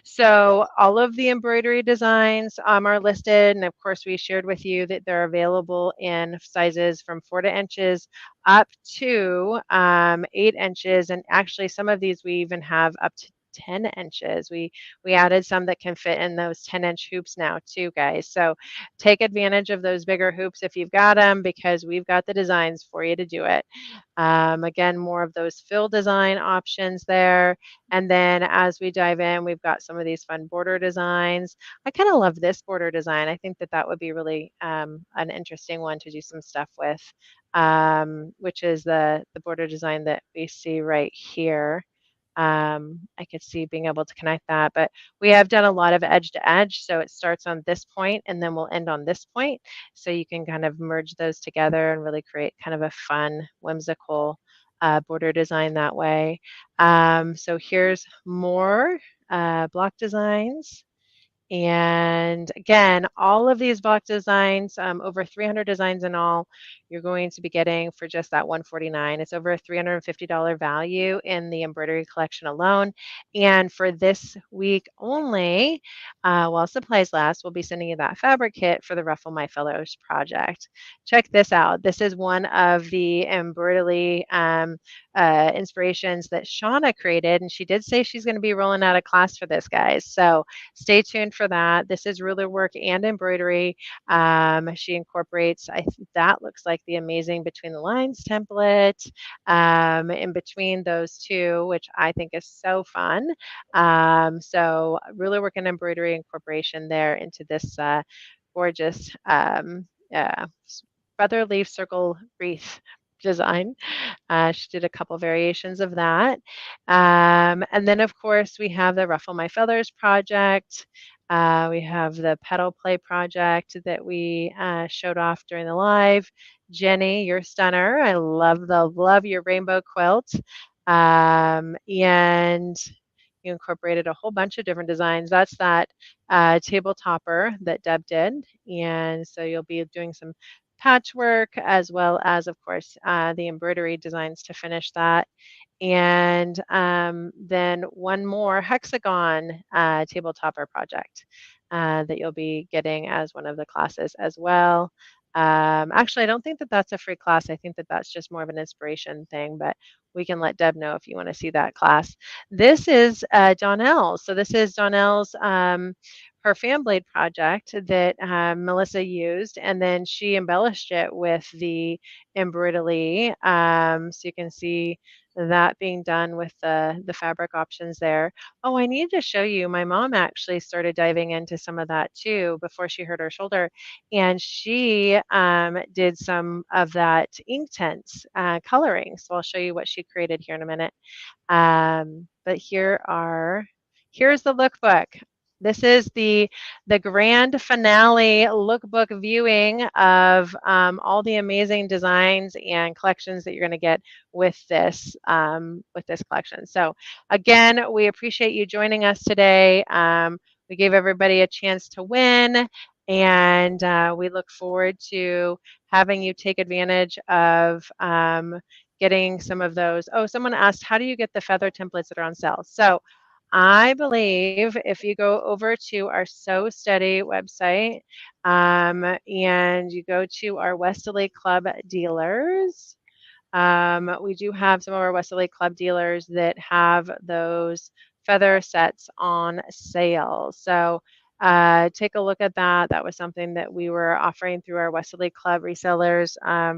So all of the embroidery designs are listed, and of course we shared with you that they're available in sizes from 4 inches up to 8 inches, and actually some of these we even have up to 10 inches. We added some that can fit in those 10-inch hoops now too, guys. So take advantage of those bigger hoops if you've got them, because we've got the designs for you to do it. Again, more of those fill design options there. And then as we dive in, we've got some of these fun border designs. I kind of love this border design. I think that that would be really an interesting one to do some stuff with, which is the border design that we see right here. I could see being able to connect that, but we have done a lot of edge to edge. So it starts on this point and then we'll end on this point. So you can kind of merge those together and really create kind of a fun, whimsical border design that way. So here's more block designs. And again, all of these block designs, over 300 designs in all, you're going to be getting for just that $149. It's over a $350 value in the embroidery collection alone. And for this week only, while supplies last, we'll be sending you that fabric kit for the Ruffle My Feathers project. Check this out. This is one of the embroidery inspirations that Shauna created, and she did say she's going to be rolling out a class for this, guys. So stay tuned for that. This is ruler work and embroidery. She incorporates, that looks like the Amazing Between the Lines template in between those two, which I think is so fun. So ruler work and embroidery incorporation there into this gorgeous feather leaf circle wreath design. She did a couple variations of that. And then, of course, we have the Ruffle My Feathers project. We have the petal play project that we showed off during the live. Jenny, you're stunner. I love your rainbow quilt. And you incorporated a whole bunch of different designs. That's that table topper that Deb did. And so you'll be doing some patchwork as well as, of course, the embroidery designs to finish that. And then one more hexagon table topper project that you'll be getting as one of the classes as well. Actually, I don't think that that's a free class. I think that that's just more of an inspiration thing, but we can let Deb know if you want to see that class. This is Donnell's. So this is Donnell's her fan blade project that Melissa used, and then she embellished it with the Embroidelee. So you can see that being done with the fabric options there. Oh, I need to show you. My mom actually started diving into some of that too before she hurt her shoulder, and she did some of that ink tints coloring. So I'll show you what she created here in a minute. But here's the lookbook. This is the grand finale lookbook viewing of all the amazing designs and collections that you're going to get with this collection. So again, we appreciate you joining us today. We gave everybody a chance to win, and we look forward to having you take advantage of getting some of those. Oh, someone asked, how do you get the feather templates that are on sale? So I believe if you go over to our So Steady website and you go to our Westalee Club dealers, we do have some of our Westalee Club dealers that have those feather sets on sale. So take a look at that. That was something that we were offering through our Westalee Club resellers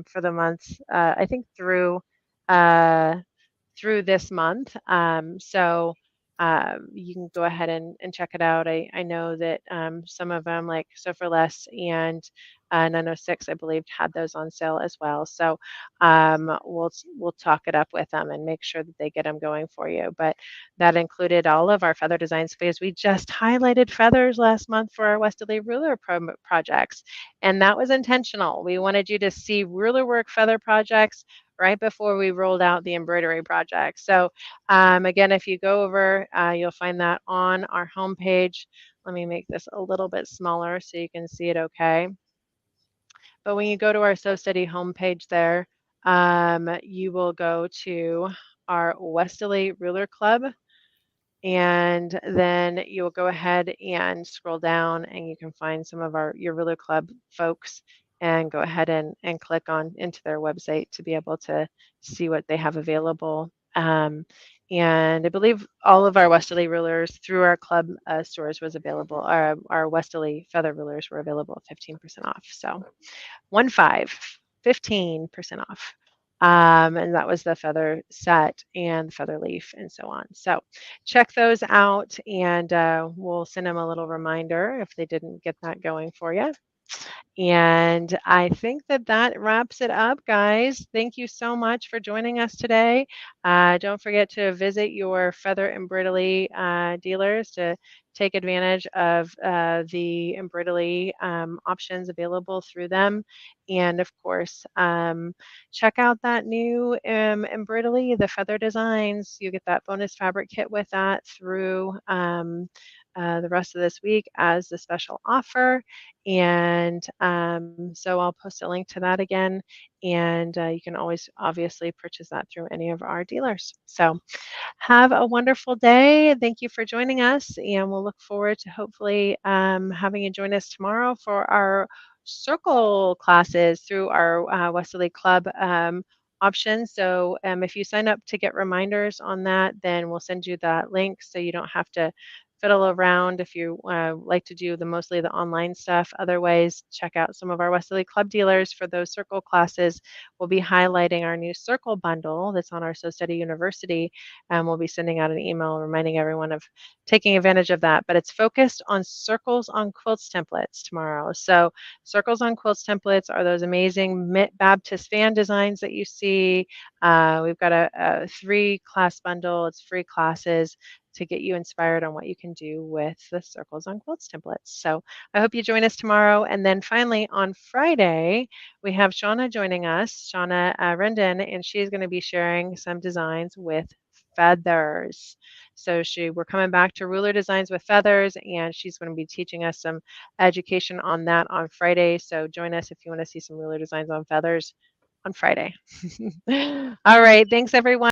for the month, I think uh, through this month. So you can go ahead and check it out. I know that some of them, like So for Less and 906, I believe, had those on sale as well. So we'll talk it up with them and make sure that they get them going for you. But that included all of our feather designs because we just highlighted feathers last month for our Westalee ruler projects, and that was intentional. We wanted you to see ruler work feather projects right before we rolled out the embroidery project. So again, if you go over, you'll find that on our homepage. Let me make this a little bit smaller so you can see it okay. But when you go to our So Steady homepage there, you will go to our Westalee Ruler Club, and then you'll go ahead and scroll down and you can find some of your Ruler Club folks and go ahead and click on into their website to be able to see what they have available. And I believe all of our Westalee rulers through our club stores was available. Our Westalee feather rulers were available at 15% off. So 15% off. And that was the feather set and the feather leaf and so on. So check those out, and we'll send them a little reminder if they didn't get that going for you. And I think that wraps it up, guys. Thank you so much for joining us today. Don't forget to visit your Feather Embroidery dealers to take advantage of the embroidery options available through them. And of course, check out that new embroidery, the Feather Designs. You get that bonus fabric kit with that through the rest of this week as the special offer. And so I'll post a link to that again. And you can always obviously purchase that through any of our dealers. So have a wonderful day. Thank you for joining us. And we'll look forward to hopefully having you join us tomorrow for our circle classes through our Westalee Club option. So if you sign up to get reminders on that, then we'll send you that link so you don't have to fiddle around if you like to do mostly the online stuff. Otherwise, check out some of our Westalee Club dealers for those circle classes. We'll be highlighting our new circle bundle that's on our So Steady University, and we'll be sending out an email reminding everyone of taking advantage of that. But it's focused on circles on quilts templates tomorrow. So circles on quilts templates are those amazing Baptist fan designs that you see. We've got a 3-class bundle. It's free classes to get you inspired on what you can do with the circles on quilts templates. So I hope you join us tomorrow. And then finally on Friday, we have Shauna joining us, Shauna Rendon, and she's going to be sharing some designs with feathers. So we're coming back to ruler designs with feathers, and she's going to be teaching us some education on that on Friday. So join us if you want to see some ruler designs on feathers on Friday. All right. Thanks, everyone.